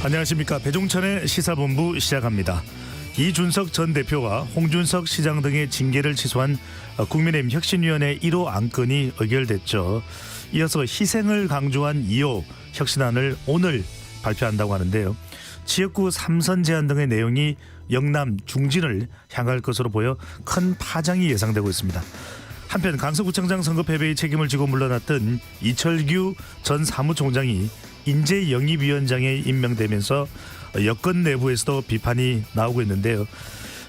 안녕하십니까. 배종찬의 시사본부 시작합니다. 이준석 전 대표와 홍준석 시장 등의 징계를 취소한 국민의힘 혁신위원회 1호 안건이 의결됐죠. 이어서 희생을 강조한 2호 혁신안을 오늘 발표한다고 하는데요. 지역구 3선 제한 등의 내용이 영남 중진을 향할 것으로 보여 큰 파장이 예상되고 있습니다. 한편 강서구청장 선거 패배의 책임을 지고 물러났던 이철규 전 사무총장이 인재영입위원장에 임명되면서 여권 내부에서도 비판이 나오고 있는데요.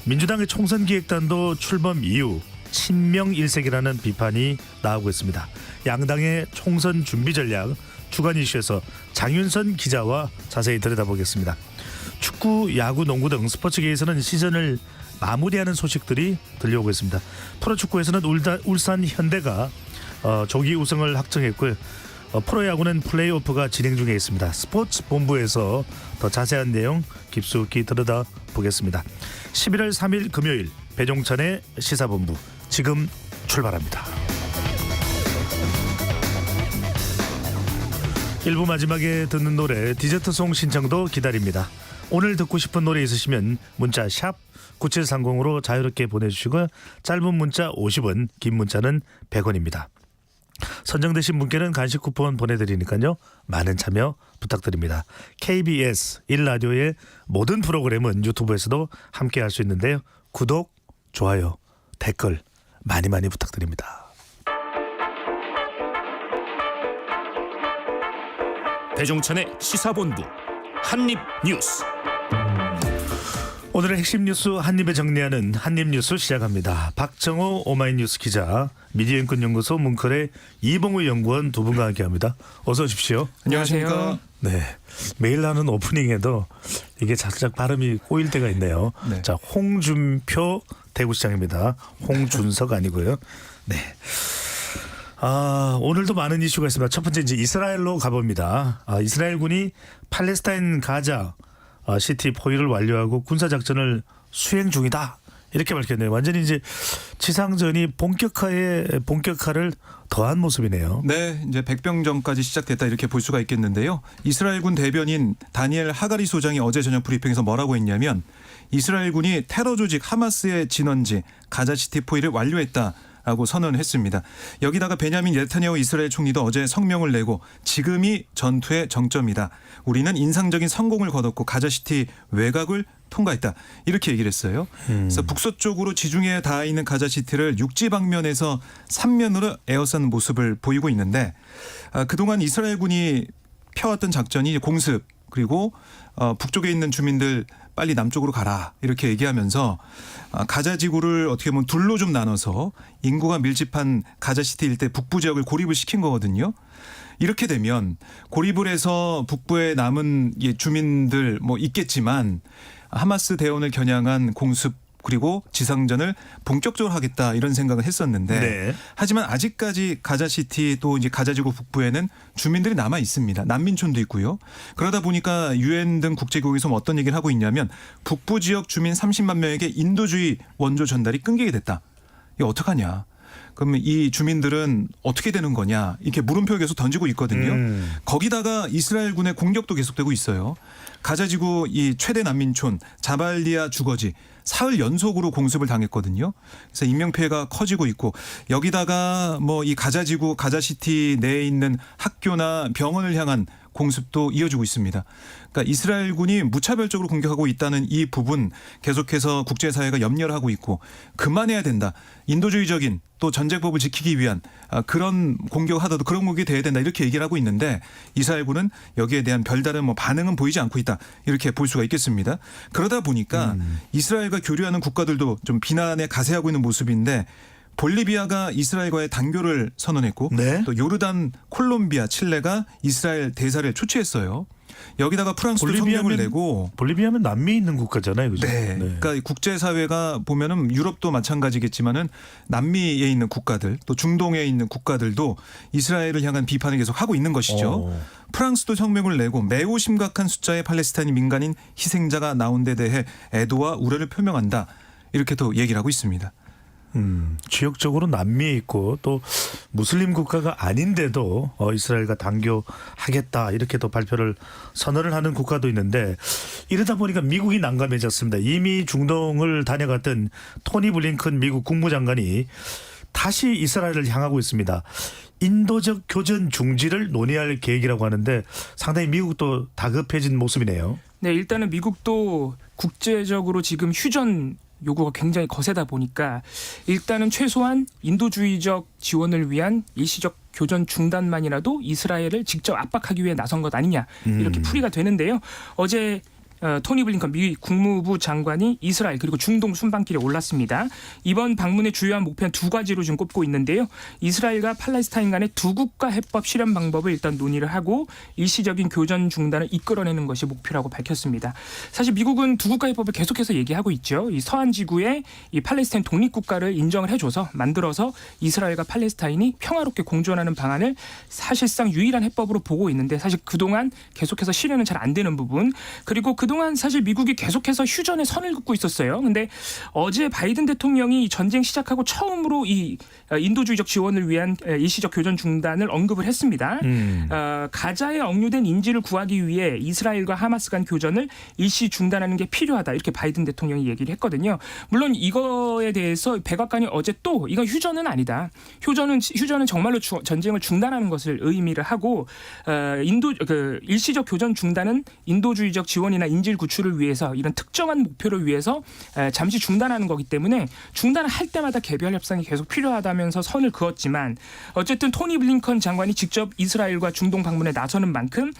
민주당의 총선기획단도 출범 이후 친명 일색이라는 비판이 나오고 있습니다. 양당의 총선 준비 전략 주간 이슈에서 장윤선 기자와 자세히 들여다보겠습니다. 축구, 야구, 농구 등 스포츠계에서는 시즌을 마무리하는 소식들이 들려오고 있습니다. 프로축구에서는 울산 현대가 조기 우승을 확정했고요. 프로야구는 플레이오프가 진행 중에 있습니다. 스포츠 본부에서 더 자세한 내용 깊숙이 들여다보겠습니다. 11월 3일 금요일 배종찬의 시사본부 지금 출발합니다. 1부 마지막에 듣는 노래 디저트송 신청도 기다립니다. 오늘 듣고 싶은 노래 있으시면 문자 샵 9730으로 자유롭게 보내주시고 짧은 문자 50원, 긴 문자는 100원입니다. 선정되신 분께는 간식 쿠폰 보내드리니까요. 많은 참여 부탁드립니다. KBS 1라디오의 모든 프로그램은 유튜브에서도 함께할 수 있는데요. 구독, 좋아요, 댓글 많이 부탁드립니다. 배종찬의 시사본부 한입뉴스. 오늘의 핵심 뉴스 한입에 정리하는 한입뉴스 시작합니다. 박정호 오마이뉴스 기자, 미디어인권연구소 문컬의 이봉우 연구원 두 분과 함께합니다. 어서 오십시오. 안녕하십니까. 네, 매일 하는 오프닝에도 이게 살짝 발음이 꼬일 때가 있네요. 네. 자, 홍준표 대구시장입니다. 홍준석 아니고요. 네. 오늘도 많은 이슈가 있습니다. 첫 번째 이제 이스라엘로 가봅니다. 이스라엘군이 팔레스타인 가자 시티 포위를 완료하고 군사작전을 수행 중이다. 이렇게 밝혔네요. 완전히 이제 지상전이 본격화를 더한 모습이네요. 네, 이제 백병전까지 시작됐다 이렇게 볼 수가 있겠는데요. 이스라엘군 대변인 다니엘 하가리 소장이 어제 저녁 브리핑에서 뭐라고 했냐면 이스라엘군이 테러 조직 하마스의 진원지 가자시티 포위를 완료했다. 라고 선언했습니다. 여기다가 베냐민 네타냐후 이스라엘 총리도 어제 성명을 내고 지금이 전투의 정점이다. 우리는 인상적인 성공을 거뒀고 가자시티 외곽을 통과했다. 이렇게 얘기를 했어요. 그래서 북서쪽으로 지중해에 닿아 있는 가자시티를 육지 방면에서 3면으로 에워싼 모습을 보이고 있는데 그동안 이스라엘군이 펴왔던 작전이 공습 그리고 북쪽에 있는 주민들 빨리 남쪽으로 가라 이렇게 얘기하면서 가자 지구를 어떻게 보면 둘로 좀 나눠서 인구가 밀집한 가자시티 일대 북부 지역을 고립을 시킨 거거든요. 이렇게 되면 고립을 해서 북부에 남은 주민들 뭐 있겠지만 하마스 대원을 겨냥한 공습 그리고 지상전을 본격적으로 하겠다 이런 생각을 했었는데 네. 하지만 아직까지 가자시티 또 이제 가자지구 북부에는 주민들이 남아 있습니다. 난민촌도 있고요. 그러다 보니까 유엔 등 국제기구에서 어떤 얘기를 하고 있냐면 북부 지역 주민 30만 명에게 인도주의 원조 전달이 끊기게 됐다. 이거 어떡하냐. 그러면 이 주민들은 어떻게 되는 거냐 이렇게 물음표 계속 던지고 있거든요. 거기다가 이스라엘군의 공격도 계속되고 있어요. 가자지구 이 최대 난민촌 자발리아 주거지 사흘 연속으로 공습을 당했거든요. 그래서 인명피해가 커지고 있고 여기다가 뭐 이 가자지구 가자시티 내에 있는 학교나 병원을 향한 공습도 이어지고 있습니다. 그러니까 이스라엘군이 무차별적으로 공격하고 있다는 이 부분 계속해서 국제사회가 염려를 하고 있고 그만해야 된다. 인도주의적인 또 전쟁법을 지키기 위한 그런 공격을 하더라도 그런 공격이 돼야 된다 이렇게 얘기를 하고 있는데 이스라엘군은 여기에 대한 별다른 뭐 반응은 보이지 않고 있다 이렇게 볼 수가 있겠습니다. 그러다 보니까 이스라엘과 교류하는 국가들도 좀 비난에 가세하고 있는 모습인데 볼리비아가 이스라엘과의 단교를 선언했고 네. 또 요르단, 콜롬비아, 칠레가 이스라엘 대사를 초치했어요. 여기다가 프랑스도 성명을 내고 볼리비아면 남미에 있는 국가잖아요. 그죠? 네. 그러니까 국제사회가 보면은 유럽도 마찬가지겠지만은 남미에 있는 국가들 또 중동에 있는 국가들도 이스라엘을 향한 비판을 계속 하고 있는 것이죠. 프랑스도 성명을 내고 매우 심각한 숫자의 팔레스타인 민간인 희생자가 나온 데 대해 애도와 우려를 표명한다. 이렇게 또 얘기를 하고 있습니다. 지역적으로 남미에 있고 또 무슬림 국가가 아닌데도 이스라엘과 단교하겠다 이렇게 또 발표를 선언을 하는 국가도 있는데 이러다 보니까 미국이 난감해졌습니다. 이미 중동을 다녀갔던 토니 블링컨 미국 국무장관이 다시 이스라엘을 향하고 있습니다. 인도적 교전 중지를 논의할 계획이라고 하는데 상당히 미국도 다급해진 모습이네요. 네, 일단은 미국도 국제적으로 지금 휴전 요구가 굉장히 거세다 보니까 일단은 최소한 인도주의적 지원을 위한 일시적 교전 중단만이라도 이스라엘을 직접 압박하기 위해 나선 것 아니냐 이렇게 풀이가 되는데요. 어제 토니 블링컨 미 국무부 장관이 이스라엘 그리고 중동 순방길에 올랐습니다. 이번 방문의 주요한 목표는 두 가지로 지금 꼽고 있는데요. 이스라엘과 팔레스타인 간의 두 국가 해법 실현 방법을 일단 논의를 하고 일시적인 교전 중단을 이끌어내는 것이 목표라고 밝혔습니다. 사실 미국은 두 국가 해법을 계속해서 얘기하고 있죠. 이 서한 지구에 이 팔레스타인 독립국가를 인정을 해줘서 만들어서 이스라엘과 팔레스타인이 평화롭게 공존하는 방안을 사실상 유일한 해법으로 보고 있는데 사실 그동안 계속해서 실현은 잘 안 되는 부분 그리고 그동안 사실 미국이 계속해서 휴전에 선을 긋고 있었어요. 근데 어제 바이든 대통령이 전쟁 시작하고 처음으로 이 인도주의적 지원을 위한 일시적 교전 중단을 언급을 했습니다. 가자에 억류된 인질을 구하기 위해 이스라엘과 하마스 간 교전을 일시 중단하는 게 필요하다. 이렇게 바이든 대통령이 얘기를 했거든요. 물론 이거에 대해서 백악관이 어제 또 이건 휴전은 아니다. 휴전은 정말로 전쟁을 중단하는 것을 의미를 하고 일시적 교전 중단은 인도주의적 지원이나 인질 구출을 위해서 이런 특정한 목표를 위해서 잠시 중단하는 거기 때문에 중단을 할 때마다 개별 협상이 계속 필요하다면서 선을 그었지만 어쨌든 토니 블링컨 장관이 직접 이스라엘과 중동 방문에 나서는 만큼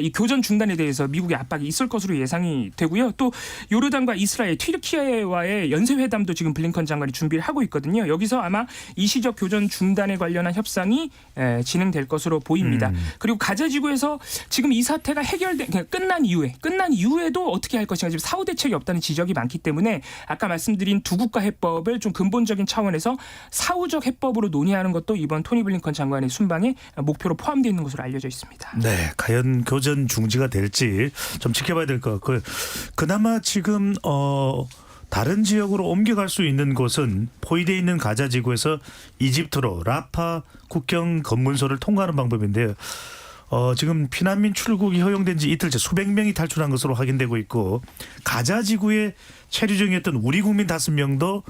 이 교전 중단에 대해서 미국의 압박이 있을 것으로 예상이 되고요. 또 요르단과 이스라엘, 튀르키예와의 연쇄회담도 지금 블링컨 장관이 준비를 하고 있거든요. 여기서 아마 일시적 교전 중단에 관련한 협상이 진행될 것으로 보입니다. 그리고 가자 지구에서 지금 이 사태가 끝난 이후에도 어떻게 할 것인가 지금 사후 대책이 없다는 지적이 많기 때문에 아까 말씀드린 두 국가 해법을 좀 근본적인 차원에서 사후적 해법으로 논의하는 것도 이번 토니 블링컨 장관의 순방에 목표로 포함되어 있는 것으로 알려져 있습니다. 네, 과연 교전 중지가 될지 좀 지켜봐야 될 것 같고요. 그나마 지금 다른 지역으로 옮겨갈 수 있는 곳은 포위되어 있는 가자 지구에서 이집트로 라파 국경 검문소를 통과하는 방법인데요. 지금 피난민 출국이 허용된 지 이틀째 수백 명이 탈출한 것으로 확인되고 있고 가자 지구에 체류 중이었던 우리 국민 5명도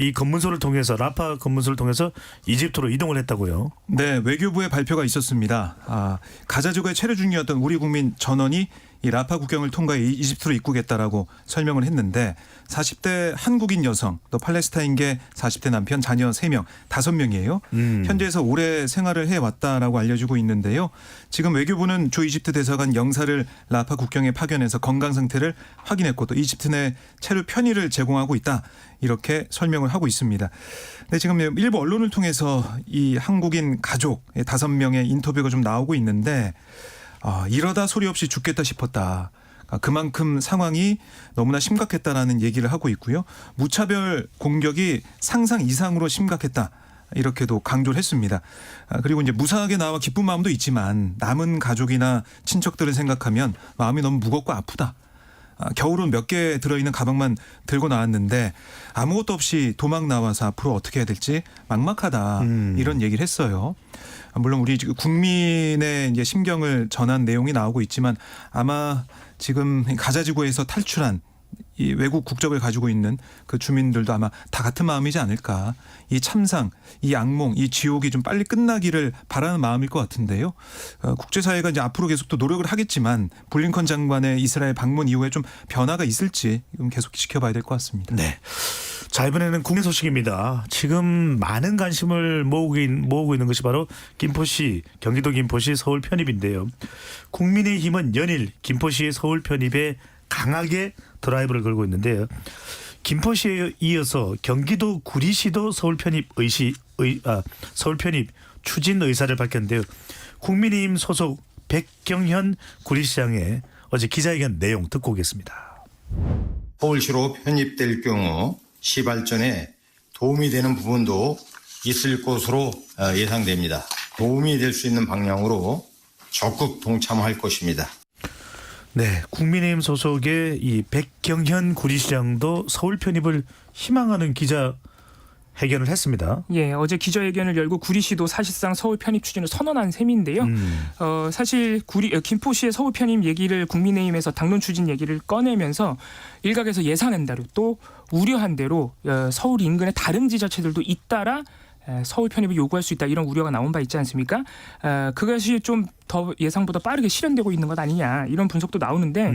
이 검문소를 통해서 라파 검문소를 통해서 이집트로 이동을 했다고요. 네, 외교부의 발표가 있었습니다. 가자 지구에 체류 중이었던 우리 국민 전원이 이 라파 국경을 통과해 이집트로 입국했다라고 설명을 했는데 40대 한국인 여성 또 팔레스타인계 40대 남편 자녀 3명 5명이에요. 현지에서 오래 생활을 해왔다라고 알려지고 있는데요. 지금 외교부는 주 이집트 대사관 영사를 라파 국경에 파견해서 건강 상태를 확인했고 또 이집트 내 체류 편의를 제공하고 있다. 이렇게 설명을 하고 있습니다. 근데 지금 일부 언론을 통해서 이 한국인 가족 5명의 인터뷰가 좀 나오고 있는데 이러다 소리 없이 죽겠다 싶었다. 그만큼 상황이 너무나 심각했다라는 얘기를 하고 있고요. 무차별 공격이 상상 이상으로 심각했다. 이렇게도 강조를 했습니다. 그리고 이제 무사하게 나와 기쁜 마음도 있지만 남은 가족이나 친척들을 생각하면 마음이 너무 무겁고 아프다. 겨울은 몇 개 들어있는 가방만 들고 나왔는데 아무것도 없이 도망 나와서 앞으로 어떻게 해야 될지 막막하다. 이런 얘기를 했어요. 물론 우리 국민의 이제 심경을 전한 내용이 나오고 있지만 아마 지금 가자 지구에서 탈출한 이 외국 국적을 가지고 있는 그 주민들도 아마 다 같은 마음이지 않을까. 이 참상, 이 악몽, 이 지옥이 좀 빨리 끝나기를 바라는 마음일 것 같은데요. 국제사회가 이제 앞으로 계속 또 노력을 하겠지만 블링컨 장관의 이스라엘 방문 이후에 좀 변화가 있을지 계속 지켜봐야 될 것 같습니다. 네. 자, 이번에는 국내 소식입니다. 지금 많은 관심을 모으고 있는 것이 바로 김포시, 경기도 김포시 서울 편입인데요. 국민의힘은 연일 김포시의 서울 편입에 강하게 드라이브를 걸고 있는데요. 김포시에 이어서 경기도 구리시도 서울 편입 서울 편입 추진 의사를 밝혔는데요. 국민의힘 소속 백경현 구리시장의 어제 기자회견 내용 듣고 오겠습니다. 서울시로 편입될 경우 시 발전에 도움이 되는 부분도 있을 것으로 예상됩니다. 도움이 될 수 있는 방향으로 적극 동참할 것입니다. 네, 국민의힘 소속의 이 백경현 구리시장도 서울 편입을 희망하는 기자 해견을 했습니다. 예, 어제 기자회견을 열고 구리시도 사실상 서울 편입 추진을 선언한 셈인데요. 사실 김포시의 서울 편입 얘기를 국민의힘에서 당론 추진 얘기를 꺼내면서 일각에서 예상한 대로 또 우려한 대로 서울 인근의 다른 지자체들도 잇따라 서울 편입을 요구할 수 있다 이런 우려가 나온 바 있지 않습니까? 그것이 좀 더 예상보다 빠르게 실현되고 있는 것 아니냐 이런 분석도 나오는데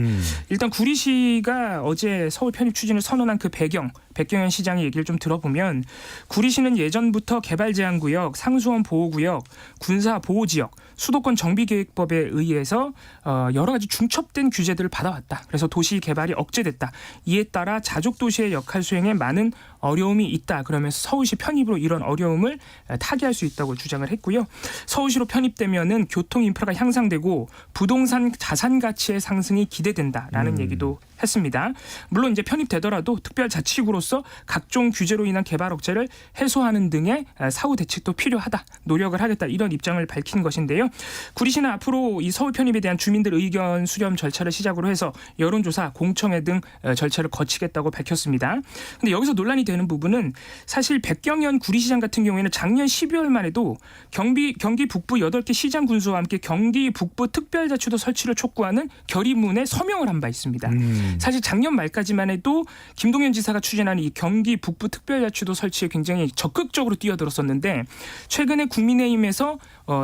일단 구리시가 어제 서울 편입 추진을 선언한 그 백경현 시장의 얘기를 좀 들어보면 구리시는 예전부터 개발 제한 구역, 상수원 보호 구역, 군사 보호 지역, 수도권 정비계획법에 의해서 여러 가지 중첩된 규제들을 받아왔다. 그래서 도시 개발이 억제됐다. 이에 따라 자족 도시의 역할 수행에 많은 어려움이 있다. 그러면서 서울시 편입으로 이런 어려움을 타개할 수 있다고 주장을 했고요. 서울시로 편입되면은 교통 인프라가 향상되고 부동산 자산 가치의 상승이 기대된다라는 얘기도 했습니다. 물론 이제 편입되더라도 특별자치구로서 각종 규제로 인한 개발 억제를 해소하는 등의 사후 대책도 필요하다. 노력을 하겠다. 이런 입장을 밝힌 것인데요. 구리시는 앞으로 이 서울 편입에 대한 주민들 의견 수렴 절차를 시작으로 해서 여론조사, 공청회 등 절차를 거치겠다고 밝혔습니다. 근데 여기서 논란이 되는 부분은 사실 백경현 구리시장 같은 경우에는 작년 12월만 해도 경기 북부 8개 시장 군수와 함께 경기 북부 특별자치도 설치를 촉구하는 결의문에 서명을 한 바 있습니다. 사실 작년 말까지만 해도 김동연 지사가 추진하는 이 경기 북부 특별자치도 설치에 굉장히 적극적으로 뛰어들었었는데 최근에 국민의힘에서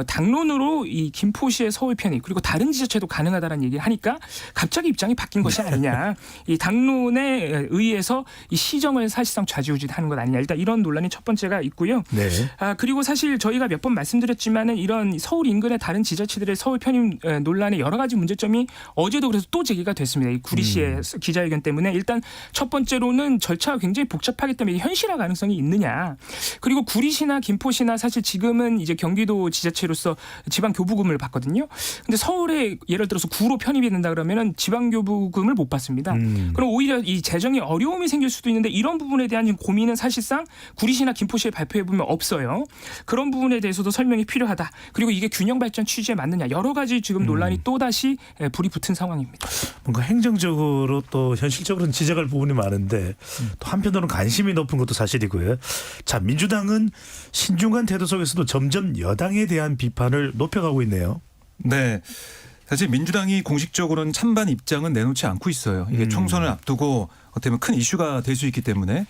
당론으로 이 김포시의 서울 편입 그리고 다른 지자체도 가능하다는 얘기를 하니까 갑자기 입장이 바뀐 것이 아니냐. 이 당론에 의해서 이 시정을 사실상 좌지우지하는 것 아니냐. 일단 이런 논란이 첫 번째가 있고요. 네. 그리고 사실 저희가 몇 번 말씀드렸지만은 이런 서울 인근의 다른 지자체들의 서울 편입 논란의 여러 가지 문제점이 어제도 그래서 또 제기가 됐습니다. 이 구리시의 기자회견 때문에 일단 첫 번째로는 절차가 굉장히 복잡하기 때문에 현실화 가능성이 있느냐. 그리고 구리시나 김포시나 사실 지금은 이제 경기도 지자체로서 지방교부금을 받거든요. 근데 서울에 예를 들어서 구로 편입이 된다 그러면은 지방교부금을 못 받습니다. 그럼 오히려 이 재정에 어려움이 생길 수도 있는데 이런 부분에 대한 고민은 사실상 구리시나 김포시에 발표해 보면 없어요. 그런 부분에 대해서도 설명이 필요하다. 그리고 이게 균형 발전 취지에 맞느냐. 여러 가지 지금 논란이 또 다시 불이 붙은 상황입니다. 뭔가 행정적으로 또 현실적으로는 지적할 부분이 많은데 또 한편으로는 관심이 높은 것도 사실이고요. 자, 민주당은 신중한 태도 속에서도 점점 여당에 대한 비판을 높여가고 있네요. 네. 사실 민주당이 공식적으로는 찬반 입장은 내놓지 않고 있어요. 이게 총선을 앞두고 어떻게 보면 큰 이슈가 될 수 있기 때문에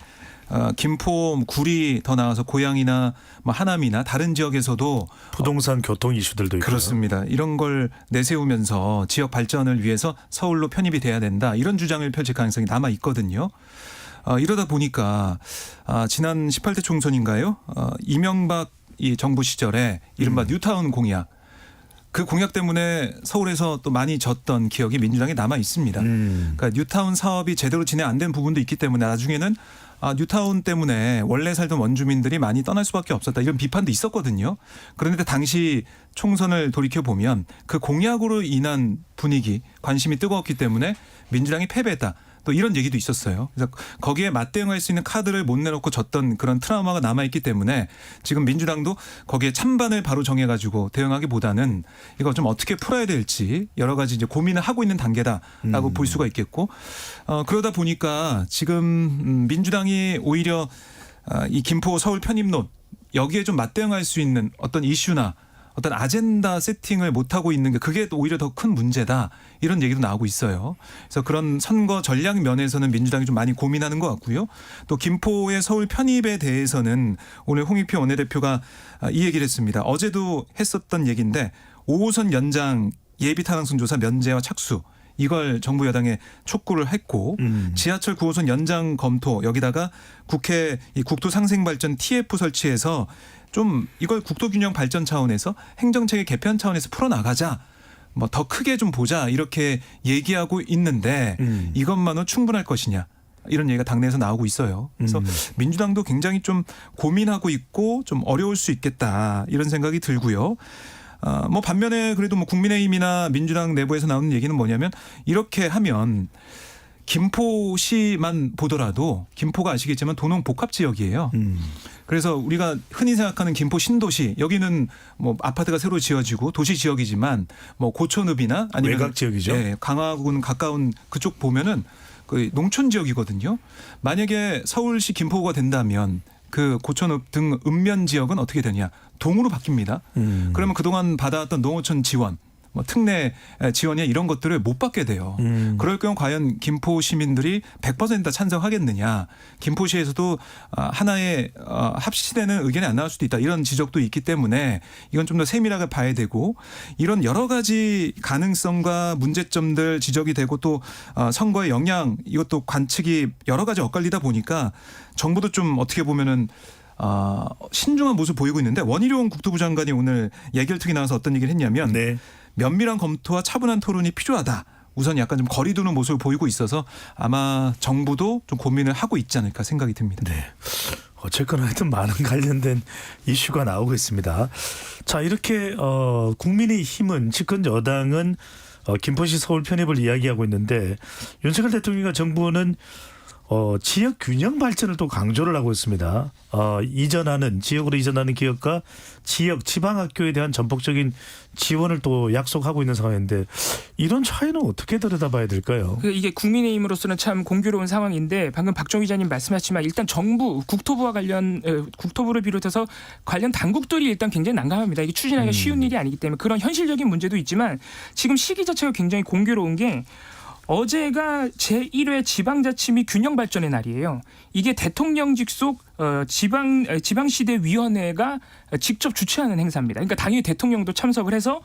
김포, 구리 더 나아가서 고양이나 뭐 하남이나 다른 지역에서도 부동산 교통 이슈들도 있고. 그렇습니다. 이런 걸 내세우면서 지역 발전을 위해서 서울로 편입이 돼야 된다. 이런 주장을 펼칠 가능성이 남아 있거든요. 이러다 보니까 지난 18대 총선인가요? 이명박 이 정부 시절에 이른바 뉴타운 공약. 그 공약 때문에 서울에서 또 많이 졌던 기억이 민주당에 남아 있습니다. 그러니까 뉴타운 사업이 제대로 진행 안 된 부분도 있기 때문에 나중에는 뉴타운 때문에 원래 살던 원주민들이 많이 떠날 수밖에 없었다. 이런 비판도 있었거든요. 그런데 당시 총선을 돌이켜보면 그 공약으로 인한 분위기, 관심이 뜨거웠기 때문에 민주당이 패배했다. 또 이런 얘기도 있었어요. 그래서 거기에 맞대응할 수 있는 카드를 못 내놓고 졌던 그런 트라우마가 남아있기 때문에 지금 민주당도 거기에 찬반을 바로 정해가지고 대응하기보다는 이거 좀 어떻게 풀어야 될지 여러 가지 이제 고민을 하고 있는 단계다라고 볼 수가 있겠고 그러다 보니까 지금 민주당이 오히려 이 김포 서울 편입론 여기에 좀 맞대응할 수 있는 어떤 이슈나 어떤 아젠다 세팅을 못하고 있는 게 그게 오히려 더 큰 문제다. 이런 얘기도 나오고 있어요. 그래서 그런 선거 전략 면에서는 민주당이 좀 많이 고민하는 것 같고요. 또 김포의 서울 편입에 대해서는 오늘 홍익표 원내대표가 이 얘기를 했습니다. 어제도 했었던 얘기인데 5호선 연장 예비 타당성 조사 면제와 착수. 이걸 정부 여당에 촉구를 했고 지하철 9호선 연장 검토 여기다가 국회 이 국토상생발전 TF 설치해서 좀 이걸 국토균형 발전 차원에서 행정체계 개편 차원에서 풀어나가자. 뭐 더 크게 좀 보자 이렇게 얘기하고 있는데 이것만은 충분할 것이냐. 이런 얘기가 당내에서 나오고 있어요. 그래서 민주당도 굉장히 좀 고민하고 있고 좀 어려울 수 있겠다. 이런 생각이 들고요. 뭐 반면에 그래도 뭐 국민의힘이나 민주당 내부에서 나오는 얘기는 뭐냐면 이렇게 하면 김포시만 보더라도 김포가 아시겠지만 도농 복합 지역이에요. 그래서 우리가 흔히 생각하는 김포 신도시 여기는 뭐 아파트가 새로 지어지고 도시 지역이지만 뭐 고촌읍이나 아니면 외곽 지역이죠. 네, 강화군 가까운 그쪽 보면은 그 농촌 지역이거든요. 만약에 서울시 김포가 된다면 그 고촌 등 읍면 지역은 어떻게 되냐? 동으로 바뀝니다. 그러면 그동안 받아왔던 농어촌 지원, 뭐 특례 지원이나 이런 것들을 못 받게 돼요. 그럴 경우 과연 김포 시민들이 100% 다 찬성하겠느냐? 김포시에서도 하나의 합치되는 의견이 안 나올 수도 있다. 이런 지적도 있기 때문에 이건 좀 더 세밀하게 봐야 되고 이런 여러 가지 가능성과 문제점들 지적이 되고 또 선거의 영향 이것도 관측이 여러 가지 엇갈리다 보니까 정부도 좀 어떻게 보면은 신중한 모습 보이고 있는데 원희룡 국토부 장관이 오늘 예결특위 나와서 어떤 얘기를 했냐면 네. 면밀한 검토와 차분한 토론이 필요하다. 우선 약간 좀 거리 두는 모습을 보이고 있어서 아마 정부도 좀 고민을 하고 있지 않을까 생각이 듭니다. 네. 어쨌거나 하여튼 많은 관련된 이슈가 나오고 있습니다. 자, 이렇게 국민의힘은 집권 여당은 김포시 서울 편입을 이야기하고 있는데 윤석열 대통령과 정부는 지역 균형 발전을 또 강조를 하고 있습니다. 지역으로 이전하는 기업과 지역 지방학교에 대한 전폭적인 지원을 또 약속하고 있는 상황인데 이런 차이는 어떻게 들여다봐야 될까요? 이게 국민의힘으로서는 참 공교로운 상황인데 방금 박종 기자님 말씀하셨지만 일단 정부 국토부를 비롯해서 관련 당국들이 일단 굉장히 난감합니다. 이게 추진하기가 쉬운 일이 아니기 때문에 그런 현실적인 문제도 있지만 지금 시기 자체가 굉장히 공교로운 게 어제가 제1회 지방자치 및 균형발전의 날이에요. 이게 대통령 직속 지방시대위원회가 직접 주최하는 행사입니다. 그러니까 당연히 대통령도 참석을 해서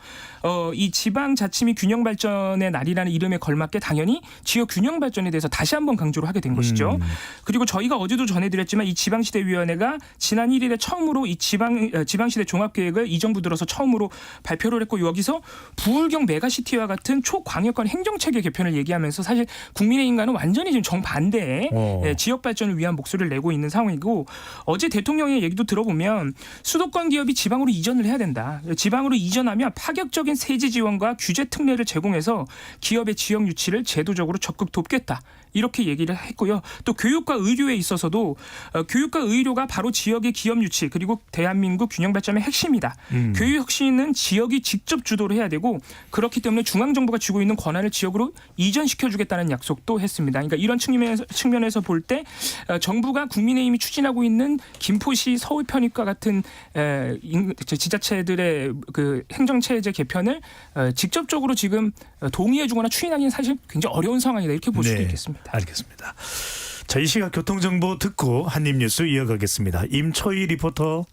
이 지방자치 및 균형발전의 날이라는 이름에 걸맞게 당연히 지역 균형발전에 대해서 다시 한번 강조를 하게 된 것이죠. 그리고 저희가 어제도 전해드렸지만 이 지방시대위원회가 지난 1일에 처음으로 이 지방시대 종합계획을 이 정부 들어서 처음으로 발표를 했고 여기서 부울경 메가시티와 같은 초광역권 행정체계 개편을 얘기하면서 사실 국민의힘과는 완전히 지금 정반대의 지역 발전을 위한 목소리를 내고 있는 상황이고 어제 대통령의 얘기도 들어보면 수도권 기업이 지방으로 이전을 해야 된다. 지방으로 이전하면 파격적인 세제 지원과 규제 특례를 제공해서 기업의 지역 유치를 제도적으로 적극 돕겠다. 이렇게 얘기를 했고요. 또 교육과 의료에 있어서도 교육과 의료가 바로 지역의 기업 유치 그리고 대한민국 균형 발전의 핵심이다. 교육 혁신은 지역이 직접 주도를 해야 되고 그렇기 때문에 중앙정부가 쥐고 있는 권한을 지역으로 이전시켜주겠다는 약속도 했습니다. 그러니까 이런 측면에서 볼 때 정부가 국민의힘이 추진하고 있는 김포시 서울 편입과 같은 지자체들의 그 행정체제 개편을 직접적으로 지금 동의해주거나 추진하기는 사실 굉장히 어려운 상황이다 이렇게 볼 수도 있겠습니다. 알겠습니다. 자, 이 시각 교통정보 듣고 한입뉴스 이어가겠습니다. 임초희 리포터.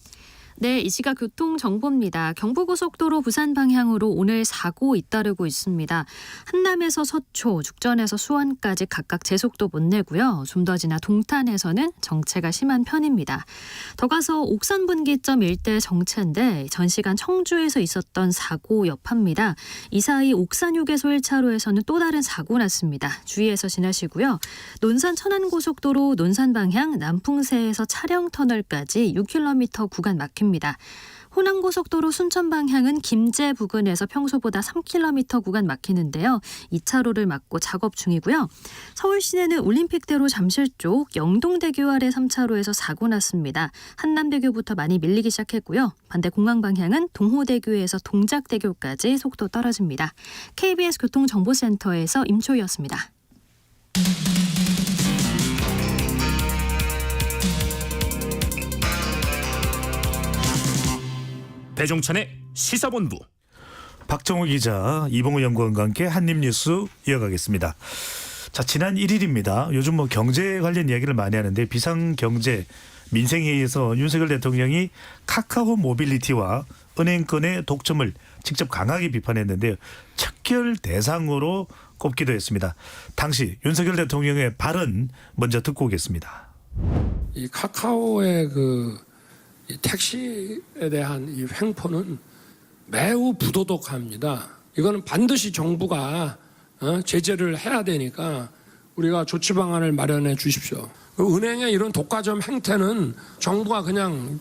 네, 이 시각 교통정보입니다. 경부고속도로 부산 방향으로 오늘 사고 잇따르고 있습니다. 한남에서 서초, 죽전에서 수원까지 각각 제속도 못 내고요. 좀 더 지나 동탄에서는 정체가 심한 편입니다. 더 가서 옥산 분기점 일대 정체인데 전 시간 청주에서 있었던 사고 여파입니다. 이 사이 옥산 휴게소 1차로에서는 또 다른 사고 났습니다. 주의해서 지나시고요. 논산 천안고속도로 논산 방향 남풍세에서 차량터널까지 6km 구간 막힙니다. 호남고속도로 순천 방향은 김제 부근에서 평소보다 3km 구간 막히는데요. 2차로를 막고 작업 중이고요. 서울 시내는 올림픽대로 잠실 쪽 영동대교 아래 3차로에서 사고 났습니다. 한남대교부터 많이 밀리기 시작했고요. 반대 공항 방향은 동호대교에서 동작대교까지 속도 떨어집니다. KBS 교통정보센터에서 임초희였습니다. 배종찬의 시사본부. 박정우 기자, 이봉우 연구원과 함께 한입뉴스 이어가겠습니다. 자, 지난 1일입니다. 요즘 뭐 경제 관련 이야기를 많이 하는데 비상경제 민생회의에서 윤석열 대통령이 카카오 모빌리티와 은행권의 독점을 직접 강하게 비판했는데요. 척결 대상으로 꼽기도 했습니다. 당시 윤석열 대통령의 발언 먼저 듣고 오겠습니다. 이 카카오의 이 택시에 대한 이 횡포는 매우 부도덕합니다. 이거는 반드시 정부가 제재를 해야 되니까 우리가 조치 방안을 마련해 주십시오. 은행의 이런 독과점 행태는 정부가 그냥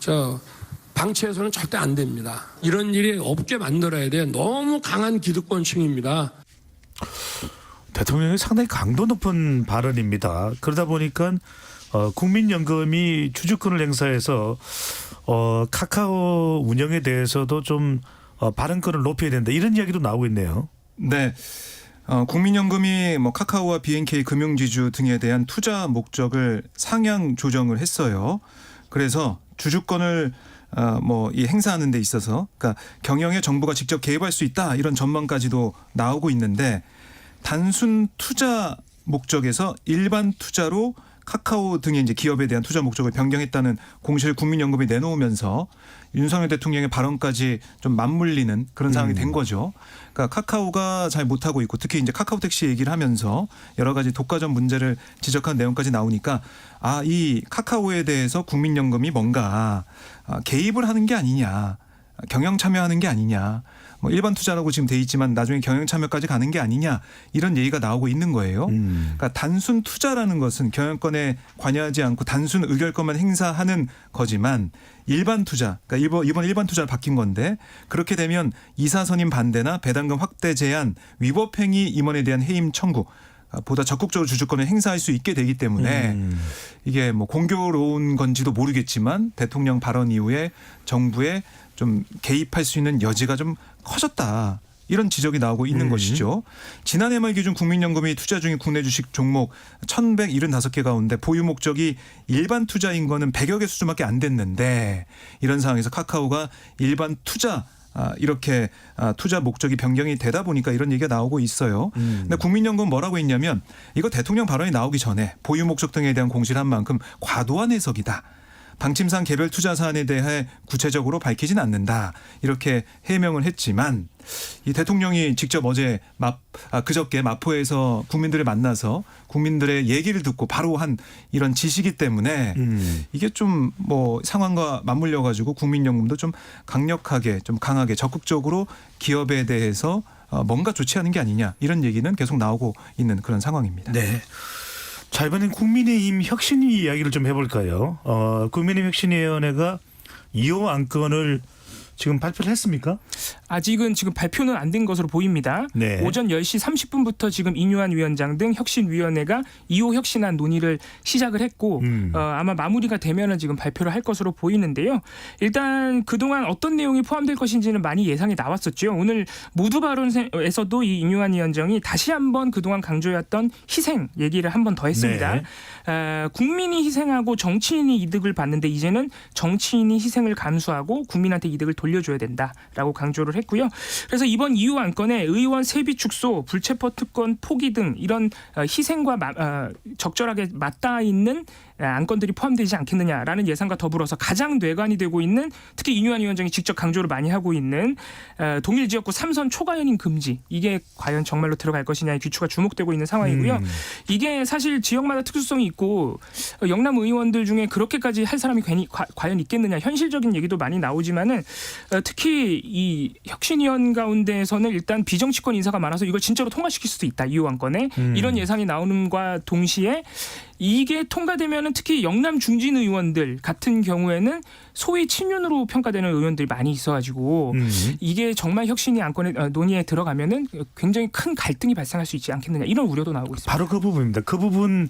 방치해서는 절대 안 됩니다. 이런 일이 없게 만들어야 돼. 너무 강한 기득권층입니다. 대통령이 상당히 강도 높은 발언입니다. 그러다 보니까 국민연금이 주주권을 행사해서 카카오 운영에 대해서도 좀 발언권을 높여야 된다 이런 이야기도 나오고 있네요. 네. 국민연금이 카카오와 BNK 금융지주 등에 대한 투자 목적을 상향 조정을 했어요. 그래서 주주권을 이 행사하는 데 있어서 그러니까 경영에 정부가 직접 개입할 수 있다 이런 전망까지도 나오고 있는데 단순 투자 목적에서 일반 투자로 카카오 등의 이제 기업에 대한 투자 목적을 변경했다는 공시를 국민연금이 내놓으면서 윤석열 대통령의 발언까지 좀 맞물리는 그런 상황이 된 거죠. 그러니까 카카오가 잘 못하고 있고 특히 이제 카카오택시 얘기를 하면서 여러 가지 독과점 문제를 지적한 내용까지 나오니까 이 카카오에 대해서 국민연금이 뭔가 개입을 하는 게 아니냐. 경영 참여하는 게 아니냐. 일반 투자라고 지금 돼 있지만 나중에 경영 참여까지 가는 게 아니냐 이런 얘기가 나오고 있는 거예요. 그러니까 단순 투자라는 것은 경영권에 관여하지 않고 단순 의결권만 행사하는 거지만 일반 투자, 그러니까 이번 일반 투자를 바뀐 건데 그렇게 되면 이사 선임 반대나 배당금 확대 제한, 위법 행위 임원에 대한 해임 청구 보다 적극적으로 주주권을 행사할 수 있게 되기 때문에 이게 공교로운 건지도 모르겠지만 대통령 발언 이후에 정부에 좀 개입할 수 있는 여지가 좀 커졌다. 이런 지적이 나오고 있는 것이죠. 지난해 말 기준 국민연금이 투자 중인 국내 주식 종목 1,175개 가운데 보유 목적이 일반 투자인 거는 100여 개 수준밖에 안 됐는데 이런 상황에서 카카오가 일반 투자 이렇게 투자 목적이 변경이 되다 보니까 이런 얘기가 나오고 있어요. 근데 국민연금 뭐라고 했냐면 이거 대통령 발언이 나오기 전에 보유 목적 등에 대한 공시를 한 만큼 과도한 해석이다. 방침상 개별 투자 사안에 대해 구체적으로 밝히진 않는다. 이렇게 해명을 했지만 이 대통령이 직접 어제 그저께 마포에서 국민들을 만나서 국민들의 얘기를 듣고 바로 한 이런 지시기 때문에 이게 좀 상황과 맞물려 가지고 국민연금도 좀 강력하게 좀 강하게 적극적으로 기업에 대해서 뭔가 조치하는 게 아니냐 이런 얘기는 계속 나오고 있는 그런 상황입니다. 네. 자, 이번엔 국민의힘 혁신위 이야기를 좀 해볼까요? 국민의힘 혁신위원회가 2호 안건을 지금 발표를 했습니까? 아직은 지금 발표는 안 된 것으로 보입니다. 네. 오전 10시 30분부터 지금 이뉴한 위원장 등 혁신위원회가 2호 혁신안 논의를 시작을 했고 아마 마무리가 되면은 지금 발표를 할 것으로 보이는데요. 일단 그동안 어떤 내용이 포함될 것인지는 많이 예상이 나왔었죠. 오늘 모두 발언에서도 이 이뉴한 위원장이 다시 한번 그동안 강조해왔던 희생 얘기를 한 번 더 했습니다. 네. 국민이 희생하고 정치인이 이득을 받는데 이제는 정치인이 희생을 감수하고 국민한테 이득을 돌려줘야 된다라고 강조를 했고요. 그래서 이번 2호 안건에 의원 세비 축소, 불체포 특권 포기 등 이런 희생과 적절하게 맞닿아 있는 안건들이 포함되지 않겠느냐라는 예상과 더불어서 가장 뇌관이 되고 있는 특히 이뉴한 위원장이 직접 강조를 많이 하고 있는 동일 지역구 3선 초과 연임 금지 이게 과연 정말로 들어갈 것이냐의 귀추가 주목되고 있는 상황이고요. 이게 사실 지역마다 특수성이 있고 영남 의원들 중에 그렇게까지 할 사람이 과연 있겠느냐 현실적인 얘기도 많이 나오지만은 특히 이 혁신위원 가운데에서는 일단 비정치권 인사가 많아서 이걸 진짜로 통과시킬 수도 있다. 2호 안건에 이런 예상이 나오는과 동시에 이게 통과되면은 특히 영남 중진 의원들 같은 경우에는 소위 친윤으로 평가되는 의원들이 많이 있어가지고 이게 정말 혁신이 안건에 논의에 들어가면은 굉장히 큰 갈등이 발생할 수 있지 않겠느냐 이런 우려도 나오고 있습니다. 바로 그 부분입니다. 그 부분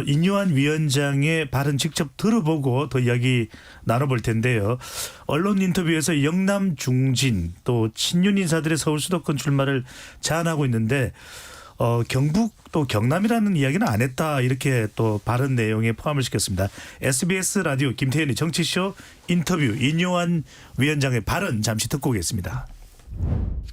이뉴한 위원장의 발언 직접 들어보고 더 이야기 나눠볼 텐데요. 언론 인터뷰에서 영남 중진 또 친윤 인사들의 서울 수도권 출마를 제안하고 있는데 경북 또 경남이라는 이야기는 안 했다 이렇게 또 발언 내용에 포함을 시켰습니다. SBS 라디오 김태현의 정치쇼 인터뷰 이뉴한 위원장의 발언 잠시 듣고 오겠습니다.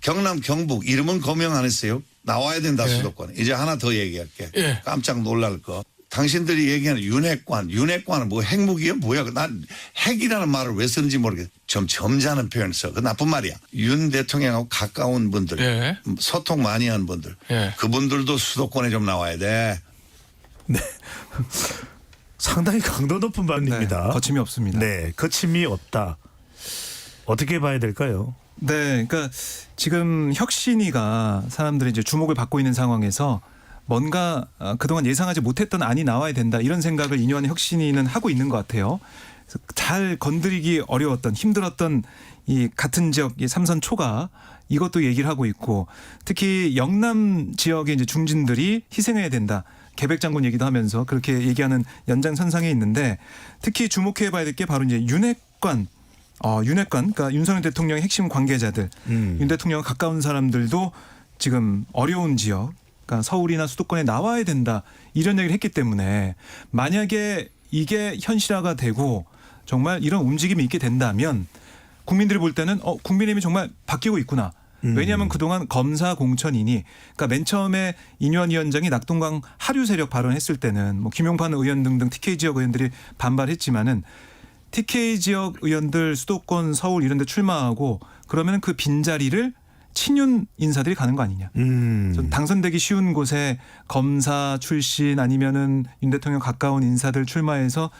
경남 경북 이름은 거명 안 했어요. 나와야 된다 수도권. 이제 하나 더 얘기할게. 깜짝 놀랄 거. 당신들이 얘기하는 윤핵관은 뭐 핵무기야 뭐야. 난 핵이라는 말을 왜 쓰는지 모르겠어. 좀 점잖은 표현을 써. 그 나쁜 말이야. 윤 대통령하고 가까운 분들, 소통 많이 하는 분들, 그분들도 수도권에 좀 나와야 돼. 네. 상당히 강도 높은 발언입니다. 네, 거침이 없습니다. 네, 거침이 없다. 어떻게 봐야 될까요? 네, 그러니까 지금 혁신위가 사람들이 이제 주목을 받고 있는 상황에서 뭔가 그동안 예상하지 못했던 안이 나와야 된다 이런 생각을 이뉴한 혁신위는 하고 있는 것 같아요. 그래서 잘 건드리기 어려웠던 힘들었던 이 같은 지역 이 3선 초가 이것도 얘기를 하고 있고 특히 영남 지역의 이제 중진들이 희생해야 된다. 계백장군 얘기도 하면서 그렇게 얘기하는 연장선상에 있는데 특히 주목해봐야 될 게 바로 이제 윤핵관, 그러니까 윤석열 대통령의 핵심 관계자들, 윤 대통령 가까운 사람들도 지금 어려운 지역, 그러니까 서울이나 수도권에 나와야 된다 이런 얘기를 했기 때문에 만약에 이게 현실화가 되고 정말 이런 움직임이 있게 된다면 국민들이 볼 때는 국민의힘이 정말 바뀌고 있구나. 왜냐하면 그동안 검사 공천이니 그러니까 맨 처음에 인유한 위원장이 낙동강 하류 세력 발언했을 때는 뭐 김용판 의원 등등 TK 지역 의원들이 반발했지만은 TK 지역 의원들 수도권 서울 이런 데 출마하고 그러면 그 빈자리를 친윤 인사들이 가는 거 아니냐. 전 당선되기 쉬운 곳에 검사 출신 아니면은 윤 대통령 가까운 인사들 출마해서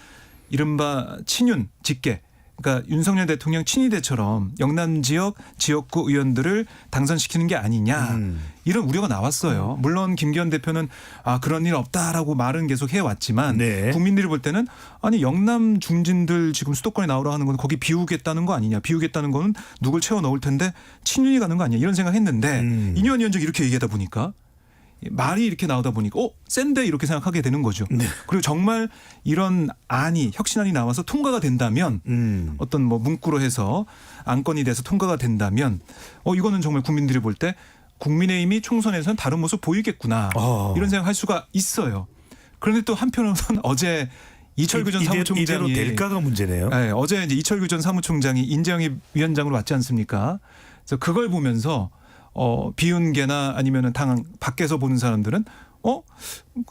이른바 친윤 직계 그러니까 윤석열 대통령 친이대처럼 영남 지역 지역구 의원들을 당선시키는 게 아니냐 이런 우려가 나왔어요. 물론 김기현 대표는 그런 일 없다라고 말은 계속 해왔지만 네. 국민들이 볼 때는 아니 영남 중진들 지금 수도권에 나오라 하는 건 거기 비우겠다는 거 아니냐. 비우겠다는 거는 누굴 채워 넣을 텐데 친윤이 가는 거 아니냐 이런 생각했는데 인유한 위원장이 이렇게 얘기하다 보니까 말이 이렇게 나오다 보니까 센데 이렇게 생각하게 되는 거죠. 네. 그리고 정말 이런 안이 혁신안이 나와서 통과가 된다면 어떤 뭐 문구로 해서 안건이 돼서 통과가 된다면 이거는 정말 국민들이 볼 때 국민의힘이 총선에서는 다른 모습 보이겠구나 이런 생각할 수가 있어요. 그런데 또 한편으로는 어제 이철규 전 사무총장이 이대로 될까가 문제네요. 네, 어제 이제 이철규 전 사무총장이 인재영입 위원장으로 왔지 않습니까? 그래서 그걸 보면서 비운계나 아니면은 당 밖에서 보는 사람들은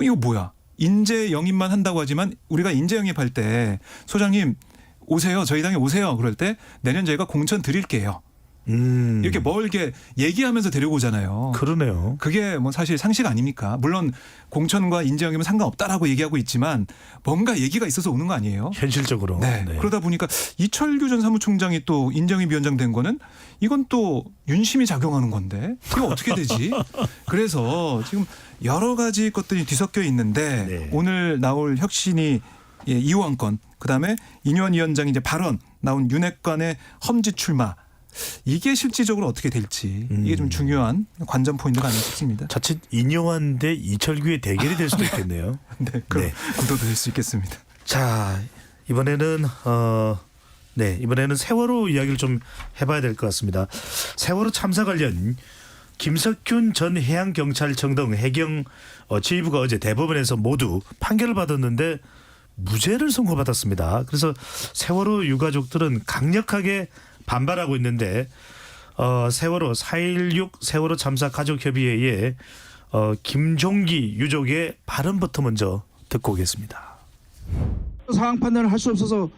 이거 뭐야? 인재 영입만 한다고 하지만 우리가 인재 영입할 때 소장님 오세요. 저희 당에 오세요. 그럴 때 내년 저희가 공천 드릴게요. 이렇게 이렇게 얘기하면서 데려오잖아요. 그러네요. 그게 뭐 사실 상식 아닙니까? 물론 공천과 인재 영입은 상관없다라고 얘기하고 있지만 뭔가 얘기가 있어서 오는 거 아니에요? 현실적으로. 네. 그러다 보니까 이철규 전 사무총장이 또 인재영입 위원장 된 거는 이건 또 윤심이 작용하는 건데 이거 어떻게 되지? 그래서 지금 여러 가지 것들이 뒤섞여 있는데 네. 오늘 나올 혁신이 2호 건 그다음에 인유한 위원장이 이제 발언 나온 윤핵관의 험지 출마 이게 실질적으로 어떻게 될지 이게 좀 중요한 관전 포인트가 아닐까 싶습니다. 자칫 인요한 대 이철규의 대결이 될 수도 있겠네요. 네, 그럼 구도도 될 수 있겠습니다. 자, 이번에는 이번에는 세월호 이야기를 좀 해봐야 될 것 같습니다. 세월호 참사 관련 김석균 전 해양경찰청 등 해경 지휘부가 어제 대법원에서 모두 판결을 받았는데 무죄를 선고받았습니다. 그래서 세월호 유가족들은 강력하게 반발하고 있는데 세월호 4.16 세월호 참사 가족협의회의 김종기 유족의 발언부터 먼저 듣고 오겠습니다. 상황 판단을 할 수 없어서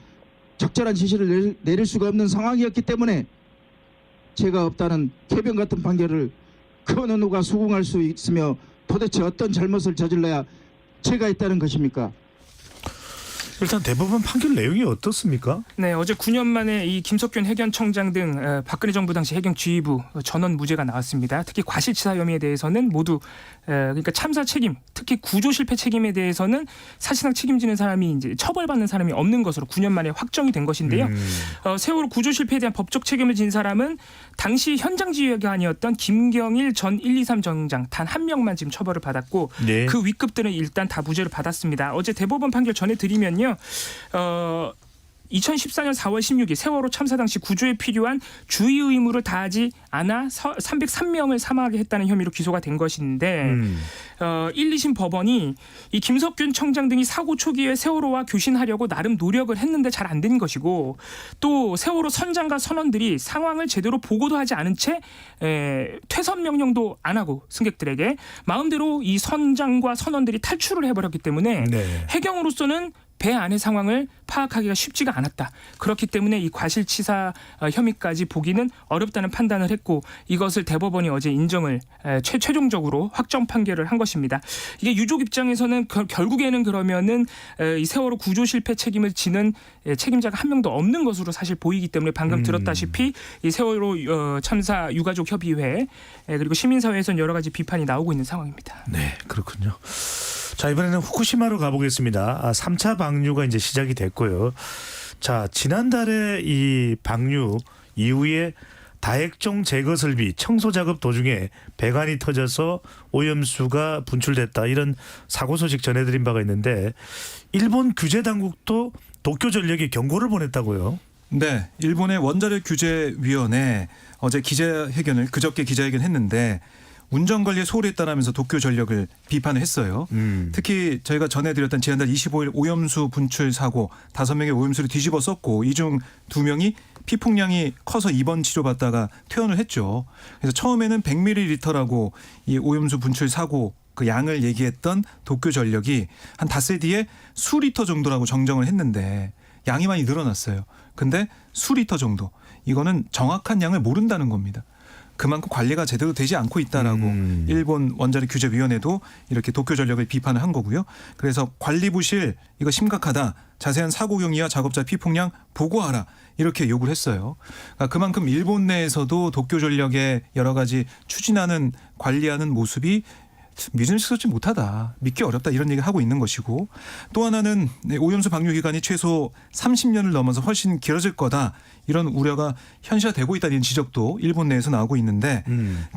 적절한 지시를 내릴 수가 없는 상황이었기 때문에 죄가 없다는 쾌변 같은 판결을 그 어느 누가 수긍할 수 있으며 도대체 어떤 잘못을 저질러야 죄가 있다는 것입니까? 일단 대법원 판결 내용이 어떻습니까? 네, 어제 9년 만에 이 김석균 해경청장 등 박근혜 정부 당시 해경 지휘부 전원 무죄가 나왔습니다. 특히 과실치사 혐의에 대해서는 모두 그러니까 참사 책임, 특히 구조 실패 책임에 대해서는 사실상 책임지는 사람이 이제 처벌받는 사람이 없는 것으로 9년 만에 확정이 된 것인데요. 세월호 구조 실패에 대한 법적 책임을 진 사람은 당시 현장 지휘관이었던 김경일 전 123 정장 단 한 명만 지금 처벌을 받았고 네. 그 윗급들은 일단 다 무죄를 받았습니다. 어제 대법원 판결 전해드리면요. 2014년 4월 16일 세월호 참사 당시 구조에 필요한 주의 의무를 다하지 않아 303명을 사망하게 했다는 혐의로 기소가 된 것인데 1, 2심 법원이 이 김석균 청장 등이 사고 초기에 세월호와 교신하려고 나름 노력을 했는데 잘 안 된 것이고 또 세월호 선장과 선원들이 상황을 제대로 보고도 하지 않은 채 퇴선 명령도 안 하고 승객들에게 마음대로 이 선장과 선원들이 탈출을 해버렸기 때문에 네. 해경으로서는 배 안의 상황을 파악하기가 쉽지가 않았다. 그렇기 때문에 이 과실치사 혐의까지 보기는 어렵다는 판단을 했고 이것을 대법원이 어제 인정을 최종적으로 확정 판결을 한 것입니다. 이게 유족 입장에서는 결국에는 그러면은 이 세월호 구조 실패 책임을 지는 책임자가 한 명도 없는 것으로 사실 보이기 때문에 방금 들었다시피 이 세월호 참사 유가족 협의회 그리고 시민사회에서는 여러 가지 비판이 나오고 있는 상황입니다. 네, 그렇군요. 자, 이번에는 후쿠시마로 가보겠습니다. 3차 방류가 이제 시작이 됐고요. 자, 지난달에 이 방류 이후에 다액종 제거 설비 청소 작업 도중에 배관이 터져서 오염수가 분출됐다. 이런 사고 소식 전해드린 바가 있는데 일본 규제 당국도 도쿄 전력에 경고를 보냈다고요. 네, 일본의 원자력 규제위원회 어제 그저께 기자회견했는데 운전 관리에 소홀히 했다라면서 도쿄전력을 비판을 했어요. 특히 저희가 전해드렸던 지난달 25일 오염수 분출 사고 5명의 오염수를 뒤집어 썼고 이 중 2명이 피폭량이 커서 입원 치료받다가 퇴원을 했죠. 그래서 처음에는 100ml라고 이 오염수 분출 사고 그 양을 얘기했던 도쿄전력이 한 닷새 뒤에 수리터 정도라고 정정을 했는데 양이 많이 늘어났어요. 근데 수리터 정도. 이거는 정확한 양을 모른다는 겁니다. 그만큼 관리가 제대로 되지 않고 있다라고 일본 원자력 규제위원회도 이렇게 도쿄전력을 비판을 한 거고요. 그래서 관리부실 이거 심각하다. 자세한 사고 경위와 작업자 피폭량 보고하라. 이렇게 요구를 했어요. 그러니까 그만큼 일본 내에서도 도쿄전력의 여러 가지 추진하는 관리하는 모습이 믿음직스럽지 못하다. 믿기 어렵다. 이런 얘기를 하고 있는 것이고 또 하나는 오염수 방류 기간이 최소 30년을 넘어서 훨씬 길어질 거다. 이런 우려가 현실화되고 있다는 지적도 일본 내에서 나오고 있는데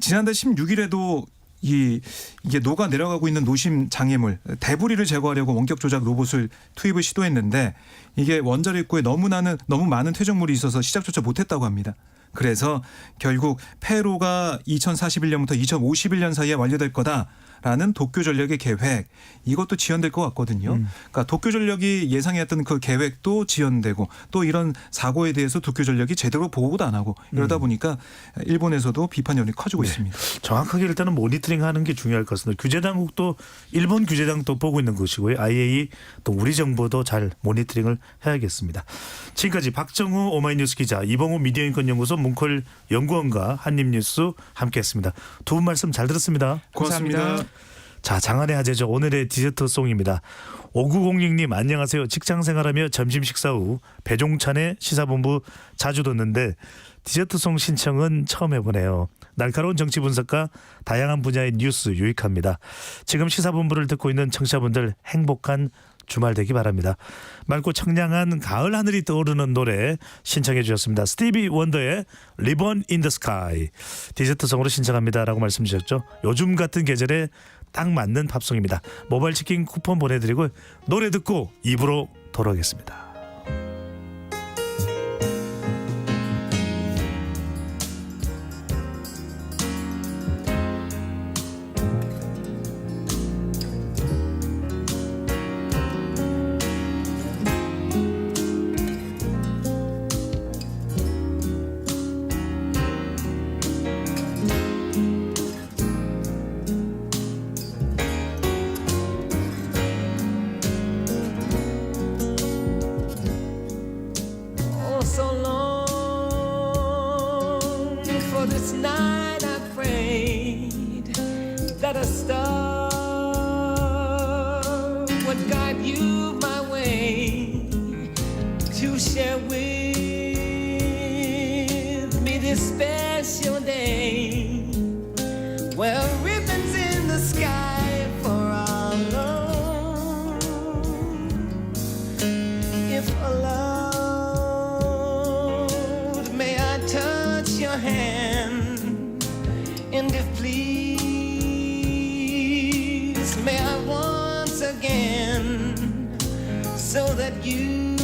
지난달 16일에도 이게 녹아 내려가고 있는 노심 장애물 대부리를 제거하려고 원격 조작 로봇을 투입을 시도했는데 이게 원자력 입구에 너무 많은 퇴적물이 있어서 시작조차 못했다고 합니다. 그래서 결국 폐로가 2041년부터 2051년 사이에 완료될 거다라는 도쿄전력의 계획 이것도 지연될 것 같거든요. 그러니까 도쿄전력이 예상했던 그 계획도 지연되고 또 이런 사고에 대해서 도쿄전력이 제대로 보고도 안 하고 이러다 보니까 일본에서도 비판 여론이 커지고 있습니다. 정확하게 일단은 모니터링하는 게 중요할 것 같습니다. 규제당국도 일본 규제당도 보고 있는 것이고요. IAEA 또 우리 정부도 잘 모니터링을 해야겠습니다. 지금까지 박정우 오마이뉴스 기자, 이봉우 미디어인권연구소 문콜 연구원과 한입뉴스 함께했습니다. 두 분 말씀 잘 들었습니다. 고맙습니다. 자, 장안의 화제죠. 오늘의 디저트송입니다. 5906님 안녕하세요. 직장생활하며 점심 식사 후 배종찬의 시사본부 자주 듣는데 디저트송 신청은 처음 해보네요. 날카로운 정치 분석과 다양한 분야의 뉴스 유익합니다. 지금 시사본부를 듣고 있는 청취자분들 행복한 주말 되기 바랍니다. 맑고 청량한 가을 하늘이 떠오르는 노래 신청해 주셨습니다. 스티비 원더의 Ribbon in the Sky 디저트송으로 신청합니다라고 말씀 주셨죠. 요즘 같은 계절에 딱 맞는 팝송입니다. 모바일 치킨 쿠폰 보내드리고 노래 듣고 입으로 돌아오겠습니다. So long for this night I prayed that a star would guide you my way to share with me this special day where ribbons in the sky for our love. If allowed, may I touch your hand, and if please, may I once again, so that you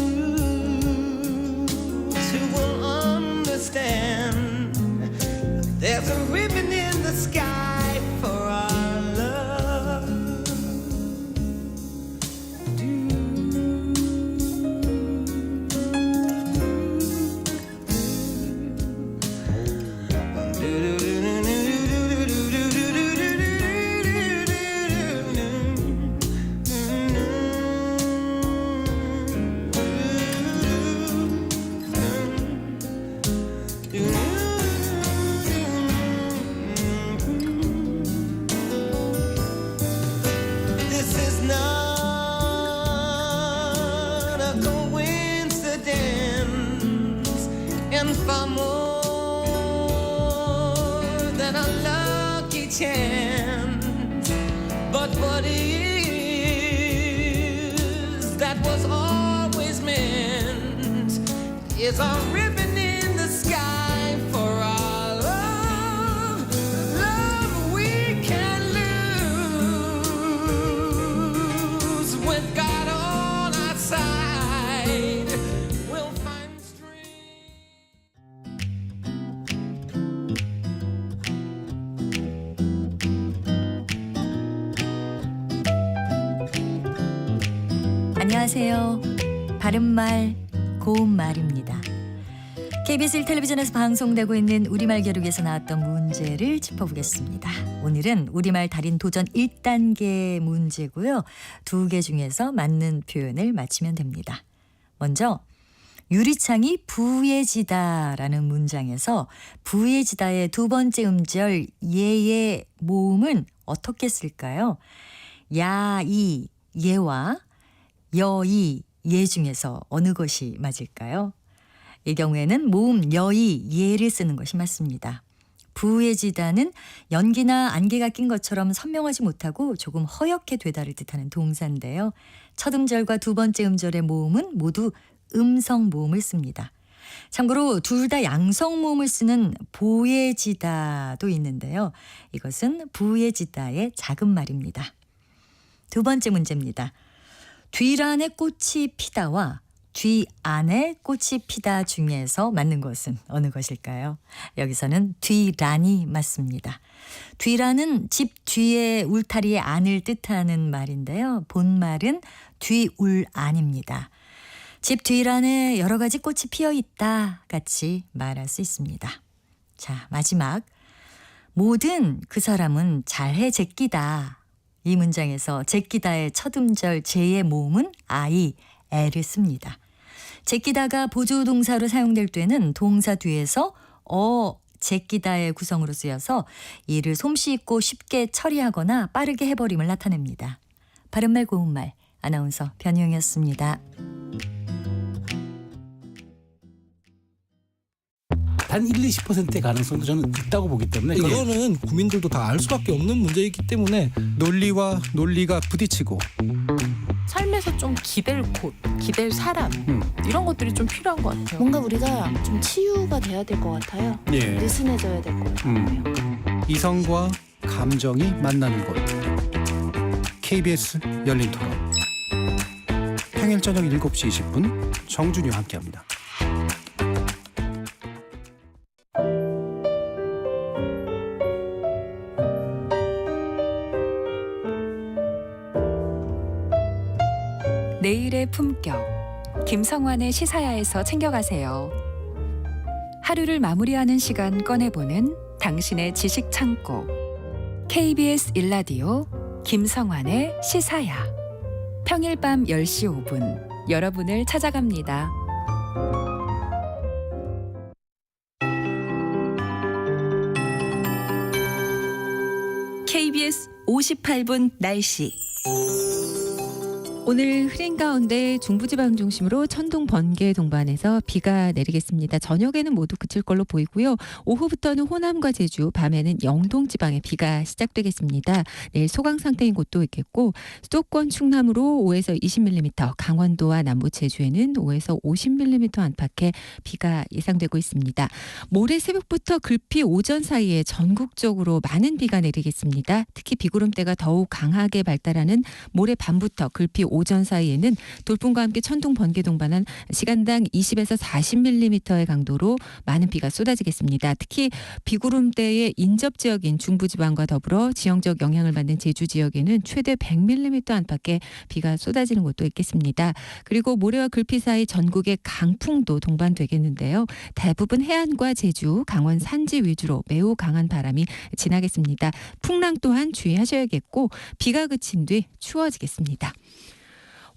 too will understand. There's a ribbon in the sky for our love. This is not a coincidence, and far more than a lucky chance. But what is that was always meant is a ribbon in the sky for our love. Love we can lose with God on our side. We'll find strength. 안녕하세요. 바른말, 고운말입니다. KBS 1텔레비전에서 방송되고 있는 우리말 겨루기에서 나왔던 문제를 짚어보겠습니다. 오늘은 우리말 달인 도전 1단계 문제고요. 2개 중에서 맞는 표현을 맞히면 됩니다. 먼저 유리창이 부예지다라는 문장에서 부예지다의 두 번째 음절 예의 모음은 어떻게 쓸까요? 야이 예와 여이 예 중에서 어느 것이 맞을까요? 이 경우에는 모음 여이 예를 쓰는 것이 맞습니다. 부예지다는 연기나 안개가 낀 것처럼 선명하지 못하고 조금 허옇게 되다를 뜻하는 동사인데요. 첫 음절과 두 번째 음절의 모음은 모두 음성 모음을 씁니다. 참고로 둘 다 양성 모음을 쓰는 보예지다도 있는데요. 이것은 부예지다의 작은 말입니다. 두 번째 문제입니다. 뒤란에 꽃이 피다와 뒤 안에 꽃이 피다 중에서 맞는 것은 어느 것일까요? 여기서는 뒤란이 맞습니다. 뒤란은 집 뒤에 울타리의 안을 뜻하는 말인데요. 본말은 뒤울 안입니다. 집 뒤란에 여러 가지 꽃이 피어 있다 같이 말할 수 있습니다. 자, 마지막. 뭐든 그 사람은 잘해 제끼다. 이 문장에서 제끼다의 첫 음절 제의 모음은 I, L을 씁니다. 제끼다가 보조동사로 사용될 때는 동사 뒤에서 제끼다의 구성으로 쓰여서 이를 솜씨 있고 쉽게 처리하거나 빠르게 해버림을 나타냅니다. 바른말 고운말 아나운서 변희영이었습니다. 단 1-20%의 가능성도 저는 있다고 보기 때문에 이거는 국민들도 다 알 수밖에 없는 문제이기 때문에 논리와 논리가 부딪히고 삶에서 좀 기댈 곳, 기댈 사람 이런 것들이 좀 필요한 것 같아요. 뭔가 우리가 좀 치유가 돼야 될 것 같아요. 느슨해져야 될 것 같아요. 이성과 감정이 만나는 곳 KBS 열린 토론 평일 저녁 7시 20분 정준이와 함께합니다. 내일의 품격 김성환의 시사야에서 챙겨가세요. 하루를 마무리하는 시간 꺼내보는 당신의 지식 창고 KBS 1라디오 김성환의 시사야 평일 밤 10시 5분 여러분을 찾아갑니다. KBS 58분 날씨. 오늘 흐린 가운데 중부지방 중심으로 천둥, 번개 동반해서 비가 내리겠습니다. 저녁에는 모두 그칠 걸로 보이고요. 오후부터는 호남과 제주, 밤에는 영동 지방에 비가 시작되겠습니다. 내일 소강 상태인 곳도 있겠고 수도권 충남으로 5에서 20mm, 강원도와 남부 제주에는 5에서 50mm 안팎의 비가 예상되고 있습니다. 모레 새벽부터 글피 오전 사이에 전국적으로 많은 비가 내리겠습니다. 특히 비구름대가 더욱 강하게 발달하는 모레 밤부터 글피 오전 사이에는 돌풍과 함께 천둥, 번개 동반한 시간당 20에서 40mm의 강도로 많은 비가 쏟아지겠습니다. 특히 비구름대의 인접 지역인 중부지방과 더불어 지형적 영향을 받는 제주 지역에는 최대 100mm 안팎의 비가 쏟아지는 곳도 있겠습니다. 그리고 모레와 글피 사이 전국에 강풍도 동반되겠는데요. 대부분 해안과 제주, 강원 산지 위주로 매우 강한 바람이 지나겠습니다. 풍랑 또한 주의하셔야겠고 비가 그친 뒤 추워지겠습니다.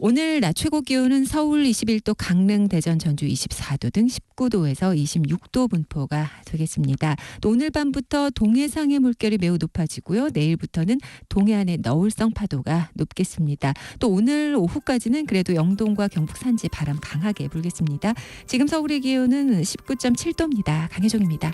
오늘 낮 최고 기온은 서울 21도, 강릉, 대전, 전주 24도 등 19도에서 26도 분포가 되겠습니다. 또 오늘 밤부터 동해상의 물결이 매우 높아지고요. 내일부터는 동해안의 너울성 파도가 높겠습니다. 또 오늘 오후까지는 그래도 영동과 경북 산지 바람 강하게 불겠습니다. 지금 서울의 기온은 19.7도입니다. 강혜종입니다.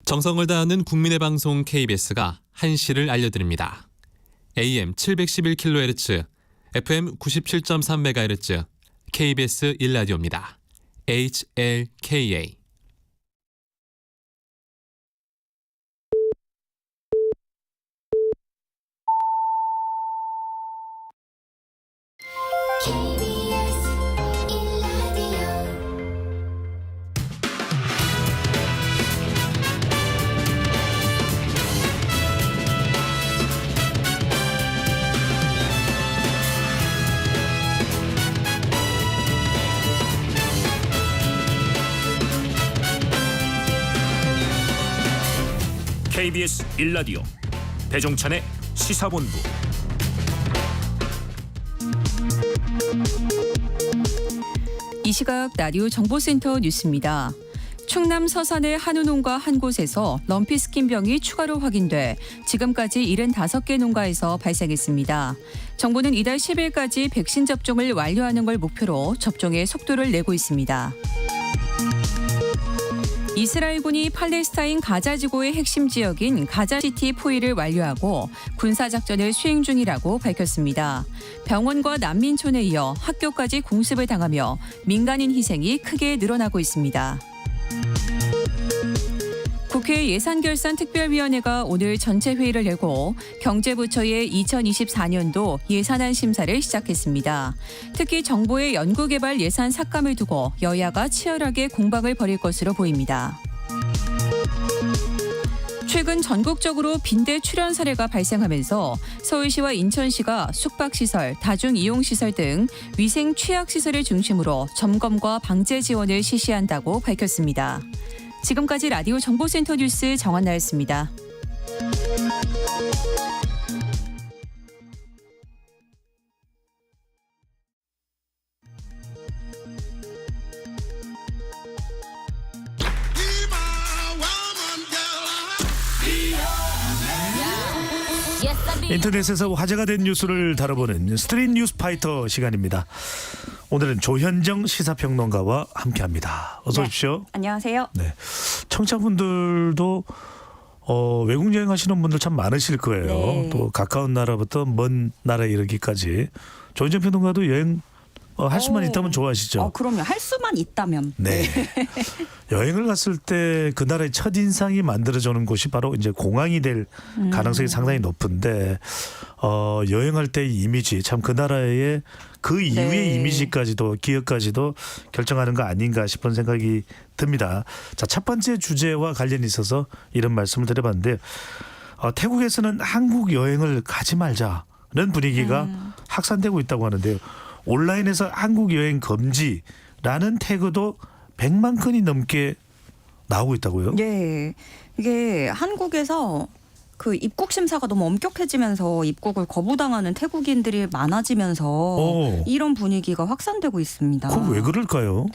정성을 다하는 국민의 방송 KBS가 한시를 알려드립니다. AM 711kHz, FM 97.3MHz, KBS 1라디오입니다. HLKA. KBS 1라디오 배종찬의 시사본부. 이 시각 라디오 정보센터 뉴스입니다. 충남 서산의 한우 농가 한 곳에서 럼피스킨병이 추가로 확인돼 지금까지 75개 농가에서 발생했습니다. 정부는 이달 10일까지 백신 접종을 완료하는 걸 목표로 접종에 속도를 내고 있습니다. 이스라엘군이 팔레스타인 가자지구의 핵심 지역인 가자시티 포위를 완료하고 군사작전을 수행 중이라고 밝혔습니다. 병원과 난민촌에 이어 학교까지 공습을 당하며 민간인 희생이 크게 늘어나고 있습니다. 국회 예산결산특별위원회가 오늘 전체 회의를 열고 경제부처의 2024년도 예산안 심사를 시작했습니다. 특히 정부의 연구개발 예산 삭감을 두고 여야가 치열하게 공방을 벌일 것으로 보입니다. 최근 전국적으로 빈대 출현 사례가 발생하면서 서울시와 인천시가 숙박시설, 다중이용시설 등 위생 취약시설을 중심으로 점검과 방제 지원을 실시한다고 밝혔습니다. 지금까지 라디오 정보센터 뉴스 정한나였습니다. 인터넷에서 화제가 된 뉴스를 다뤄보는 스트릿 뉴스 파이터 시간입니다. 오늘은 조현정 시사평론가와 함께합니다. 어서 오십시오. 안녕하세요. 네, 청취자분들도 외국 여행하시는 분들 참 많으실 거예요. 네. 또 가까운 나라부터 먼 나라에 이르기까지. 조현정 평론가도 여행 할 수만 있다면 좋아하시죠? 그럼요. 할 수만 있다면. 네. 여행을 갔을 때 그 나라의 첫인상이 만들어지는 곳이 바로 이제 공항이 될 가능성이 상당히 높은데 여행할 때의 이미지 참 그 나라의 그 이후의 네. 이미지까지도 기억까지도 결정하는 거 아닌가 싶은 생각이 듭니다. 자, 첫 번째 주제와 관련이 있어서 이런 말씀을 드려봤는데 태국에서는 한국 여행을 가지 말자는 분위기가 확산되고 있다고 하는데요. 온라인에서 한국 여행 금지라는 태그도 100만 건이 넘게 나오고 있다고요? 네. 이게 한국에서 그 입국 심사가 너무 엄격해지면서 입국을 거부당하는 태국인들이 많아지면서 이런 분위기가 확산되고 있습니다. 그건 왜 그럴까요?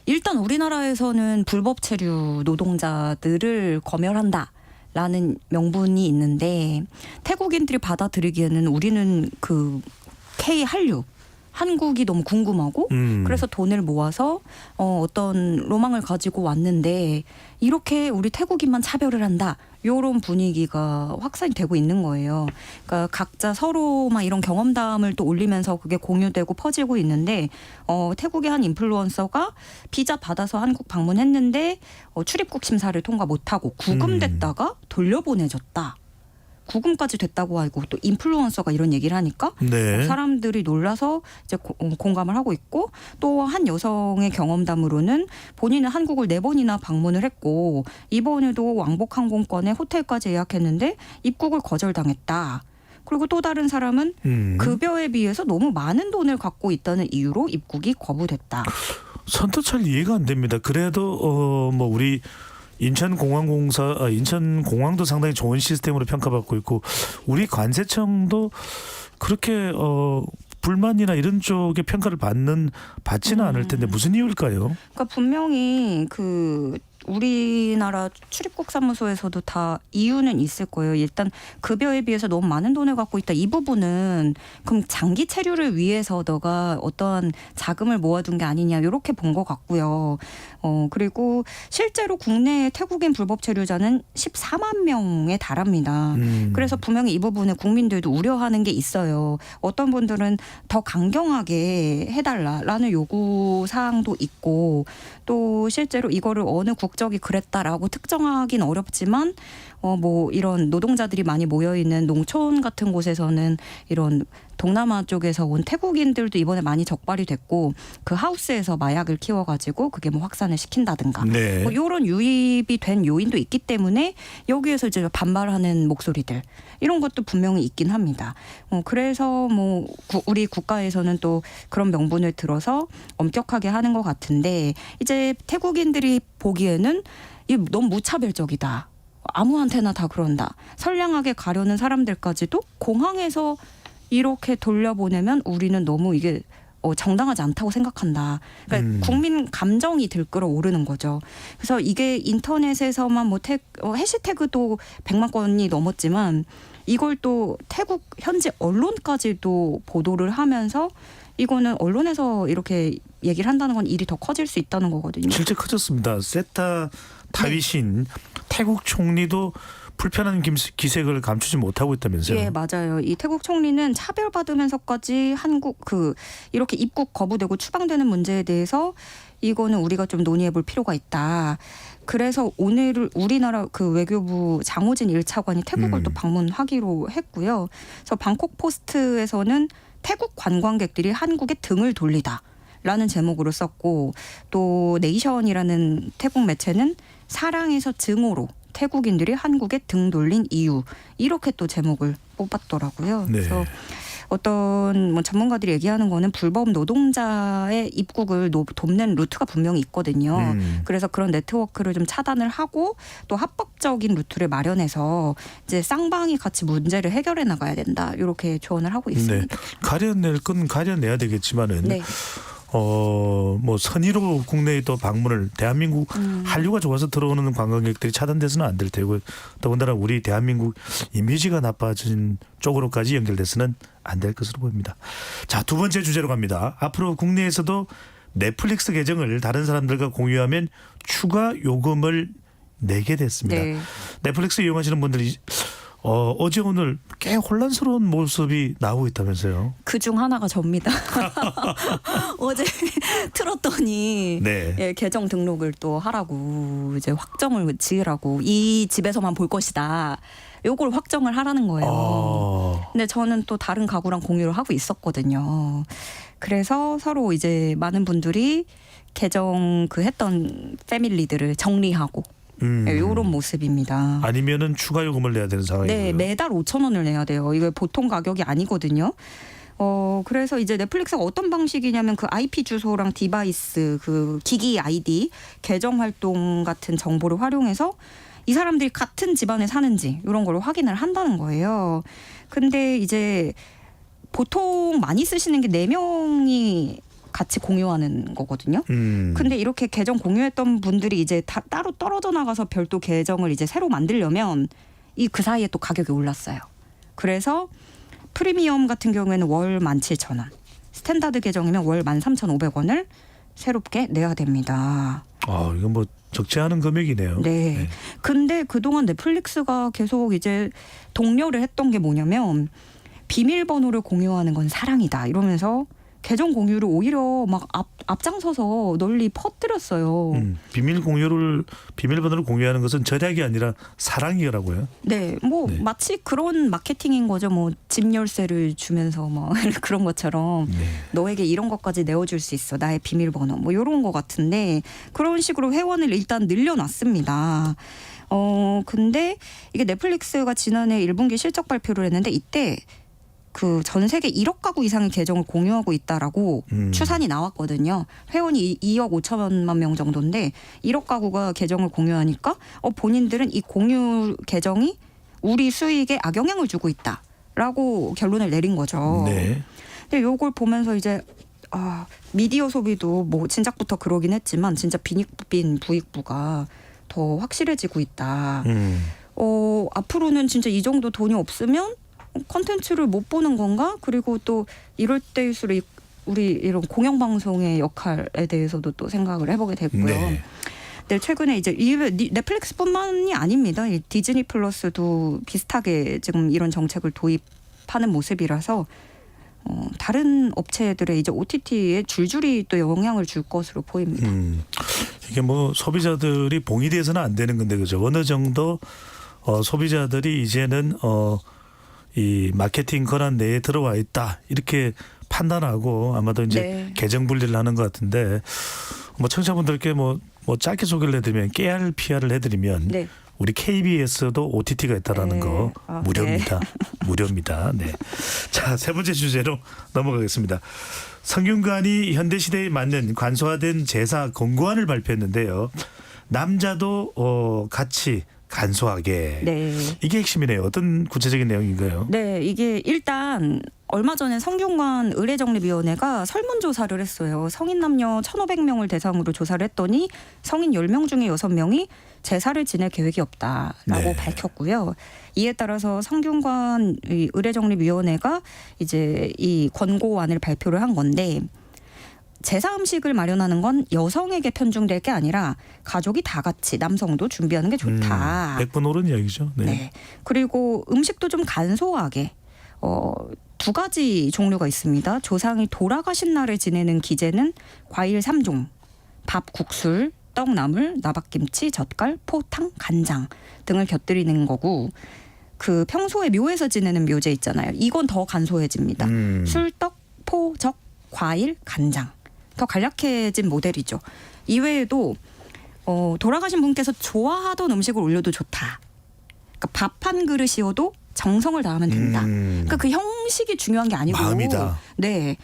일단 우리나라에서는 불법 체류 노동자들을 검열한다라는 명분이 있는데 태국인들이 받아들이기에는 우리는 그 K 한류 한국이 너무 궁금하고 그래서 돈을 모아서 어떤 로망을 가지고 왔는데 이렇게 우리 태국인만 차별을 한다. 이런 분위기가 확산이 되고 있는 거예요. 그러니까 각자 서로 막 이런 경험담을 또 올리면서 그게 공유되고 퍼지고 있는데 태국의 한 인플루언서가 비자 받아서 한국 방문했는데 출입국 심사를 통과 못하고 구금됐다가 돌려보내졌다. 구금까지 됐다고 하고 또 인플루언서가 이런 얘기를 하니까 네. 사람들이 놀라서 이제 공감을 하고 있고 또 한 여성의 경험담으로는 본인은 한국을 4번이나 방문을 했고 이번에도 왕복 항공권에 호텔까지 예약했는데 입국을 거절당했다. 그리고 또 다른 사람은 급여에 비해서 너무 많은 돈을 갖고 있다는 이유로 입국이 거부됐다. 선뜻 잘 이해가 안 됩니다. 그래도 뭐 우리 인천공항도 상당히 좋은 시스템으로 평가받고 있고 우리 관세청도 그렇게 불만이나 이런 쪽의 평가를 받지는 않을 텐데 무슨 이유일까요? 그러니까 분명히 그 우리나라 출입국 사무소에서도 다 이유는 있을 거예요. 일단 급여에 비해서 너무 많은 돈을 갖고 있다. 이 부분은 그럼 장기 체류를 위해서 너가 어떠한 자금을 모아둔 게 아니냐 이렇게 본 것 같고요. 그리고 실제로 국내 태국인 불법 체류자는 14만 명에 달합니다. 그래서 분명히 이 부분에 국민들도 우려하는 게 있어요. 어떤 분들은 더 강경하게 해달라라는 요구 사항도 있고 또 실제로 이거를 어느 국적이 그랬다라고 특정하긴 어렵지만 뭐 이런 노동자들이 많이 모여 있는 농촌 같은 곳에서는 이런 동남아 쪽에서 온 태국인들도 이번에 많이 적발이 됐고 그 하우스에서 마약을 키워가지고 그게 뭐 확산을 시킨다든가 네. 뭐 이런 유입이 된 요인도 있기 때문에 여기에서 이제 반발하는 목소리들 이런 것도 분명히 있긴 합니다. 그래서 뭐 우리 국가에서는 또 그런 명분을 들어서 엄격하게 하는 것 같은데 이제 태국인들이 보기에는 이게 너무 무차별적이다. 아무한테나 다 그런다. 선량하게 가려는 사람들까지도 공항에서 이렇게 돌려보내면 우리는 너무 이게 정당하지 않다고 생각한다. 그러니까 국민 감정이 들끓어 오르는 거죠. 그래서 이게 인터넷에서만 뭐 해시태그도 100만 건이 넘었지만 이걸 또 태국 현지 언론까지도 보도를 하면서 이거는 언론에서 이렇게 얘기를 한다는 건 일이 더 커질 수 있다는 거거든요. 실제 커졌습니다. 세타 타위신 태국 총리도 불편한 기색을 감추지 못하고 있다면서요? 예, 맞아요. 이 태국 총리는 차별받으면서까지 이렇게 입국 거부되고 추방되는 문제에 대해서 이거는 우리가 좀 논의해 볼 필요가 있다. 그래서 오늘 우리나라 그 외교부 장호진 1차관이 태국을 또 방문하기로 했고요. 그래서 방콕 포스트에서는 태국 관광객들이 한국에 등을 돌리다. 라는 제목으로 썼고 또 네이션이라는 태국 매체는 사랑에서 증오로 태국인들이 한국에 등 돌린 이유 이렇게 또 제목을 뽑았더라고요. 네. 그래서 어떤 뭐 전문가들이 얘기하는 거는 불법 노동자의 입국을 돕는 루트가 분명히 있거든요. 그래서 그런 네트워크를 좀 차단을 하고 또 합법적인 루트를 마련해서 이제 쌍방이 같이 문제를 해결해 나가야 된다. 이렇게 조언을 하고 있습니다. 네. 가려낼 건 가려내야 되겠지만은 네. 뭐 선의로 국내에 또 방문을 대한민국 한류가 좋아서 들어오는 관광객들이 차단돼서는 안 될 테고 더군다나 우리 대한민국 이미지가 나빠진 쪽으로까지 연결돼서는 안 될 것으로 보입니다. 자, 두 번째 주제로 갑니다. 앞으로 국내에서도 넷플릭스 계정을 다른 사람들과 공유하면 추가 요금을 내게 됐습니다. 네. 넷플릭스 이용하시는 분들이 어제 오늘 꽤 혼란스러운 모습이 나오고 있다면서요. 그중 하나가 접니다. 어제 틀었더니 네. 예, 계정 등록을 또 하라고 이제 확정을 지으라고 이 집에서만 볼 것이다. 요걸 확정을 하라는 거예요. 근데 저는 또 다른 가구랑 공유를 하고 있었거든요. 그래서 서로 이제 많은 분들이 계정 했던 패밀리들을 정리하고 이런 모습입니다. 아니면은 추가 요금을 내야 되는 상황이고요. 네, 매달 5,000원을 내야 돼요. 이거 보통 가격이 아니거든요. 그래서 이제 넷플릭스가 어떤 방식이냐면 그 IP 주소랑 디바이스, 그 기기 아이디, 계정 활동 같은 정보를 활용해서 이 사람들이 같은 집안에 사는지 이런 걸 확인을 한다는 거예요. 근데 이제 보통 많이 쓰시는 게 4명이 같이 공유하는 거거든요. 근데 이렇게 계정 공유했던 분들이 이제 다 따로 떨어져 나가서 별도 계정을 이제 새로 만들려면 그 사이에 또 가격이 올랐어요. 그래서 프리미엄 같은 경우에는 월 17,000원, 스탠다드 계정이면 월 13,500원을 새롭게 내야 됩니다. 이건 뭐 적지 않은 금액이네요. 네. 근데 그동안 넷플릭스가 계속 이제 독려를 했던 게 뭐냐면 비밀번호를 공유하는 건 사랑이다 이러면서 계정 공유를 오히려 막 앞장서서 널리 퍼뜨렸어요. 비밀번호를 공유하는 것은 절약이 아니라 사랑이라고요? 네, 뭐 마치 그런 마케팅인 거죠. 뭐 집 열쇠를 주면서 뭐 그런 것처럼 너에게 이런 것까지 내어줄 수 있어. 나의 비밀번호 뭐 이런 거 같은데 그런 식으로 회원을 일단 늘려놨습니다. 근데 이게 넷플릭스가 지난해 1분기 실적 발표를 했는데 이때 그 전 세계 1억 가구 이상의 계정을 공유하고 있다라고 추산이 나왔거든요. 회원이 2억 5천만 명 정도인데 1억 가구가 계정을 공유하니까 본인들은 이 공유 계정이 우리 수익에 악영향을 주고 있다라고 결론을 내린 거죠. 네. 근데 요걸 보면서 이제 미디어 소비도 뭐 진작부터 그러긴 했지만 진짜 빈익빈 부익부가 더 확실해지고 있다. 앞으로는 진짜 이 정도 돈이 없으면 콘텐츠를 못 보는 건가? 그리고 또 이럴 때일수록 우리 이런 공영방송의 역할에 대해서도 또 생각을 해보게 됐고요. 네. 네, 최근에 이제 넷플릭스뿐만이 아닙니다. 이 디즈니 플러스도 비슷하게 지금 이런 정책을 도입하는 모습이라서 다른 업체들의 이제 OTT에 줄줄이 또 영향을 줄 것으로 보입니다. 이게 뭐 소비자들이 봉이 돼서는 안 되는 건데 그죠? 어느 정도 소비자들이 이제는 이 마케팅 권한 내에 들어와 있다 이렇게 판단하고 아마도 이제 계정 분리를 하는 것 같은데 뭐 청취자분들께 뭐 짧게 소개를 해드리면 깨알 PR을 해드리면 우리 KBS도 OTT가 있다라는 거 무료입니다. 무료입니다. 네. 자, 세 번째 주제로 넘어가겠습니다. 성균관이 현대시대에 맞는 관소화된 제사 권고안을 발표했는데요. 남자도 같이 간소하게. 네. 이게 핵심이네요. 어떤 구체적인 내용인가요? 네, 이게 일단 얼마 전에 성균관 의례정립위원회가 설문조사를 했어요. 성인 남녀 1,500명을 대상으로 조사를 했더니 성인 10명 중에 6명이 제사를 지낼 계획이 없다라고 네. 밝혔고요. 이에 따라서 성균관 의례정립위원회가 이제 이 권고안을 발표를 한 건데, 제사 음식을 마련하는 건 여성에게 편중될 게 아니라 가족이 다 같이 남성도 준비하는 게 좋다. 100번 옳은 이야기죠. 네. 네. 그리고 음식도 좀 간소하게 2가지 종류가 있습니다. 조상이 돌아가신 날을 지내는 기제는 과일 3종, 밥, 국술, 떡, 나물, 나박김치, 젓갈, 포탕, 간장 등을 곁들이는 거고, 그 평소에 묘에서 지내는 묘제 있잖아요. 이건 더 간소해집니다. 술, 떡, 포, 적, 과일, 간장. 더 간략해진 모델이죠. 이외에도 돌아가신 분께서 좋아하던 음식을 올려도 좋다. 그러니까 밥 한 그릇이어도 정성을 다하면 된다. 그러니까 그 형식이 중요한 게 아니고, 마음이다. 네,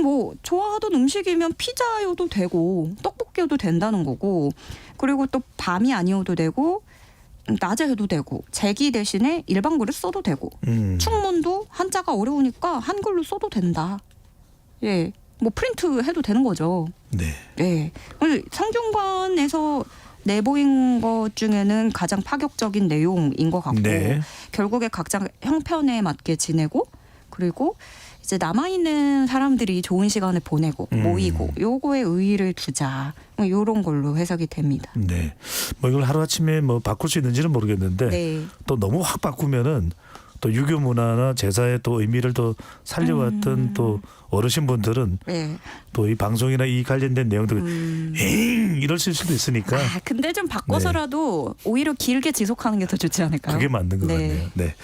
뭐 좋아하던 음식이면 피자여도 되고 떡볶이여도 된다는 거고, 그리고 또 밤이 아니어도 되고 낮에 해도 되고, 제기 대신에 일반 그릇 써도 되고, 충문도 한자가 어려우니까 한글로 써도 된다. 예. 뭐 프린트 해도 되는 거죠. 네. 네. 성균관에서 내보인 것 중에는 가장 파격적인 내용인 것 같고, 네. 결국에 각자 형편에 맞게 지내고, 그리고 이제 남아있는 사람들이 좋은 시간을 보내고 모이고, 요거에 의의를 두자, 뭐 요런 걸로 해석이 됩니다. 네. 뭐 이걸 하루아침에 뭐 바꿀 수 있는지는 모르겠는데, 네. 또 너무 확 바꾸면은 또 유교 문화나 제사의 또 의미를 또 살려왔던 또 어르신분들은 네. 또 이 방송이나 이 관련된 내용들 에잉 이러실 수도 있으니까 근데 좀 바꿔서라도 오히려 길게 지속하는 게 더 좋지 않을까요? 그게 맞는 것 같네요. 네.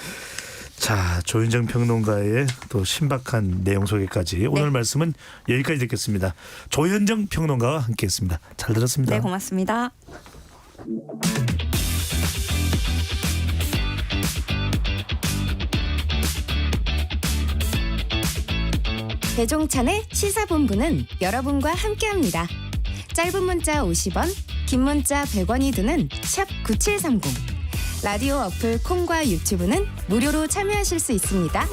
자, 조윤정 평론가의 또 신박한 내용 소개까지 오늘 말씀은 여기까지 듣겠습니다. 조현정 평론가와 함께했습니다. 잘 들었습니다. 네, 고맙습니다. 배종찬의 시사본부는 여러분과 함께합니다. 짧은 문자 50원, 긴 문자 100원이 드는 샵 9730. 라디오 어플 콩과 유튜브는 무료로 참여하실 수 있습니다.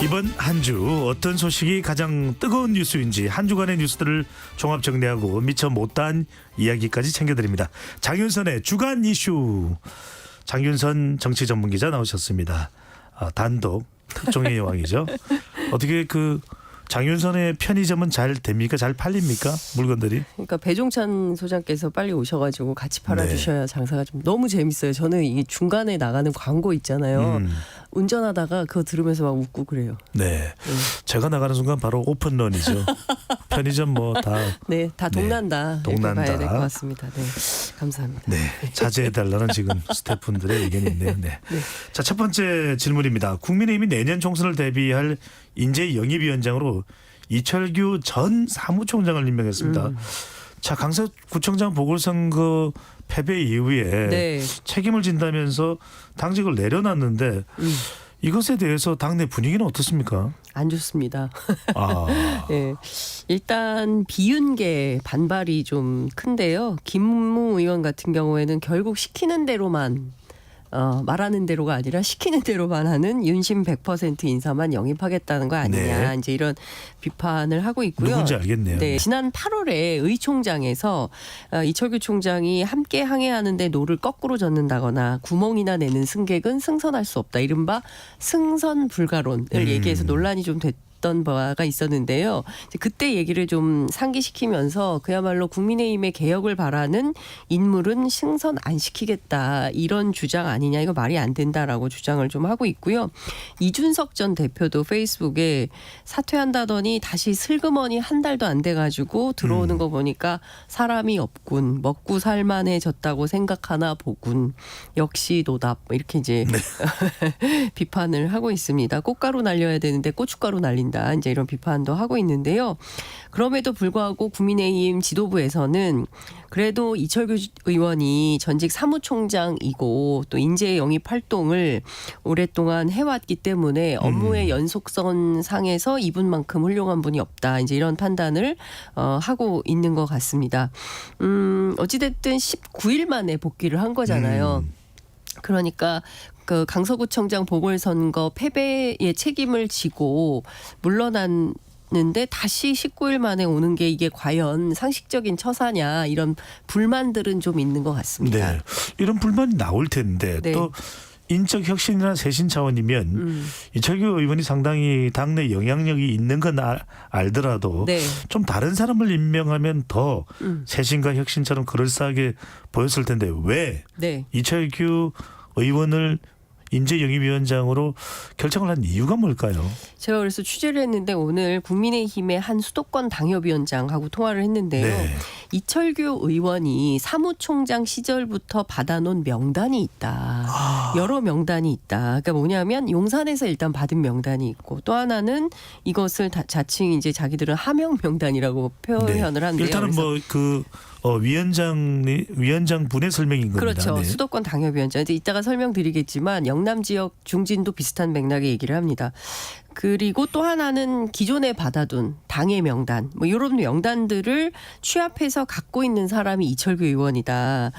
이번 한 주 어떤 소식이 가장 뜨거운 뉴스인지 한 주간의 뉴스들을 종합 정리하고 미처 못다한 이야기까지 챙겨드립니다. 장윤선의 주간 이슈. 장윤선 정치 전문 기자 나오셨습니다. 단독 특종의 여왕이죠. 어떻게 그 장윤선의 편의점은 잘 됩니까? 잘 팔립니까? 물건들이? 그러니까 배종찬 소장께서 빨리 오셔가지고 같이 팔아주셔야 장사가 좀 너무 재밌어요. 저는 이 중간에 나가는 광고 있잖아요. 운전하다가 그거 들으면서 막 웃고 그래요. 네. 제가 나가는 순간 바로 오픈런이죠. 편의점 뭐 다. 네, 다 동난다. 동난다. 이렇게 봐야 될 것 같습니다. 네, 감사합니다. 네, 자제해달라는 지금 스태프분들의 의견이 있네요. 네. 자, 첫 번째 질문입니다. 국민의힘이 내년 총선을 대비할 인재 영입위원장으로 이철규 전 사무총장을 임명했습니다. 자, 강서구청장 보궐선거 패배 이후에 책임을 진다면서 당직을 내려놨는데 이것에 대해서 당내 분위기는 어떻습니까? 안 좋습니다. 네, 일단 비윤계 반발이 좀 큰데요. 김무 의원 같은 경우에는 결국 시키는 대로만 말하는 대로가 아니라 시키는 대로만 하는 윤심 100% 인사만 영입하겠다는 거 아니냐. 이제 이런 비판을 하고 있고요. 누군지 알겠네요. 네, 지난 8월에 의총장에서 이철규 총장이 함께 항해하는데 노를 거꾸로 젓는다거나 구멍이나 내는 승객은 승선할 수 없다. 이른바 승선 불가론을 얘기해서 논란이 좀 됐던 바가 있었는데요. 그때 얘기를 좀 상기시키면서 그야말로 국민의힘의 개혁을 바라는 인물은 승선 안 시키겠다. 이런 주장 아니냐. 이거 말이 안 된다라고 주장을 좀 하고 있고요. 이준석 전 대표도 페이스북에 사퇴한다더니 다시 슬그머니 한 달도 안 돼가지고 들어오는 거 보니까 사람이 없군. 먹고 살만해졌다고 생각하나 보군. 역시 노답. 이렇게 이제 비판을 하고 있습니다. 꽃가루 날려야 되는데 고춧가루 날린 보인다. 이제 이런 비판도 하고 있는데요. 그럼에도 불구하고 국민의힘 지도부에서는 그래도 이철규 의원이 전직 사무총장이고 또 인재 영입 활동을 오랫동안 해왔기 때문에 업무의 연속성 상에서 이분만큼 훌륭한 분이 없다. 이제 이런 판단을 하고 있는 것 같습니다. 어찌됐든 19일 만에 복귀를 한 거잖아요. 그러니까 그 강서구청장 보궐선거 패배의 책임을 지고 물러났는데 다시 19일 만에 오는 게 이게 과연 상식적인 처사냐 이런 불만들은 좀 있는 것 같습니다. 네. 이런 불만이 나올 텐데 네. 또 인적 혁신이나 쇄신 차원이면 이철규 의원이 상당히 당내 영향력이 있는 건 알더라도 네. 좀 다른 사람을 임명하면 더 쇄신과 혁신처럼 그럴싸하게 보였을 텐데 왜 네. 이철규 의원을 인재영입위원장으로 결정을 한 이유가 뭘까요? 제가 그래서 취재를 했는데 오늘 국민의힘의 한 수도권 당협위원장하고 통화를 했는데요. 네. 이철규 의원이 사무총장 시절부터 받아놓은 명단이 있다. 여러 명단이 있다. 그러니까 뭐냐면 용산에서 일단 받은 명단이 있고 또 하나는 이것을 자칭 이제 자기들은 하명 명단이라고 표현을 한대요. 일단은 뭐 그 위원장 분의 설명인 겁니다. 그렇죠. 네. 수도권 당협위원장. 이제 이따가 설명드리겠지만 영남 지역 중진도 비슷한 맥락의 얘기를 합니다. 그리고 또 하나는 기존에 받아둔 당의 명단, 뭐 이런 명단들을 취합해서 갖고 있는 사람이 이철규 의원이다.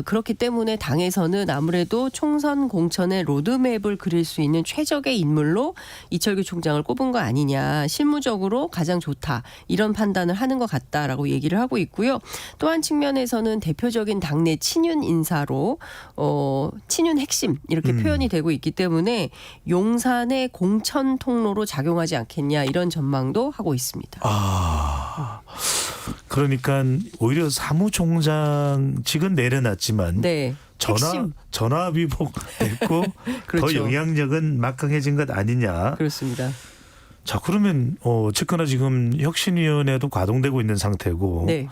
그렇기 때문에 당에서는 아무래도 총선 공천의 로드맵을 그릴 수 있는 최적의 인물로 이철규 총장을 꼽은 거 아니냐. 실무적으로 가장 좋다. 이런 판단을 하는 것 같다라고 얘기를 하고 있고요. 또 한 측면에서는 대표적인 당내 친윤 인사로 친윤 핵심 이렇게 표현이 되고 있기 때문에 용산의 공천 통로로 작용하지 않겠냐 이런 전망도 하고 있습니다. 그러니까 오히려 사무총장직은 내려놨지만 네. 전화위복 됐고 그렇죠. 더 영향력은 막강해진 것 아니냐. 그렇습니다. 자 그러면 어쨌거나 지금 혁신위원회도 가동되고 있는 상태고 네.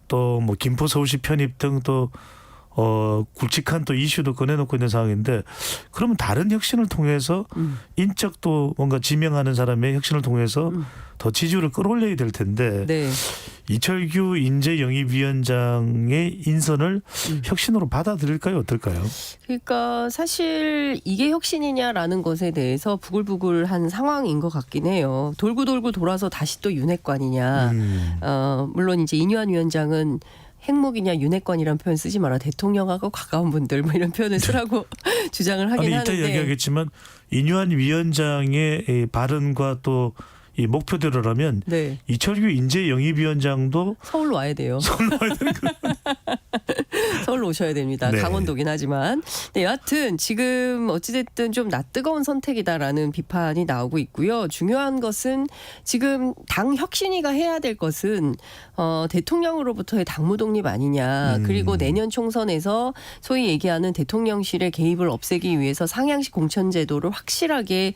또 뭐 김포 서울시 편입 등 또 굵직한 또 이슈도 꺼내놓고 있는 상황인데 그러면 다른 혁신을 통해서 인적 또 뭔가 지명하는 사람의 혁신을 통해서 더 지지율을 끌어올려야 될 텐데 네. 이철규 인재영입위원장의 인선을 혁신으로 받아들일까요? 어떨까요? 그러니까 사실 이게 혁신이냐라는 것에 대해서 부글부글한 상황인 것 같긴 해요. 돌고 돌아서 다시 또 윤핵관이냐. 물론 이제 인유한 위원장은 핵목이냐 윤핵관이라는 표현 쓰지 마라. 대통령하고 가까운 분들 뭐 이런 표현을 쓰라고 주장을 하긴 하는데. 이따 이야기하겠지만 인유한 위원장의 발언과 또 이 목표대로라면 네. 이철규 인재영입위원장도 서울로 와야 돼요. 서울로 와야 되는 거. 서울로 오셔야 됩니다. 네. 강원도긴 하지만. 네, 여하튼 지금 어찌됐든 좀 낯뜨거운 선택이다라는 비판이 나오고 있고요. 중요한 것은 지금 당 혁신위가 해야 될 것은 대통령으로부터의 당무 독립 아니냐. 그리고 내년 총선에서 소위 얘기하는 대통령실의 개입을 없애기 위해서 상향식 공천 제도를 확실하게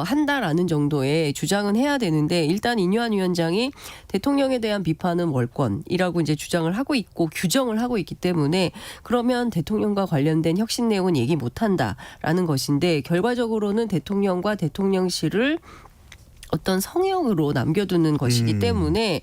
한다라는 정도의 주장은 해야 되는데 일단 인유한 위원장이 대통령에 대한 비판은 월권이라고 이제 주장을 하고 있고 규정을 하고 있기 때문에 그러면 대통령과 관련된 혁신 내용은 얘기 못한다라는 것인데 결과적으로는 대통령과 대통령실을 어떤 성역으로 남겨두는 것이기 때문에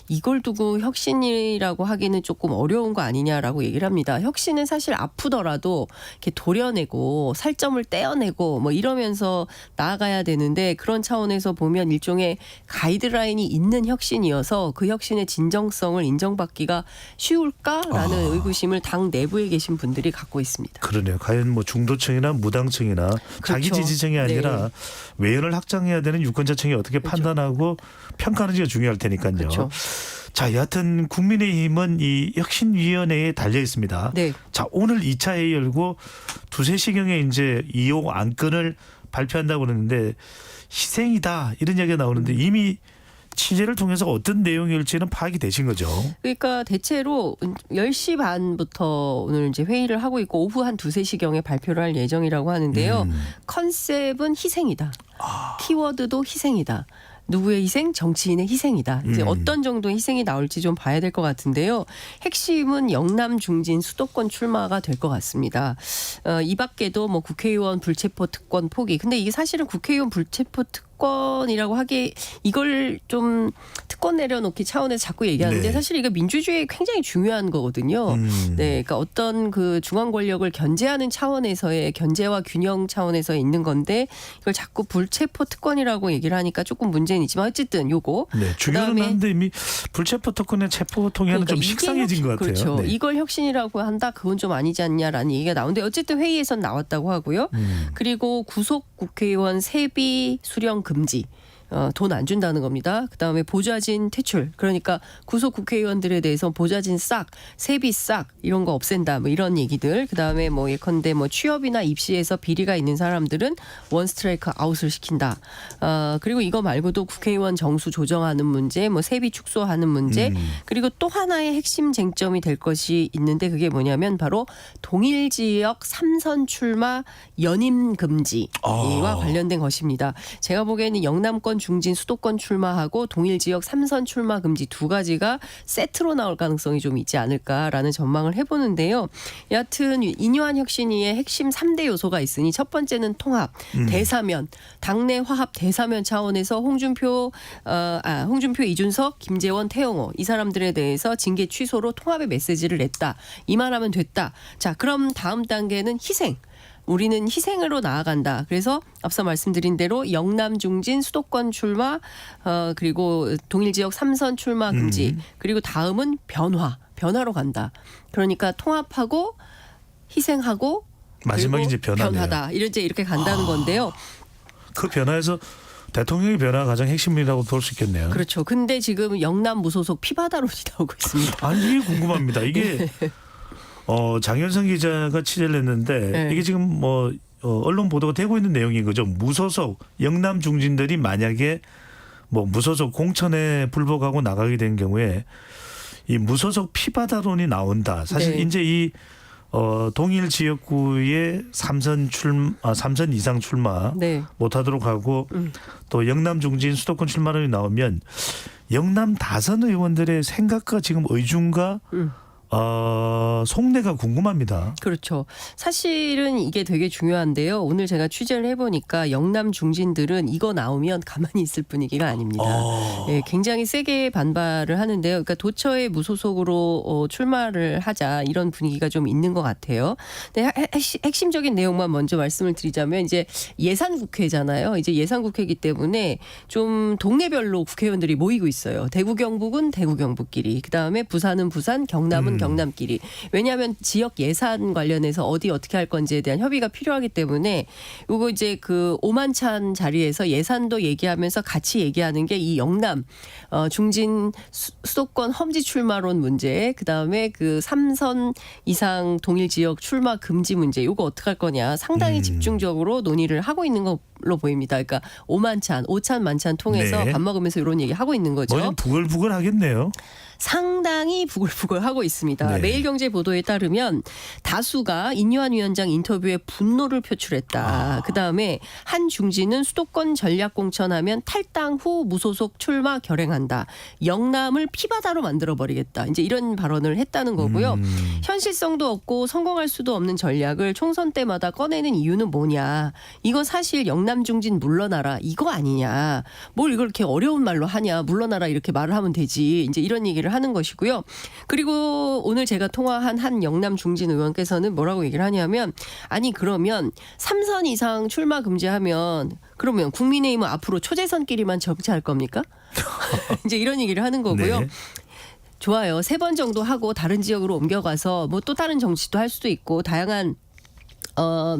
이걸 두고 혁신이라고 하기는 조금 어려운 거 아니냐라고 얘기를 합니다. 혁신은 사실 아프더라도 이렇게 도려내고 살점을 떼어내고 뭐 이러면서 나아가야 되는데 그런 차원에서 보면 일종의 가이드라인이 있는 혁신이어서 그 혁신의 진정성을 인정받기가 쉬울까라는 의구심을 당 내부에 계신 분들이 갖고 있습니다. 그러네요. 과연 뭐 중도층이나 무당층이나 자기 그렇죠. 지지층이 아니라 외연을 확장해야 되는 유권자층이 어떻게 판단하고 평가하는지가 중요할 테니까요. 그렇죠. 자, 여하튼 국민의힘은 이 혁신위원회에 달려 있습니다. 네. 자, 오늘 2차 회의 열고 2~3시경에 이제 2호 안건을 발표한다고 그러는데 희생이다 이런 이야기가 나오는데 이미 취재를 통해서 어떤 내용일지는 파악이 되신 거죠. 그러니까 대체로 10시 반부터 오늘 이제 회의를 하고 있고 오후 한 2~3시경에 발표를 할 예정이라고 하는데요. 컨셉은 희생이다. 키워드도 희생이다. 누구의 희생? 정치인의 희생이다. 이제 어떤 정도의 희생이 나올지 좀 봐야 될 것 같은데요. 핵심은 영남 중진 수도권 출마가 될 것 같습니다. 이 밖에도 뭐 국회의원 불체포 특권 포기. 근데 이게 사실은 국회의원 불체포 특권이라고 하기에 이걸 좀 특권 내려놓기 차원에서 자꾸 얘기하는데 네. 사실 이거 민주주의에 굉장히 중요한 거거든요. 네, 그러니까 어떤 그 중앙 권력을 견제하는 차원에서의 견제와 균형 차원에서 있는 건데 이걸 자꾸 불체포 특권이라고 얘기를 하니까 조금 문제는 있지만 어쨌든 요거. 네, 주요는 한데 이미 불체포 특권의 체포 통해는 좀 식상해진 것 같아요. 그렇죠. 네. 이걸 혁신이라고 한다. 그건 좀 아니지 않냐라는 얘기가 나오는데 어쨌든 회의에선 나왔다고 하고요. 그리고 구속 국회의원 세비 수령 금지. 돈 안 준다는 겁니다. 그다음에 보좌진 퇴출. 그러니까 구속 국회의원들에 대해서 보좌진 싹, 세비 싹 이런 거 없앤다. 뭐 이런 얘기들. 그다음에 뭐 예컨대 뭐 취업이나 입시에서 비리가 있는 사람들은 원 스트라이크 아웃을 시킨다. 그리고 이거 말고도 국회의원 정수 조정하는 문제, 뭐 세비 축소하는 문제. 그리고 또 하나의 핵심 쟁점이 될 것이 있는데 그게 뭐냐면 바로 동일 지역 3선 출마 연임 금지와 관련된 것입니다. 제가 보기에는 영남권 중진 수도권 출마하고 동일 지역 3선 출마 금지 두 가지가 세트로 나올 가능성이 좀 있지 않을까라는 전망을 해보는데요. 여하튼 인요한 혁신위의 핵심 3대 요소가 있으니 첫 번째는 통합, 대사면, 당내 화합 대사면 차원에서 홍준표, 이준석, 김재원, 태영호 이 사람들에 대해서 징계 취소로 통합의 메시지를 냈다. 이만하면 됐다. 자, 그럼 다음 단계는 희생. 우리는 희생으로 나아간다. 그래서 앞서 말씀드린 대로 영남 중진 수도권 출마 그리고 동일 지역 3선 출마 금지 그리고 다음은 변화로 간다. 그러니까 통합하고 희생하고 마지막이 이제 변화다. 이렇게 간다는 건데요. 그 변화에서 대통령의 변화가 가장 핵심이라고 볼 수 있겠네요. 그렇죠. 근데 지금 영남 무소속 피바다론이 나오고 있습니다. 아니 이게 궁금합니다. 이게 장현성 기자가 취재를 했는데 네. 이게 지금 뭐 언론 보도가 되고 있는 내용인 거죠. 무소속 영남 중진들이 만약에 뭐 무소속 공천에 불복하고 나가게 된 경우에 이 무소속 피바다론이 나온다. 사실 네. 이제 이 동일 지역구에 3선 이상 출마 네. 못하도록 하고 또 영남 중진 수도권 출마론이 나오면 영남 다선 의원들의 생각과 지금 의중과 속내가 궁금합니다. 그렇죠. 사실은 이게 되게 중요한데요. 오늘 제가 취재를 해보니까 영남 중진들은 이거 나오면 가만히 있을 분위기가 아닙니다. 예, 굉장히 세게 반발을 하는데요. 그러니까 도처에 무소속으로 출마를 하자 이런 분위기가 좀 있는 것 같아요. 근데 핵심적인 내용만 먼저 말씀을 드리자면 이제 예산국회잖아요. 이제 예산국회이기 때문에 좀 동네별로 국회의원들이 모이고 있어요. 대구 경북은 대구 경북끼리, 그다음에 부산은 부산, 경남은 경남끼리. 왜냐하면 지역 예산 관련해서 어디 어떻게 할 건지에 대한 협의가 필요하기 때문에 이거 이제 그 오만찬 자리에서 예산도 얘기하면서 같이 얘기하는 게 이 영남 중진 수도권 험지 출마론 문제, 그다음에 그 3선 이상 동일 지역 출마 금지 문제, 이거 어떻게 할 거냐 상당히 집중적으로 논의를 하고 있는 걸로 보입니다. 그러니까 오찬 만찬 통해서 네. 밥 먹으면서 이런 얘기 하고 있는 거죠. 뭐 좀 부글부글 하겠네요. 상당히 부글부글 하고 있습니다. 네. 매일경제 보도에 따르면 다수가 인요한 위원장 인터뷰에 분노를 표출했다. 그다음에 한 중진은 수도권 전략공천하면 탈당 후 무소속 출마 결행한다. 영남을 피바다로 만들어버리겠다. 이제 이런 발언을 했다는 거고요. 현실성도 없고 성공할 수도 없는 전략을 총선 때마다 꺼내는 이유는 뭐냐. 이거 사실 영남 중진 물러나라 이거 아니냐. 뭘 이걸 이렇게 어려운 말로 하냐. 물러나라 이렇게 말을 하면 되지. 이제 이런 얘기를 하는 것이고요. 그리고 오늘 제가 통화한 한 영남 중진 의원께서는 뭐라고 얘기를 하냐면 아니 그러면 3선 이상 출마 금지하면 그러면 국민의힘은 앞으로 초재선끼리만 정치할 겁니까? 이제 이런 얘기를 하는 거고요. 네. 좋아요. 3번 정도 하고 다른 지역으로 옮겨가서 뭐 또 다른 정치도 할 수도 있고 다양한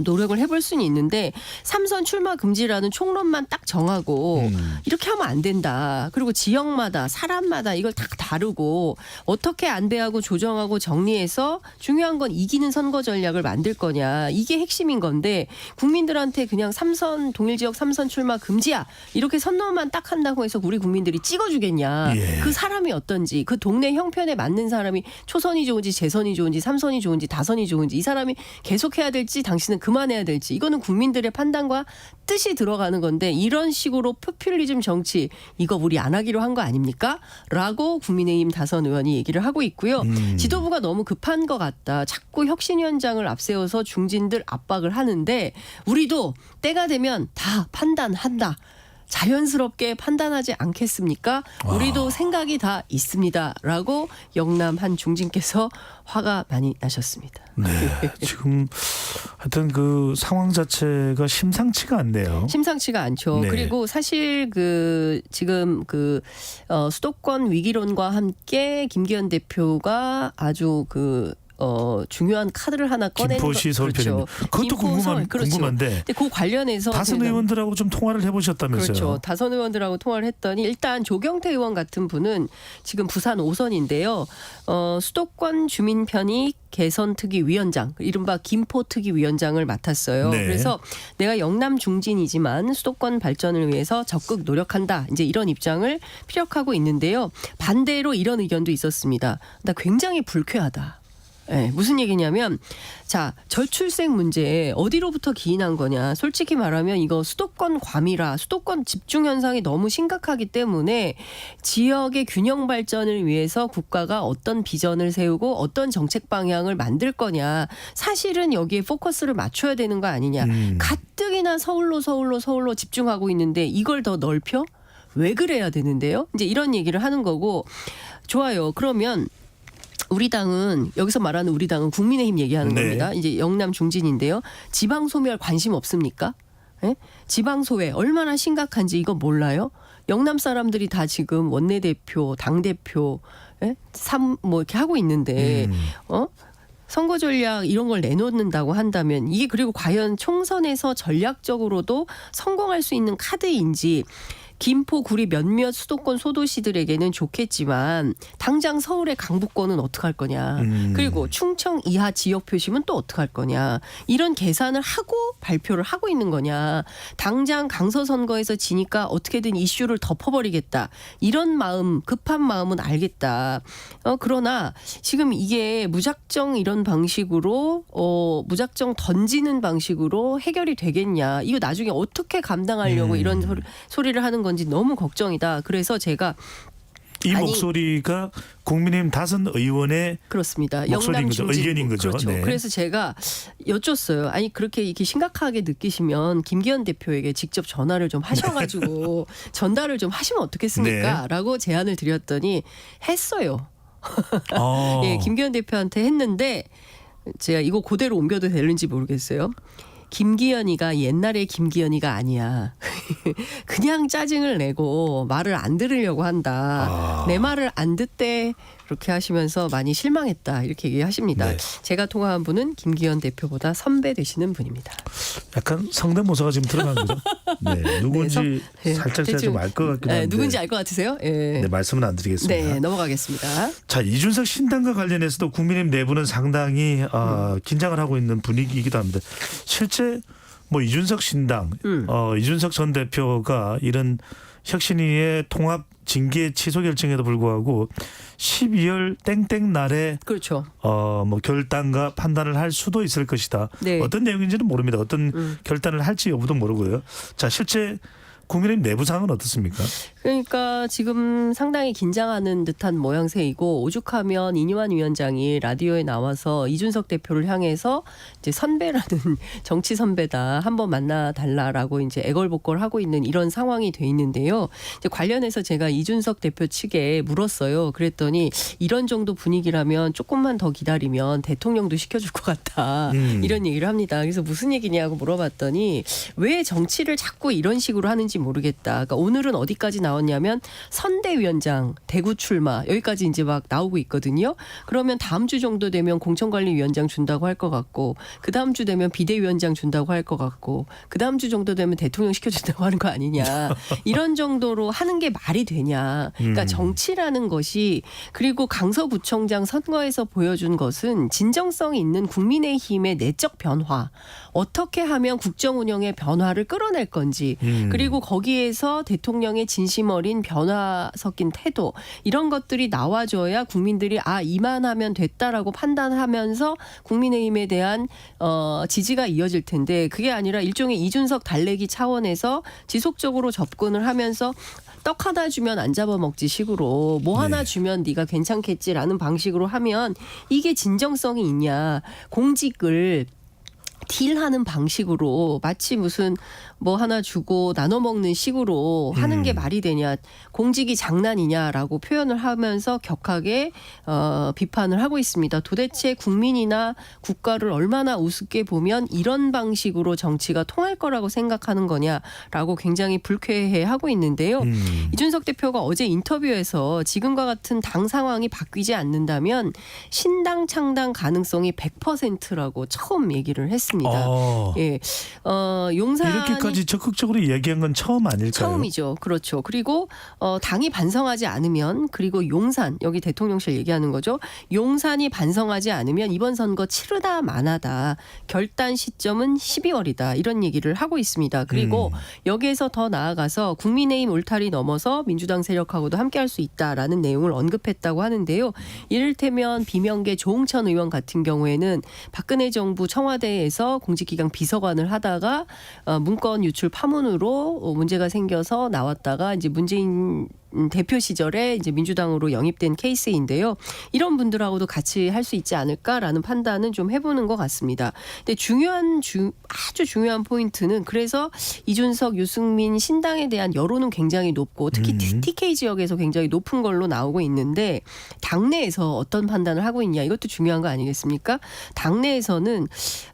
노력을 해볼 수는 있는데 3선 출마 금지라는 총론만 딱 정하고 이렇게 하면 안 된다. 그리고 지역마다 사람마다 이걸 다 다르고 어떻게 안배하고 조정하고 정리해서 중요한 건 이기는 선거 전략을 만들 거냐. 이게 핵심인 건데 국민들한테 그냥 3선 동일 지역 3선 출마 금지야. 이렇게 선언만 딱 한다고 해서 우리 국민들이 찍어주겠냐. 예. 그 사람이 어떤지 그 동네 형편에 맞는 사람이 초선이 좋은지 재선이 좋은지 3선이 좋은지 다선이 좋은지 이 사람이 계속해야 될지 당신은 그만해야 될지 이거는 국민들의 판단과 뜻이 들어가는 건데 이런 식으로 포퓰리즘 정치 이거 우리 안 하기로 한 거 아닙니까? 라고 국민의힘 다선 의원이 얘기를 하고 있고요. 지도부가 너무 급한 것 같다. 자꾸 혁신위원장을 앞세워서 중진들 압박을 하는데 우리도 때가 되면 다 판단한다. 자연스럽게 판단하지 않겠습니까? 우리도 생각이 다 있습니다라고 영남 한 중진께서 화가 많이 나셨습니다. 네, 지금 하여튼 그 상황 자체가 심상치가 않네요. 심상치가 않죠. 네. 그리고 사실 그 지금 그 수도권 위기론과 함께 김기현 대표가 아주 중요한 카드를 하나 꺼내는 김포시 서울편입니다. 그렇죠. 그것도 궁금한데 근데 그 관련해서 다선 의원들하고 좀 통화를 해보셨다면서요? 그렇죠. 다선 의원들하고 통화를 했더니 일단 조경태 의원 같은 분은 지금 부산 5선인데요. 수도권 주민 편익 개선 특위 위원장, 이른바 김포 특위 위원장을 맡았어요. 네. 그래서 내가 영남 중진이지만 수도권 발전을 위해서 적극 노력한다. 이제 이런 입장을 피력하고 있는데요. 반대로 이런 의견도 있었습니다. 나 굉장히 불쾌하다. 네, 무슨 얘기냐면 자 저출생 문제에 어디로부터 기인한 거냐. 솔직히 말하면 이거 수도권 과밀화, 수도권 집중 현상이 너무 심각하기 때문에 지역의 균형 발전을 위해서 국가가 어떤 비전을 세우고 어떤 정책 방향을 만들 거냐. 사실은 여기에 포커스를 맞춰야 되는 거 아니냐. 가뜩이나 서울로 집중하고 있는데 이걸 더 넓혀? 왜 그래야 되는데요? 이제 이런 얘기를 하는 거고 좋아요. 그러면 우리 당은 여기서 말하는 우리 당은 국민의힘 얘기하는 네. 겁니다. 이제 영남 중진인데요. 지방 소멸 관심 없습니까? 예? 지방 소외 얼마나 심각한지 이거 몰라요? 영남 사람들이 다 지금 원내대표, 당대표, 예? 뭐 이렇게 하고 있는데 선거 전략 이런 걸 내놓는다고 한다면 이게 그리고 과연 총선에서 전략적으로도 성공할 수 있는 카드인지 김포, 구리 몇몇 수도권 소도시들에게는 좋겠지만 당장 서울의 강북권은 어떡할 거냐. 그리고 충청 이하 지역 표심은 또 어떡할 거냐. 이런 계산을 하고 발표를 하고 있는 거냐. 당장 강서 선거에서 지니까 어떻게든 이슈를 덮어버리겠다. 이런 마음, 급한 마음은 알겠다. 그러나 지금 이게 무작정 이런 방식으로 무작정 던지는 방식으로 해결이 되겠냐. 이거 나중에 어떻게 감당하려고 이런 소리를 하는 건지 너무 걱정이다. 그래서 제가 목소리가 국민의힘 다선 의원의 그렇습니다. 목소리인 거죠. 의견인 거죠. 그렇죠. 네. 그래서 제가 여쭸어요. 아니 그렇게 이렇게 심각하게 느끼시면 김기현 대표에게 직접 전화를 좀 하셔가지고 전달을 좀 하시면 어떻겠습니까? 네. 라고 제안을 드렸더니 했어요. 예, 김기현 대표한테 했는데 제가 이거 그대로 옮겨도 되는지 모르겠어요. 김기현이가 옛날의 김기현이가 아니야. 그냥 짜증을 내고 말을 안 들으려고 한다. 내 말을 안 듣대. 그렇게 하시면서 많이 실망했다. 이렇게 얘기하십니다. 네. 제가 통화한 분은 김기현 대표보다 선배 되시는 분입니다. 약간 성대모사가 지금 들어간 거죠? 네, 누군지 살짝 제가 좀 알 것 같기도 한데. 누군지 알 것 같으세요? 예. 네, 말씀은 안 드리겠습니다. 네, 넘어가겠습니다. 자, 이준석 신당과 관련해서도 국민의힘 내부는 상당히 긴장을 하고 있는 분위기이기도 합니다. 실제 뭐 이준석 신당, 이준석 전 대표가 이런 혁신위의 통합 징계 취소 결정에도 불구하고 12월 땡땡 날에 그렇죠. 뭐 결단과 판단을 할 수도 있을 것이다. 네. 어떤 내용인지는 모릅니다. 어떤 결단을 할지 여부도 모르고요. 자, 실제 국민의힘 내부 상황은 어떻습니까? 그러니까 지금 상당히 긴장하는 듯한 모양새이고 오죽하면 이니환 위원장이 라디오에 나와서 이준석 대표를 향해서 이제 선배라는 정치 선배다 한번 만나 달라라고 이제 애걸복걸 하고 있는 이런 상황이 돼 있는데요. 이제 관련해서 제가 이준석 대표 측에 물었어요. 그랬더니 이런 정도 분위기라면 조금만 더 기다리면 대통령도 시켜줄 것 같다. 이런 얘기를 합니다. 그래서 무슨 얘기냐고 물어봤더니 왜 정치를 자꾸 이런 식으로 하는지 모르겠다. 그러니까 오늘은 어디까지 나왔냐면 선대위원장 대구 출마 여기까지 이제 막 나오고 있거든요. 그러면 다음 주 정도 되면 공천관리위원장 준다고 할 것 같고 그 다음 주 되면 비대위원장 준다고 할 것 같고 그 다음 주 정도 되면 대통령 시켜준다고 하는 거 아니냐. 이런 정도로 하는 게 말이 되냐. 그러니까 정치라는 것이 그리고 강서구청장 선거에서 보여준 것은 진정성 있는 국민의힘의 내적 변화. 어떻게 하면 국정 운영의 변화를 끌어낼 건지 그리고 거기에서 대통령의 진심 어린 변화 섞인 태도 이런 것들이 나와줘야 국민들이 이만하면 됐다라고 판단하면서 국민의힘에 대한 지지가 이어질 텐데 그게 아니라 일종의 이준석 달래기 차원에서 지속적으로 접근을 하면서 떡 하나 주면 안 잡아먹지 식으로 뭐 하나 주면 네가 괜찮겠지라는 방식으로 하면 이게 진정성이 있냐. 공직을 딜하는 방식으로 마치 무슨 뭐 하나 주고 나눠 먹는 식으로 하는 게 말이 되냐. 공직이 장난이냐라고 표현을 하면서 격하게 비판을 하고 있습니다. 도대체 국민이나 국가를 얼마나 우습게 보면 이런 방식으로 정치가 통할 거라고 생각하는 거냐라고 굉장히 불쾌해하고 있는데요. 이준석 대표가 어제 인터뷰에서 지금과 같은 당 상황이 바뀌지 않는다면 신당 창당 가능성이 100%라고 처음 얘기를 했습니다. 예, 용산 이렇게까지 적극적으로 이야기한 건 처음 아닐까요? 처음이죠. 그렇죠. 그리고 당이 반성하지 않으면 그리고 용산 여기 대통령실 얘기하는 거죠. 용산이 반성하지 않으면 이번 선거 치르다 마나다. 결단 시점은 12월이다. 이런 얘기를 하고 있습니다. 그리고 여기에서 더 나아가서 국민의힘 울타리 넘어서 민주당 세력하고도 함께할 수 있다라는 내용을 언급했다고 하는데요. 이를테면 비명계 조홍천 의원 같은 경우에는 박근혜 정부 청와대에서 공직기강 비서관을 하다가 문건 유출 파문으로 문제가 생겨서 나왔다가 이제 문재인 대표 시절에 이제 민주당으로 영입된 케이스인데요. 이런 분들하고도 같이 할 수 있지 않을까라는 판단은 좀 해보는 것 같습니다. 근데 아주 중요한 포인트는 그래서 이준석, 유승민 신당에 대한 여론은 굉장히 높고 특히 TK 지역에서 굉장히 높은 걸로 나오고 있는데 당내에서 어떤 판단을 하고 있냐 이것도 중요한 거 아니겠습니까? 당내에서는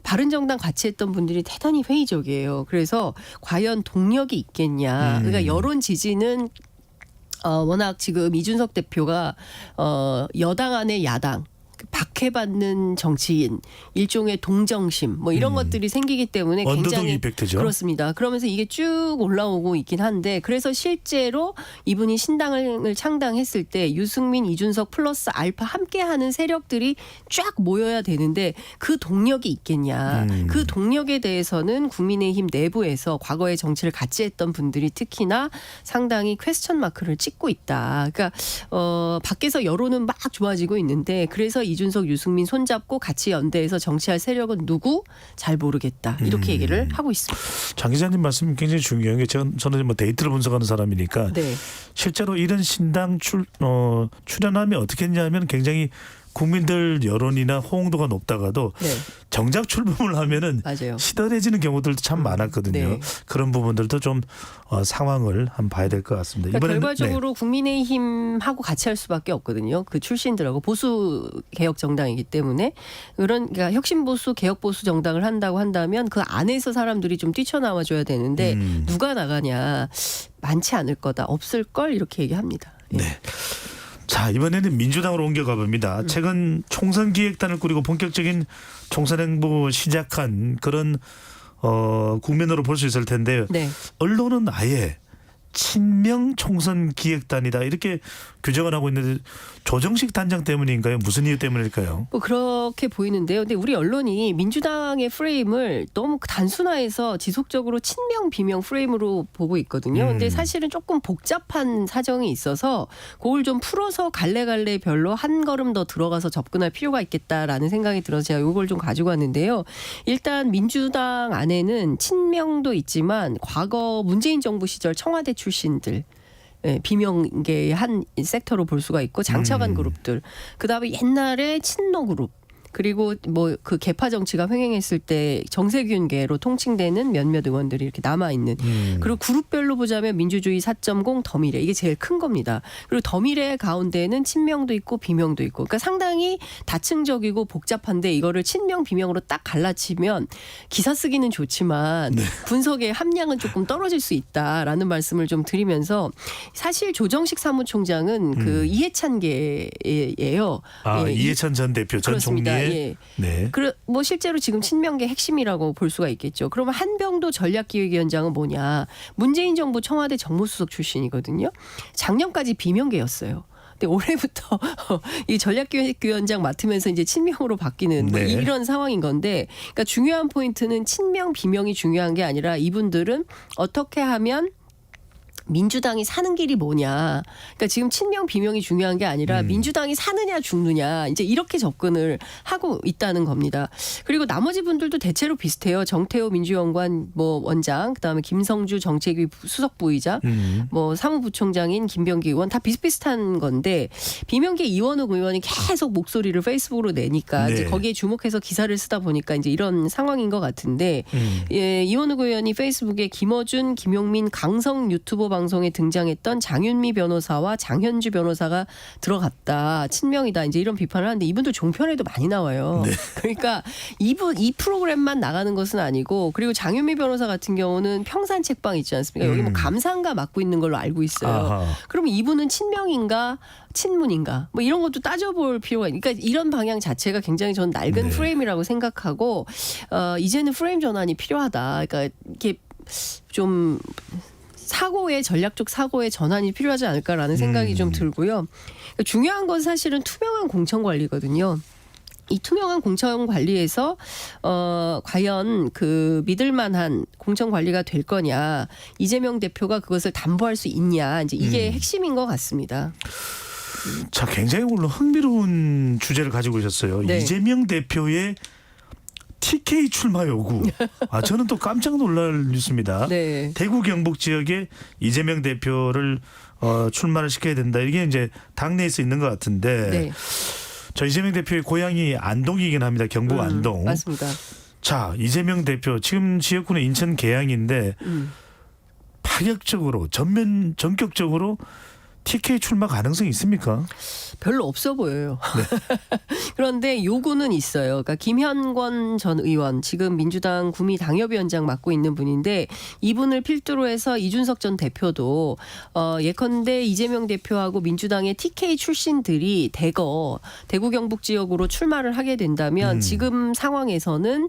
바른정당 같이 했던 분들이 대단히 회의적이에요. 그래서 과연 동력이 있겠냐. 그러니까 여론 지지는 워낙 지금 이준석 대표가 여당 안에 야당 박해받는 정치인 일종의 동정심 뭐 이런 것들이 생기기 때문에 굉장히 이펙트죠. 그렇습니다. 그러면서 이게 쭉 올라오고 있긴 한데 그래서 실제로 이분이 신당을 창당했을 때 유승민, 이준석 플러스 알파 함께하는 세력들이 쫙 모여야 되는데 그 동력이 있겠냐. 그 동력에 대해서는 국민의힘 내부에서 과거에 정치를 같이 했던 분들이 특히나 상당히 퀘스천 마크를 찍고 있다. 그러니까 밖에서 여론은 막 좋아지고 있는데 그래서 이준석, 유승민 손잡고 같이 연대해서 정치할 세력은 누구? 잘 모르겠다. 이렇게 얘기를 하고 있습니다. 장 기자님 말씀 굉장히 중요한 게 저는 뭐 데이터를 분석하는 사람이니까 네. 실제로 이런 신당 출연하면 어떻게 했냐면 굉장히 국민들 여론이나 호응도가 높다가도 정작 출범을 하면은 맞아요. 시들해지는 경우들도 참 많았거든요. 그런 부분들도 좀 상황을 한번 봐야 될 것 같습니다. 그러니까 결과적으로 국민의힘하고 같이 할 수밖에 없거든요. 그 출신들하고 보수 개혁 정당이기 때문에 그러니까 혁신 보수 개혁 보수 정당을 한다고 한다면 그 안에서 사람들이 좀 뛰쳐나와 줘야 되는데 누가 나가냐 많지 않을 거다 없을 걸 이렇게 얘기합니다. 네. 자, 이번에는 민주당으로 옮겨가 봅니다. 최근 총선 기획단을 꾸리고 본격적인 총선 행보 시작한 그런 국면으로 볼 수 있을 텐데요. 언론은 아예 친명 총선 기획단이다 이렇게 규정을 하고 있는데 조정식 단장 때문인가요? 무슨 이유 때문일까요? 뭐 그렇게 보이는데요. 근데 우리 언론이 민주당의 프레임을 너무 단순화해서 지속적으로 친명 비명 프레임으로 보고 있거든요. 근데 사실은 조금 복잡한 사정이 있어서 그걸 좀 풀어서 갈래갈래 별로 한 걸음 더 들어가서 접근할 필요가 있겠다라는 생각이 들어서 제가 이걸 좀 가지고 왔는데요. 일단 민주당 안에는 친명도 있지만 과거 문재인 정부 시절 청와대 출신들 비명계의 한 섹터로 볼 수가 있고 장차관 그룹들 그다음에 옛날에 친노 그룹 그리고 뭐 그 개파 정치가 횡행했을 때 정세균계로 통칭되는 몇몇 의원들이 이렇게 남아있는 그리고 그룹별로 보자면 민주주의 4.0 더미래 이게 제일 큰 겁니다. 그리고 더미래 가운데는 친명도 있고 비명도 있고 그러니까 상당히 다층적이고 복잡한데 이거를 친명 비명으로 딱 갈라치면 기사 쓰기는 좋지만 분석의 함량은 조금 떨어질 수 있다라는 말씀을 좀 드리면서 사실 조정식 사무총장은 그 이해찬계예요. 이해찬 전 대표 전 총리의 예. 뭐 실제로 지금 친명계 핵심이라고 볼 수가 있겠죠. 그러면 한병도 전략기획위원장은 뭐냐? 문재인 정부 청와대 정무수석 출신이거든요. 작년까지 비명계였어요. 근데 올해부터 이 전략기획위원장 맡으면서 이제 친명으로 바뀌는 뭐 이런 상황인 건데, 그러니까 중요한 포인트는 친명 비명이 중요한 게 아니라 이분들은 어떻게 하면 민주당이 사는 길이 뭐냐. 그러니까 지금 친명 비명이 중요한 게 아니라 민주당이 사느냐 죽느냐 이제 이렇게 접근을 하고 있다는 겁니다. 그리고 나머지 분들도 대체로 비슷해요. 정태호 민주연구원 뭐 원장, 그다음에 김성주 정책위 수석 부의장, 뭐 사무부총장인 김병기 의원 다 비슷비슷한 건데 비명계 이원욱 의원이 계속 목소리를 페이스북으로 내니까 네. 이제 거기에 주목해서 기사를 쓰다 보니까 이제 이런 상황인 것 같은데 예, 이원욱 의원이 페이스북에 김어준, 김용민, 강성 유튜버 방송에 등장했던 장윤미 변호사와 장현주 변호사가 들어갔다. 친명이다. 이제 이런 비판을 하는데 이분들 종편에도 많이 나와요. 네. 그러니까 이 프로그램만 나가는 것은 아니고 그리고 장윤미 변호사 같은 경우는 평산 책방 있지 않습니까? 여기 뭐 감사인가 맡고 있는 걸로 알고 있어요. 아하. 그러면 이분은 친명인가 친문인가 뭐 이런 것도 따져볼 필요가 있으니까 이런 방향 자체가 굉장히 저는 낡은 프레임이라고 생각하고 이제는 프레임 전환이 필요하다. 그러니까 이렇게 좀 전략적 사고의 전환이 필요하지 않을까라는 생각이 좀 들고요. 그러니까 중요한 건 사실은 투명한 공천 관리거든요. 이 투명한 공천 관리에서 과연 그 믿을만한 공천 관리가 될 거냐, 이재명 대표가 그것을 담보할 수 있냐, 이제 이게 핵심인 것 같습니다. 자, 굉장히 오늘 흥미로운 주제를 가지고 오셨어요. 네. 이재명 대표의 TK 출마 요구. 저는 또 깜짝 놀랄 뉴스입니다. 네. 대구 경북 지역에 이재명 대표를 출마를 시켜야 된다. 이게 이제 당내에서 있는 것 같은데. 네. 저 이재명 대표의 고향이 안동이긴 합니다. 경북 안동. 맞습니다. 자, 이재명 대표 지금 지역구는 인천 계양인데 파격적으로 전격적으로 TK 출마 가능성이 있습니까? 별로 없어 보여요. 그런데 요구는 있어요. 그러니까 김현권 전 의원, 지금 민주당 구미 당협위원장 맡고 있는 분인데 이분을 필두로 해서 이준석 전 대표도 예컨대 이재명 대표하고 민주당의 TK 출신들이 대구 경북 지역으로 출마를 하게 된다면 지금 상황에서는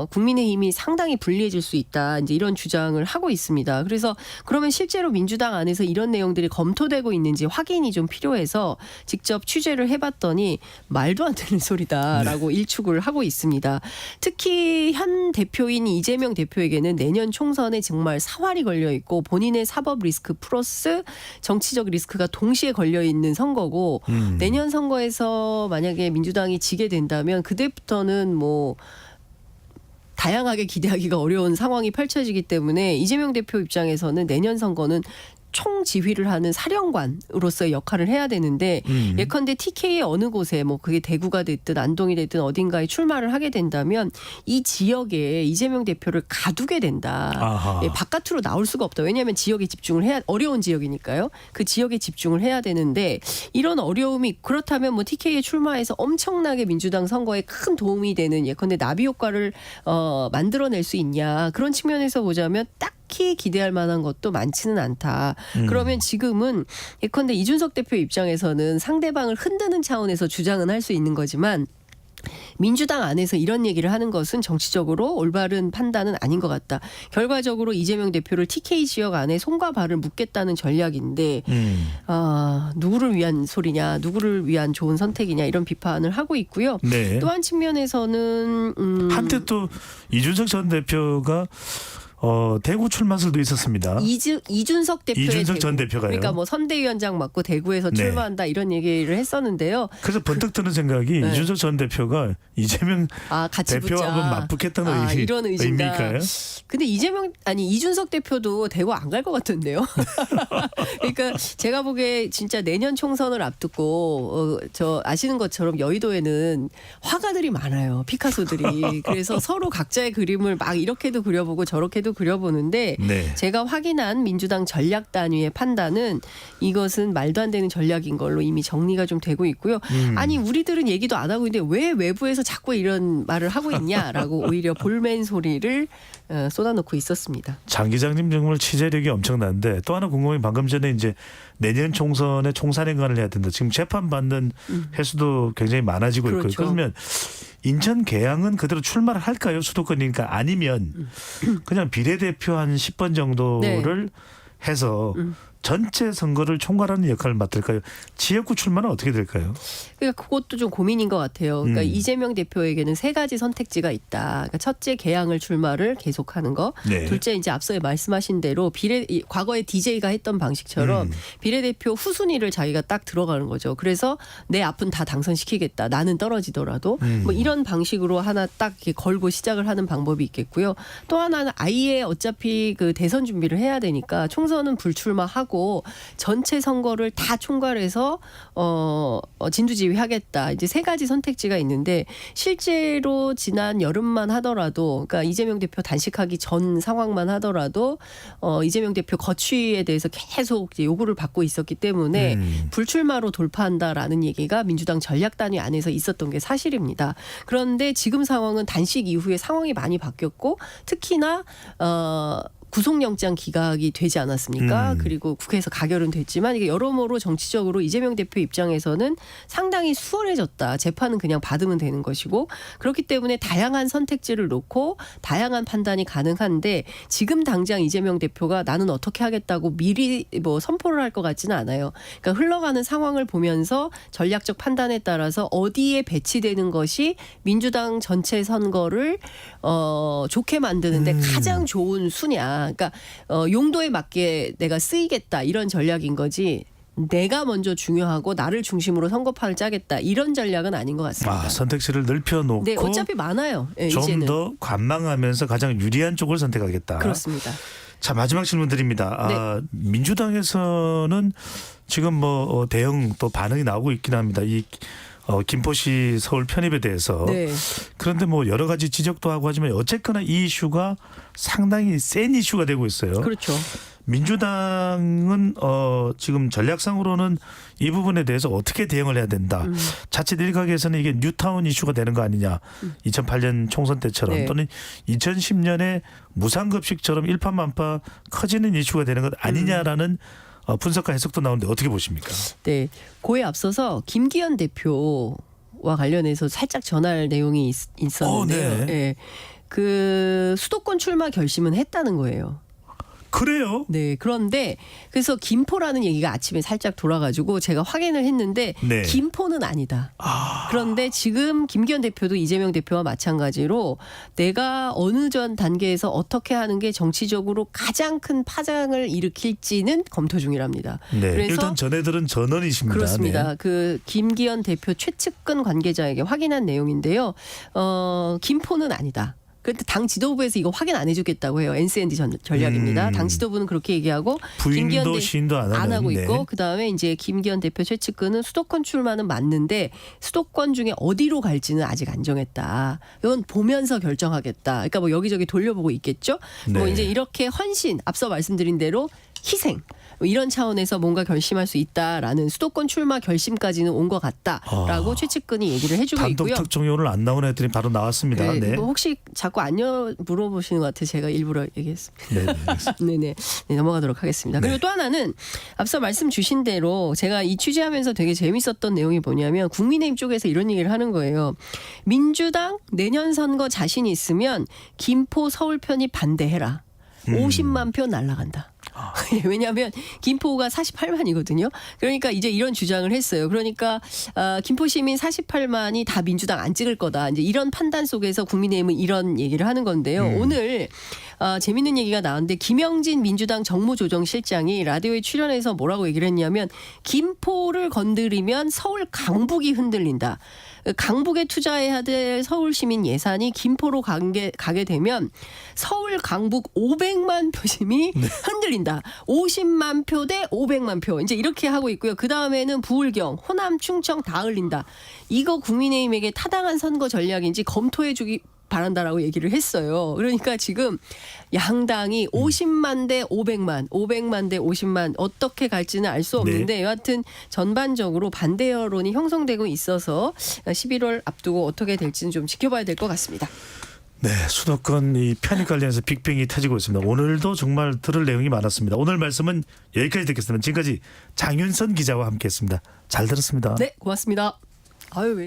국민의힘이 상당히 불리해질 수 있다. 이제 이런 주장을 하고 있습니다. 그래서 그러면 실제로 민주당 안에서 이런 내용들이 검토되고 있는지 확인이 좀 필요해서 직접 취재를 해봤더니 말도 안 되는 소리다라고 일축을 하고 있습니다. 특히 현 대표인 이재명 대표에게는 내년 총선에 정말 사활이 걸려 있고 본인의 사법 리스크 플러스 정치적 리스크가 동시에 걸려 있는 선거고 내년 선거에서 만약에 민주당이 지게 된다면 그때부터는 뭐 다양하게 기대하기가 어려운 상황이 펼쳐지기 때문에 이재명 대표 입장에서는 내년 선거는 총지휘를 하는 사령관으로서의 역할을 해야 되는데 예컨대 TK의 어느 곳에 뭐 그게 대구가 됐든 안동이 됐든 어딘가에 출마를 하게 된다면 이 지역에 이재명 대표를 가두게 된다. 예, 바깥으로 나올 수가 없다. 왜냐하면 지역에 집중을 해야 어려운 지역이니까요. 그 지역에 집중을 해야 되는데 이런 어려움이 그렇다면 뭐 TK에 출마해서 엄청나게 민주당 선거에 큰 도움이 되는 예컨대 나비 효과를 만들어낼 수 있냐. 그런 측면에서 보자면 딱히 기대할 만한 것도 많지는 않다. 그러면 지금은 예컨대 이준석 대표 입장에서는 상대방을 흔드는 차원에서 주장은 할 수 있는 거지만 민주당 안에서 이런 얘기를 하는 것은 정치적으로 올바른 판단은 아닌 것 같다. 결과적으로 이재명 대표를 TK 지역 안에 손과 발을 묶겠다는 전략인데 누구를 위한 소리냐, 누구를 위한 좋은 선택이냐 이런 비판을 하고 있고요. 네. 또 한 측면에서는 한때 또 이준석 전 대표가 대구 출마설도 있었습니다. 이준석 대표의 이준석 전 대표가요. 그러니까 뭐 선대위원장 맡고 대구에서 출마한다 이런 얘기를 했었는데요. 그래서 번뜩 드는 생각이 이준석 전 대표가 이재명 같이 대표하고 맞붙겠다는 이런 의지인가. 의미일까요? 근데 이준석 대표도 대구 안 갈 것 같은데요. 그러니까 제가 보기에 진짜 내년 총선을 앞두고 저 아시는 것처럼 여의도에는 화가들이 많아요. 피카소들이. 그래서 서로 각자의 그림을 막 이렇게도 그려보고 저렇게도 그려보는데 제가 확인한 민주당 전략 단위의 판단은 이것은 말도 안 되는 전략인 걸로 이미 정리가 좀 되고 있고요. 아니 우리들은 얘기도 안 하고 있는데 왜 외부에서 자꾸 이런 말을 하고 있냐라고 오히려 볼멘 소리를 쏟아놓고 있었습니다. 장 기자님 정말 취재력이 엄청난데 또 하나 궁금한 게 방금 전에 이제 내년 총선에 총사령관을 해야 된다. 지금 재판받는 횟수도 굉장히 많아지고 있고요. 그러면 인천 계양은 그대로 출마를 할까요? 수도권이니까 아니면 그냥 비례대표 한 10번 정도를 해서 전체 선거를 총괄하는 역할을 맡을까요? 지역구 출마는 어떻게 될까요? 그러니까 그것도 좀 고민인 것 같아요. 그러니까 이재명 대표에게는 세 가지 선택지가 있다. 그러니까 첫째 개항을 출마를 계속하는 거. 네. 둘째 이제 앞서에 말씀하신 대로 과거에 DJ가 했던 방식처럼 비례대표 후순위를 자기가 딱 들어가는 거죠. 그래서 내 앞은 다 당선시키겠다. 나는 떨어지더라도 뭐 이런 방식으로 하나 딱 이렇게 걸고 시작을 하는 방법이 있겠고요. 또 하나는 아예 어차피 그 대선 준비를 해야 되니까 총선은 불출마하고 전체 선거를 다 총괄해서 진두지휘하겠다. 이제 세 가지 선택지가 있는데 실제로 지난 여름만 하더라도 그러니까 이재명 대표 단식하기 전 상황만 하더라도 이재명 대표 거취에 대해서 계속 이제 요구를 받고 있었기 때문에 불출마로 돌파한다라는 얘기가 민주당 전략단위 안에서 있었던 게 사실입니다. 그런데 지금 상황은 단식 이후에 상황이 많이 바뀌었고 특히나 구속영장 기각이 되지 않았습니까? 그리고 국회에서 가결은 됐지만 이게 여러모로 정치적으로 이재명 대표 입장에서는 상당히 수월해졌다. 재판은 그냥 받으면 되는 것이고 그렇기 때문에 다양한 선택지를 놓고 다양한 판단이 가능한데 지금 당장 이재명 대표가 나는 어떻게 하겠다고 미리 뭐 선포를 할 것 같지는 않아요. 그러니까 흘러가는 상황을 보면서 전략적 판단에 따라서 어디에 배치되는 것이 민주당 전체 선거를 좋게 만드는데 가장 좋은 수냐. 그러니까 용도에 맞게 내가 쓰이겠다 이런 전략인 거지 내가 먼저 중요하고 나를 중심으로 선거판을 짜겠다 이런 전략은 아닌 것 같습니다. 선택지를 넓혀놓고 네, 어차피 많아요. 네, 좀 더 관망하면서 가장 유리한 쪽을 선택하겠다. 그렇습니다. 자 마지막 질문 드립니다. 민주당에서는 지금 뭐 대형 또 반응이 나오고 있긴 합니다. 이 김포시 서울 편입에 대해서. 네. 그런데 뭐 여러 가지 지적도 하고 하지만 어쨌거나 이 이슈가 상당히 센 이슈가 되고 있어요. 그렇죠. 민주당은 지금 전략상으로는 이 부분에 대해서 어떻게 대응을 해야 된다. 자칫 일각에서는 이게 뉴타운 이슈가 되는 거 아니냐. 2008년 총선 때처럼 네. 또는 2010년에 무상급식처럼 일파만파 커지는 이슈가 되는 것 아니냐라는 분석과 해석도 나오는데 어떻게 보십니까? 네, 그에 앞서서 김기현 대표와 관련해서 살짝 전할 내용이 있었는데요. 네. 그 수도권 출마 결심은 했다는 거예요. 그래요? 네. 그런데 그래서 김포라는 얘기가 아침에 살짝 돌아가지고 제가 확인을 했는데 네. 김포는 아니다. 그런데 지금 김기현 대표도 이재명 대표와 마찬가지로 내가 어느 전 단계에서 어떻게 하는 게 정치적으로 가장 큰 파장을 일으킬지는 검토 중이랍니다. 네. 그래서 일단 전해들은 전원이십니다. 그렇습니다. 네. 그 김기현 대표 최측근 관계자에게 확인한 내용인데요. 김포는 아니다. 그런데 당 지도부에서 이거 확인 안 해주겠다고 해요. NCND 전략입니다. 당 지도부는 그렇게 얘기하고 부인도 시인도 안 하고 네. 있고 그다음에 이제 김기현 대표 최측근은 수도권 출마는 맞는데 수도권 중에 어디로 갈지는 아직 안 정했다. 이건 보면서 결정하겠다. 그러니까 뭐 여기저기 돌려보고 있겠죠. 뭐 네. 이제 이렇게 헌신 앞서 말씀드린 대로 희생 이런 차원에서 뭔가 결심할 수 있다라는 수도권 출마 결심까지는 온 것 같다라고 최측근이 얘기를 해주고 단독 있고요. 특종이 오늘 안 나오는 애들이 바로 나왔습니다. 네, 네. 뭐 혹시 자꾸 안 물어보시는 것 같아요. 제가 일부러 얘기했습니다. 네. 네네. 네, 넘어가도록 하겠습니다. 그리고 또 하나는 앞서 말씀 주신 대로 제가 이 취재하면서 되게 재밌었던 내용이 뭐냐면 국민의힘 쪽에서 이런 얘기를 하는 거예요. 민주당 내년 선거 자신이 있으면 김포 서울 편입 반대해라. 50만 표 날라간다. 왜냐하면 김포가 48만이거든요. 그러니까 이제 이런 주장을 했어요. 그러니까 김포 시민 48만이 다 민주당 안 찍을 거다. 이제 이런 판단 속에서 국민의힘은 이런 얘기를 하는 건데요. 오늘 재밌는 얘기가 나왔는데 김영진 민주당 정무조정실장이 라디오에 출연해서 뭐라고 얘기를 했냐면 김포를 건드리면 서울 강북이 흔들린다. 강북에 투자해야 될 서울 시민 예산이 김포로 가게 되면 서울 강북 500만 표심이 흔들린다. 50만 표 대 500만 표. 이제 이렇게 하고 있고요. 그 다음에는 부울경, 호남, 충청 다 흘린다. 이거 국민의힘에게 타당한 선거 전략인지 검토해주기 바란다라고 얘기를 했어요. 그러니까 지금 양당이 50만 대 500만, 500만 대 50만 어떻게 갈지는 알 수 없는데 여하튼 전반적으로 반대 여론이 형성되고 있어서 11월 앞두고 어떻게 될지는 좀 지켜봐야 될 것 같습니다. 네, 수도권 이 편입 관련해서 빅뱅이 터지고 있습니다. 오늘도 정말 들을 내용이 많았습니다. 오늘 말씀은 여기까지 듣겠습니다. 지금까지 장윤선 기자와 함께했습니다. 잘 들었습니다. 네, 고맙습니다. 아유 왜?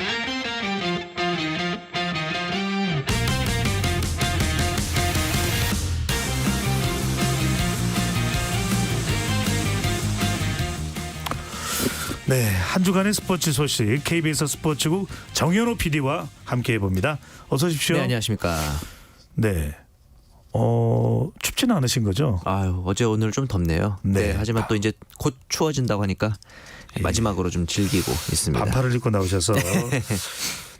네, 한 주간의 스포츠 소식 KBS 스포츠국 정현호 PD와 함께 해봅니다. 어서 오십시오. 네, 안녕하십니까. 네. 춥지는 않으신 거죠? 아유, 어제 오늘 좀 덥네요. 네. 하지만 또 이제 곧 추워진다고 하니까 마지막으로 좀 즐기고 있습니다. 반팔을 입고 나오셔서.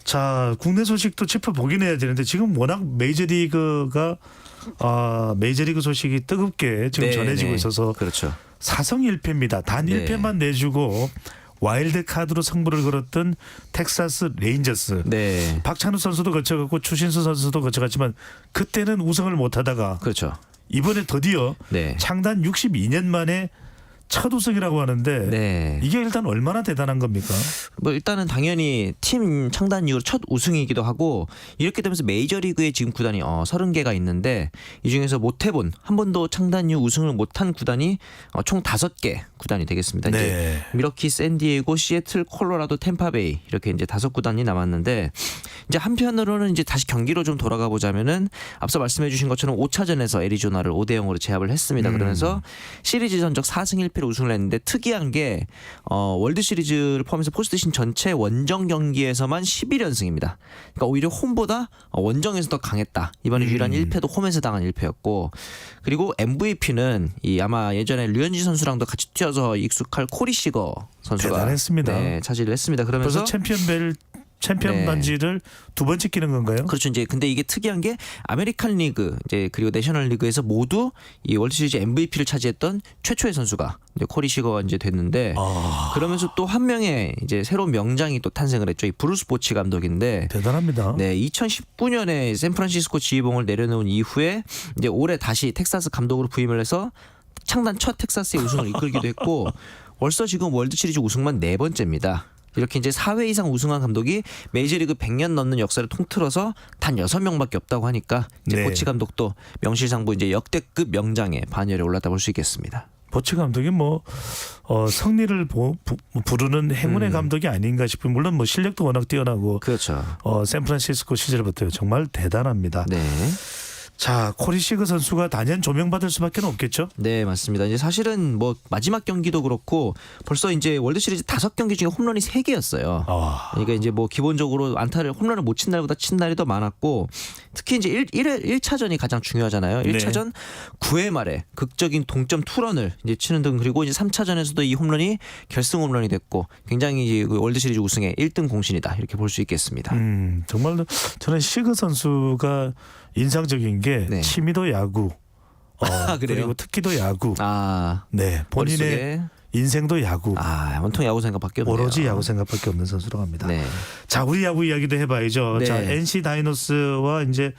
자, 국내 소식도 짚어보긴 해야 되는데 지금 워낙 메이저리그 소식이 뜨겁게 지금 전해지고 있어서 그렇죠. 4승 1패입니다. 단 1패만 내주고 와일드 카드로 승부를 걸었던 텍사스 레인저스. 박찬호 선수도 거쳐갔고 추신수 선수도 거쳐갔지만 그때는 우승을 못하다가 그렇죠. 이번에 드디어 창단 62년 만에 첫 우승이라고 하는데 이게 일단 얼마나 대단한 겁니까? 뭐 일단은 당연히 팀 창단 이후 첫 우승이기도 하고 이렇게 되면서 메이저리그에 지금 구단이 30개가 있는데 이 중에서 못해본 한 번도 창단 이후 우승을 못한 구단이 총 5개 구단이 되겠습니다. 이제 미러키, 샌디에고, 시애틀, 콜로라도, 템파베이 이렇게 이제 5구단이 남았는데 이제 한편으로는 이제 다시 경기로 좀 돌아가 보자면은 앞서 말씀해주신 것처럼 5차전에서 애리조나를 5대0으로 제압을 했습니다. 그러면서 시리즈 전적 4승 1패로 우승을 했는데 특이한 게 월드 시리즈를 포함해서 포스트시즌 전체 원정 경기에서만 11연승입니다. 그러니까 오히려 홈보다 원정에서 더 강했다. 이번에 유일한 1패도 홈에서 당한 1패였고 그리고 MVP는 아마 예전에 류현진 선수랑도 같이 뛰어서 익숙할 코리 시거 선수가 대단했습니다. 차지를 했습니다. 그러면서 챔피언 반지를 2번째 끼는 건가요? 그렇죠. 이제 근데 이게 특이한 게 아메리칸 리그 이제 그리고 내셔널 리그에서 모두 이 월드 시리즈 MVP를 차지했던 최초의 선수가 이제 코리 시거가 이제 됐는데 그러면서 또 한 명의 이제 새로운 명장이 또 탄생을 했죠. 이 브루스 보치 감독인데 대단합니다. 2019년에 샌프란시스코 지휘봉을 내려놓은 이후에 이제 올해 다시 텍사스 감독으로 부임을 해서 창단 첫 텍사스의 우승을 이끌기도 했고 벌써 지금 월드 시리즈 우승만 4번째입니다. 이렇게 이제 4회 이상 우승한 감독이 메이저리그 100년 넘는 역사를 통틀어서 단 6명밖에 없다고 하니까 이제 보치 감독도 명실상부 이제 역대급 명장의 반열에 올랐다 볼 수 있겠습니다. 보치 감독이 승리를 부르는 행운의 감독이 아닌가 싶은 물론 실력도 워낙 뛰어나고 그렇죠. 샌프란시스코 시절부터 정말 대단합니다. 자, 코리 시거 선수가 단연 조명받을 수밖에 없겠죠? 네, 맞습니다. 이제 사실은 마지막 경기도 그렇고 벌써 이제 월드 시리즈 5경기 중에 홈런이 3개였어요. 그러니까 이제 기본적으로 홈런을 못 친 날보다 친 날이 더 많았고 특히 이제 1차전이 가장 중요하잖아요. 1차전 9회 말에 극적인 동점 투런을 이제 치는 등 그리고 이제 3차전에서도 이 홈런이 결승 홈런이 됐고 굉장히 이제 월드 시리즈 우승의 1등 공신이다. 이렇게 볼 수 있겠습니다. 정말 저는 시거 선수가 인상적인 게 취미도 야구, 그리고 특기도 야구, 본인의 인생도 야구, 온통 야구 생각밖에 없네요. 오로지 야구 생각밖에 없는 선수라고 합니다. 자, 우리 야구 이야기도 해봐야죠. 자, NC 다이노스와 이제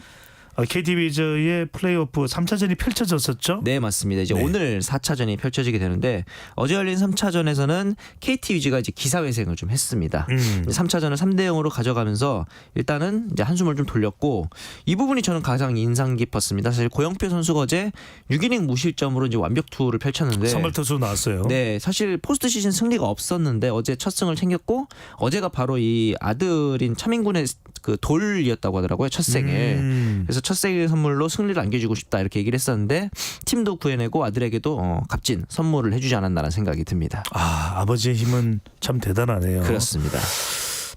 KT 위저의 플레이오프 3차전이 펼쳐졌었죠? 네, 맞습니다. 이제 오늘 4차전이 펼쳐지게 되는데 어제 열린 3차전에서는 KT 위즈가 이제 기사회생을 좀 했습니다. 3차전을 3대0으로 가져가면서 일단은 이제 한숨을 좀 돌렸고 이 부분이 저는 가장 인상 깊었습니다. 사실 고영표 선수가 어제 6이닝 무실점으로 이제 완벽 투구를 펼쳤는데 선발 투수 나왔어요. 네, 사실 포스트 시즌 승리가 없었는데 어제 첫 승을 챙겼고 어제가 바로 이 아들인 차민군의 그 돌이었다고 하더라고요. 첫 생일. 그래서 첫 생일 선물로 승리를 안겨주고 싶다 이렇게 얘기를 했었는데 팀도 구해내고 아들에게도 값진 선물을 해주지 않았나라는 생각이 듭니다. 아버지의 힘은 참 대단하네요. 그렇습니다.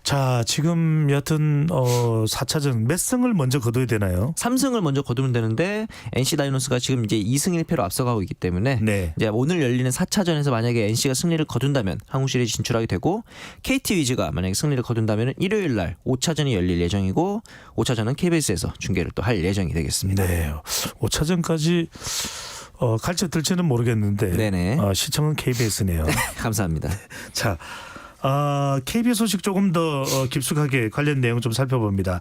자, 지금 여튼 4차전 몇 승을 먼저 거둬야 되나요? 3승을 먼저 거두면 되는데 NC 다이노스가 지금 이제 2승 1패로 앞서가고 있기 때문에 이제 오늘 열리는 4차전에서 만약에 NC가 승리를 거둔다면 한국 시리즈 진출하게 되고 KT 위즈가 만약에 승리를 거둔다면 일요일 날 5차전이 열릴 예정이고 5차전은 KBS에서 중계를 또 할 예정이 되겠습니다. 네. 5차전까지 갈지 들지는 모르겠는데 시청은 KBS네요. 감사합니다. 자, KBS 소식 조금 더 깊숙하게 관련 내용 좀 살펴봅니다.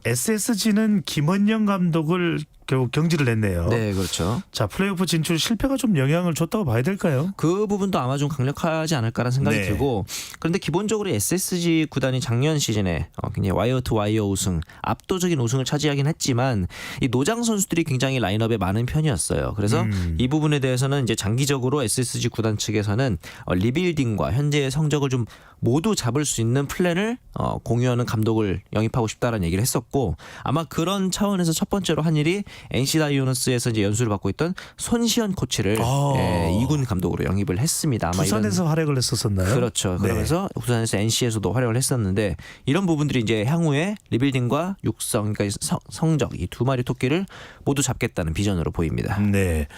SSG는 김원영 감독을 결국 경질을 했네요. 네, 그렇죠. 자, 플레이오프 진출 실패가 좀 영향을 줬다고 봐야 될까요? 그 부분도 아마 좀 강력하지 않을까라는 생각이 들고 그런데 기본적으로 SSG 구단이 작년 시즌에 굉장히 와이어 투 와이어 우승, 압도적인 우승을 차지하긴 했지만 이 노장 선수들이 굉장히 라인업에 많은 편이었어요. 그래서 이 부분에 대해서는 이제 장기적으로 SSG 구단 측에서는 리빌딩과 현재의 성적을 좀 모두 잡을 수 있는 플랜을 공유하는 감독을 영입하고 싶다라는 얘기를 했었고 아마 그런 차원에서 첫 번째로 한 일이 NC 다이노스에서 이제 연수를 받고 있던 손시현 코치를 2군 감독으로 영입을 했습니다. 아마 부산에서 활약을 했었었나요? 그렇죠. 네. 그러면서 부산에서 NC에서도 활약을 했었는데 이런 부분들이 이제 향후에 리빌딩과 육성, 그러니까 성적 이 두 마리 토끼를 모두 잡겠다는 비전으로 보입니다. 네.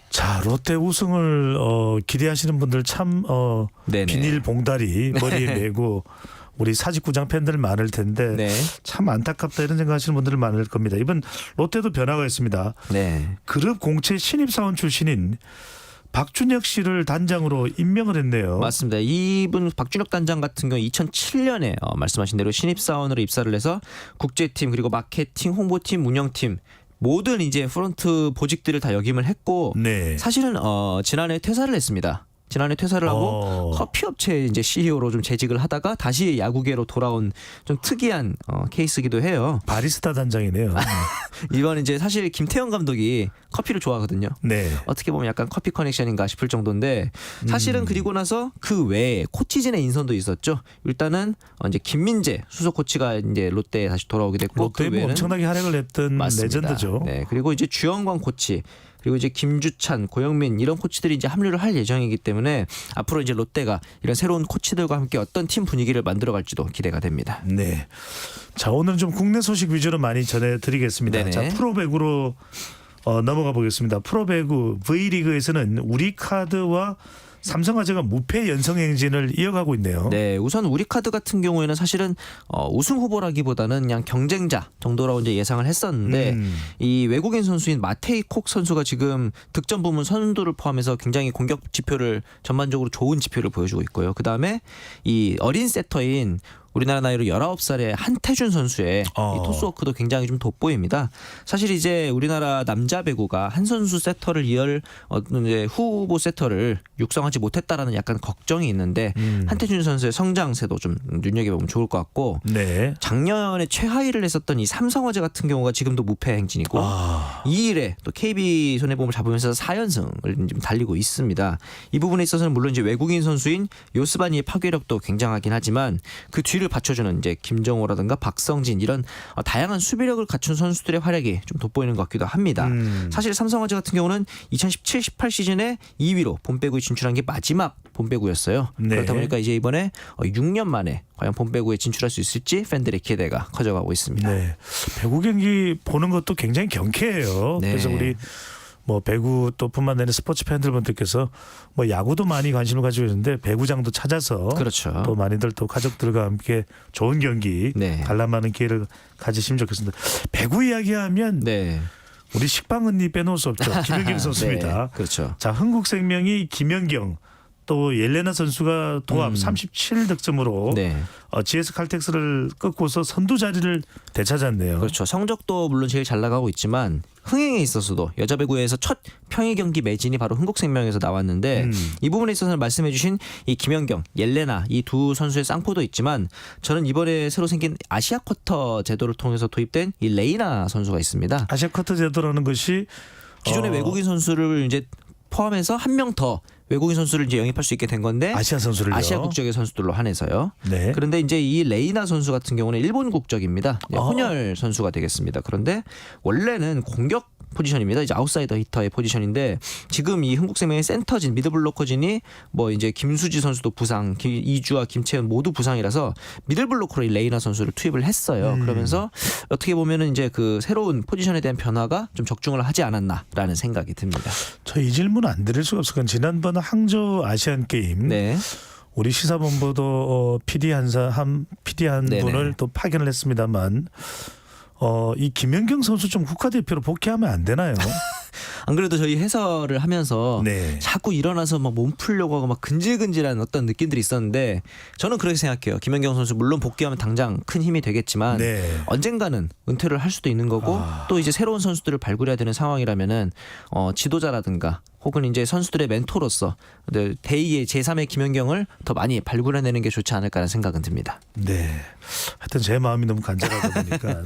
자, 롯데 우승을 기대하시는 분들 참 비닐 봉다리 머리에 메고 우리 사직구장 팬들 많을 텐데 네. 참 안타깝다 이런 생각하시는 분들 많을 겁니다. 이번 롯데도 변화가 있습니다. 네. 그룹 공채 신입사원 출신인 박준혁 씨를 단장으로 임명을 했네요. 맞습니다. 이분 박준혁 단장 같은 경우 2007년에 말씀하신 대로 신입사원으로 입사를 해서 국제팀 그리고 마케팅, 홍보팀, 운영팀 모든 이제 프론트 보직들을 다 역임을 했고 네. 사실은 지난해 퇴사를 했습니다. 지난해 퇴사를 하고 커피 업체 이제 CEO로 좀 재직을 하다가 다시 야구계로 돌아온 좀 특이한 케이스기도 해요. 바리스타 단장이네요. 이번 이제 사실 김태형 감독이 커피를 좋아하거든요. 네. 어떻게 보면 약간 커피 커넥션인가 싶을 정도인데 사실은 그리고 나서 그 외에 코치진의 인선도 있었죠. 일단은 이제 김민재 수석 코치가 이제 롯데에 다시 돌아오게 됐고 롯데에 그 외에는 엄청나게 활약을 했던 맞습니다. 레전드죠. 네. 그리고 이제 주영광 코치 그리고 이제 김주찬, 고영민 이런 코치들이 이제 합류를 할 예정이기 때문에 앞으로 이제 롯데가 이런 새로운 코치들과 함께 어떤 팀 분위기를 만들어갈지도 기대가 됩니다. 네. 자, 오늘은 좀 국내 소식 위주로 많이 전해드리겠습니다. 네네. 자, 프로배구로 넘어가 보겠습니다. 프로배구 V리그에서는 우리카드와 삼성화재가 무패 연성 행진을 이어가고 있네요. 네, 우선 우리카드 같은 경우에는 사실은 우승 후보라기보다는 그냥 경쟁자 정도라고 이제 예상을 했었는데 이 외국인 선수인 마테이 콕 선수가 지금 득점 부문 선두를 포함해서 굉장히 공격 지표를 전반적으로 좋은 지표를 보여주고 있고요. 그 다음에 이 어린 세터인 우리나라 나이로 19살의 한태준 선수의 이 토스워크도 굉장히 좀 돋보입니다. 사실 이제 우리나라 남자 배구가 한 선수 세터를 이을 이제 후보 세터를 육성하지 못했다라는 약간 걱정이 있는데 한태준 선수의 성장세도 좀 눈여겨보면 좋을 것 같고 네. 작년에 최하위를 했었던 이 삼성화재 같은 경우가 지금도 무패 행진이고 2일에 또 KB 손해보험을 잡으면서 4연승을 지금 달리고 있습니다. 이 부분에 있어서는 물론 이제 외국인 선수인 요스바니의 파괴력도 굉장하긴 하지만 그 뒤를 받쳐주는 이제 김정호라든가 박성진 이런 다양한 수비력을 갖춘 선수들의 활약이 좀 돋보이는 것 같기도 합니다. 사실 삼성화재 같은 경우는 2017-18 시즌에 2위로 본배구에 진출한 게 마지막 본배구였어요. 네. 그렇다 보니까 이제 이번에 6년 만에 과연 본배구에 진출할 수 있을지 팬들의 기대가 커져가고 있습니다. 네. 배구 경기 보는 것도 굉장히 경쾌해요. 네. 그래서 우리 뭐 배구 또 뿐만 아니라 스포츠 팬들분들께서 뭐 야구도 많이 관심을 가지고 있는데 배구장도 찾아서 그렇죠. 또 많이들 또 가족들과 함께 좋은 경기 네. 관람하는 기회를 가지시면 좋겠습니다. 배구 이야기하면 네. 우리 식빵언니 빼놓을 수 없죠. 김연경 선수입니다. 네. 그렇죠. 자, 흥국생명이 김연경 또 옐레나 선수가 도합 37득점으로 네. GS 칼텍스를 꺾고서 선두 자리를 되찾았네요. 그렇죠. 성적도 물론 제일 잘 나가고 있지만 흥행에 있어서도 여자 배구에서 첫 평일 경기 매진이 바로 흥국생명에서 나왔는데 이 부분에 있어서는 말씀해주신 이 김연경, 옐레나 이 두 선수의 쌍포도 있지만 저는 이번에 새로 생긴 아시아 쿼터 제도를 통해서 도입된 이 레이나 선수가 있습니다. 아시아 쿼터 제도라는 것이 기존의 외국인 선수를 이제 포함해서 한 명 더 외국인 선수를 이제 영입할 수 있게 된 건데 아시아 선수를요. 아시아 국적의 선수들로 한해서요. 네. 그런데 이제 이 레이나 선수 같은 경우는 일본 국적입니다. 혼혈 선수가 되겠습니다. 그런데 원래는 공격 포지션입니다. 이제 아웃사이더 히터의 포지션인데 지금 이 흥국생명의 센터진 미드블로커진이 뭐 이제 김수지 선수도 부상, 이주와 김채연 모두 부상이라서 미들블로커로 이 레이나 선수를 투입을 했어요. 그러면서 어떻게 보면은 이제 그 새로운 포지션에 대한 변화가 좀 적중을 하지 않았나라는 생각이 듭니다. 저 이 질문 안 드릴 수가 없을 건 지난번 항저우 아시안 게임 네. 우리 시사본부도 PD 한 네네. 분을 또 파견을 했습니다만 이 김연경 선수 좀 국가대표로 복귀하면 안 되나요? 안 그래도 저희 해설을 하면서 자꾸 일어나서 막 몸 풀려고 하고 막 근질근질한 어떤 느낌들이 있었는데 저는 그렇게 생각해요. 김연경 선수 물론 복귀하면 당장 큰 힘이 되겠지만 언젠가는 은퇴를 할 수도 있는 거고 또 이제 새로운 선수들을 발굴해야 되는 상황이라면은 지도자라든가 혹은 이제 선수들의 멘토로서 대2의 제3의 김연경을 더 많이 발굴해내는 게 좋지 않을까라는 생각은 듭니다. 네. 하여튼 제 마음이 너무 간절하다 보니까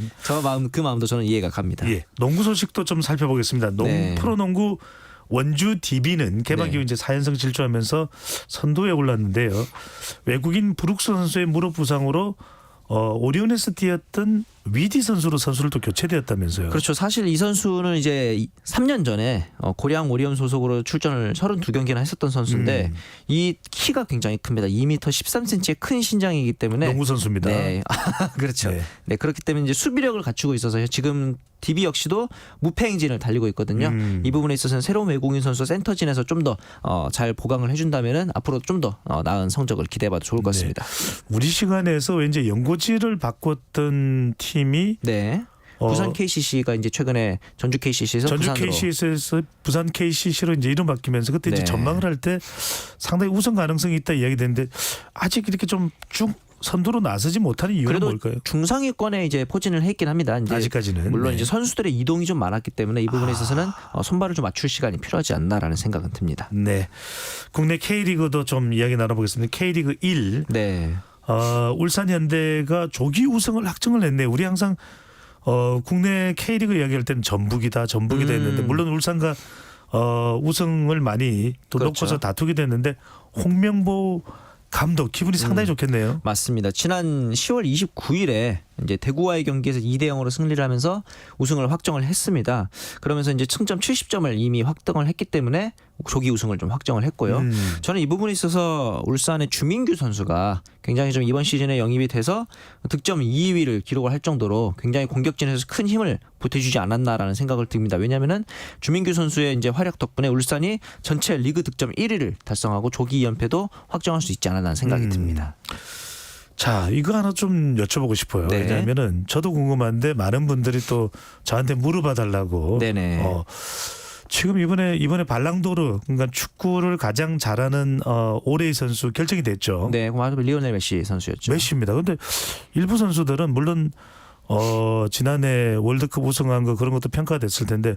그 마음도 저는 이해가 갑니다. 예. 농구 소식도 좀 살펴보겠습니다. 프로농구 원주 DB는 개막 이후 이제 4연승 질주하면서 선두에 올랐는데요. 외국인 브룩스 선수의 무릎 부상으로 오리온에서 뛰었던 위디 선수로 선수를 또 교체되었다면서요. 그렇죠. 사실 이 선수는 이제 3년 전에 고량 오리온 소속으로 출전을 32경기나 했었던 선수인데 이 키가 굉장히 큽니다. 2m 13cm의 큰 신장이기 때문에 농구 선수입니다. 네. 그렇죠. 네. 그렇기 때문에 이제 수비력을 갖추고 있어서 지금 DB 역시도 무패 행진을 달리고 있거든요. 이 부분에 있어서는 새로운 외국인 선수 센터진에서 좀 더 잘 보강을 해준다면은 앞으로 좀 더 나은 성적을 기대해봐도 좋을 것 같습니다. 우리 시간에서 왠지 연고지를 바꿨던 팀이 부산 KCC가 이제 최근에 전주 KCC에서 전주 부산으로 KCC에서 부산 KCC로 이제 이름 바뀌면서 그때 이제 전망을 할 때 상당히 우승 가능성이 있다 이야기됐는데 아직 이렇게 좀 쭉 선두로 나서지 못하는 이유는 그래도 뭘까요? 중상위권에 이제 포진을 했긴 합니다. 이제 아직까지는 물론 이제 선수들의 이동이 좀 많았기 때문에 이 부분에 있어서는 손발을 좀 맞출 시간이 필요하지 않나라는 생각은 듭니다. 네, 국내 K리그도 좀 이야기 나눠보겠습니다. K리그 1. 울산 현대가 조기 우승을 확정을 했네요. 우리 항상 국내 K리그 이야기할 때는 전북이다 했는데 물론 울산과 우승을 많이 또 놓고서 다투게 됐는데 홍명보 감독 기분이 상당히 좋겠네요. 맞습니다. 지난 10월 29일에 이제 대구와의 경기에서 2대0으로 승리를 하면서 우승을 확정을 했습니다. 그러면서 이제 승점 70점을 이미 확정을 했기 때문에 조기 우승을 좀 확정을 했고요. 저는 이 부분에 있어서 울산의 주민규 선수가 굉장히 좀 이번 시즌에 영입이 돼서 득점 2위를 기록을 할 정도로 굉장히 공격진에서 큰 힘을 보태주지 않았나라는 생각을 듭니다. 왜냐하면은 주민규 선수의 이제 활약 덕분에 울산이 전체 리그 득점 1위를 달성하고 조기 2연패도 확정할 수 있지 않았나 생각이 듭니다. 자, 이거 하나 좀 여쭤보고 싶어요. 왜냐하면은 저도 궁금한데 많은 분들이 또 저한테 물어봐 달라고. 지금 이번에 발랑도르 그러니까 축구를 가장 잘하는 올해의 선수 결정이 됐죠. 네, 리오넬 메시 선수였죠. 메시입니다. 그런데 일부 선수들은 물론 지난해 월드컵 우승한 거 그런 것도 평가가 됐을 텐데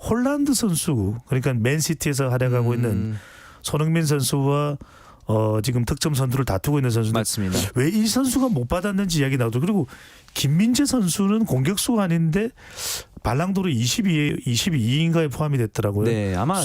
홀란드 선수 그러니까 맨시티에서 활약하고 있는 손흥민 선수와 지금 득점 선두를 다투고 있는 선수인데 맞습니다. 왜 이 선수가 못 받았는지 이야기 나오죠. 그리고 김민재 선수는 공격수가 아닌데 발랑도르 22인가에 포함이 됐더라고요. 네, 아마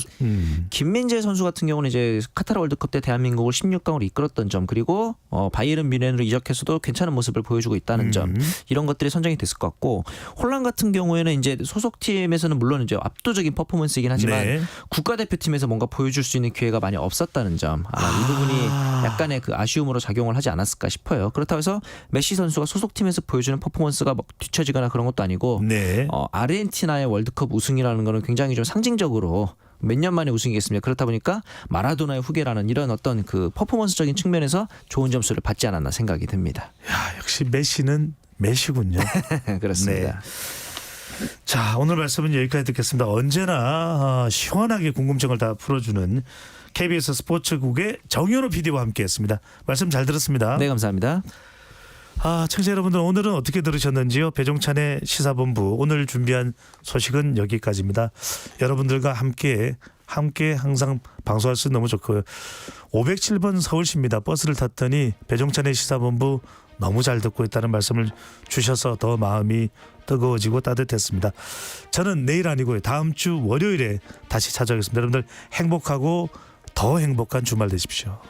김민재 선수 같은 경우는 이제 카타르 월드컵 때 대한민국을 16강으로 이끌었던 점 그리고 바이에른 뮌헨으로 이적해서도 괜찮은 모습을 보여주고 있다는 점 이런 것들이 선정이 됐을 것 같고 홀란 같은 경우에는 이제 소속팀에서는 물론 이제 압도적인 퍼포먼스이긴 하지만 국가대표팀에서 뭔가 보여줄 수 있는 기회가 많이 없었다는 점 아마 이 부분이 약간의 그 아쉬움으로 작용을 하지 않았을까 싶어요. 그렇다고 해서 메시 선수가 소속팀에서 보여주는 퍼포먼스가 막 뒤처지거나 그런 것도 아니고 아르헨티나의 월드컵 우승이라는 거는 굉장히 좀 상징적으로 몇 년 만에 우승이겠습니까? 그렇다 보니까 마라도나의 후계라는 이런 어떤 그 퍼포먼스적인 측면에서 좋은 점수를 받지 않았나 생각이 듭니다. 야, 역시 메시는 메시군요. 그렇습니다. 자, 오늘 말씀은 여기까지 듣겠습니다. 언제나 시원하게 궁금증을 다 풀어주는 KBS 스포츠국의 정현호 PD와 함께했습니다. 말씀 잘 들었습니다. 네, 감사합니다. 청취자 여러분들 오늘은 어떻게 들으셨는지요? 배종찬의 시사본부 오늘 준비한 소식은 여기까지입니다. 여러분들과 함께 항상 방송할 수 너무 좋고요. 507번 서울시입니다. 버스를 탔더니 배종찬의 시사본부 너무 잘 듣고 있다는 말씀을 주셔서 더 마음이 뜨거워지고 따뜻했습니다. 저는 내일 아니고요. 다음 주 월요일에 다시 찾아오겠습니다. 여러분들 행복하고 더 행복한 주말 되십시오.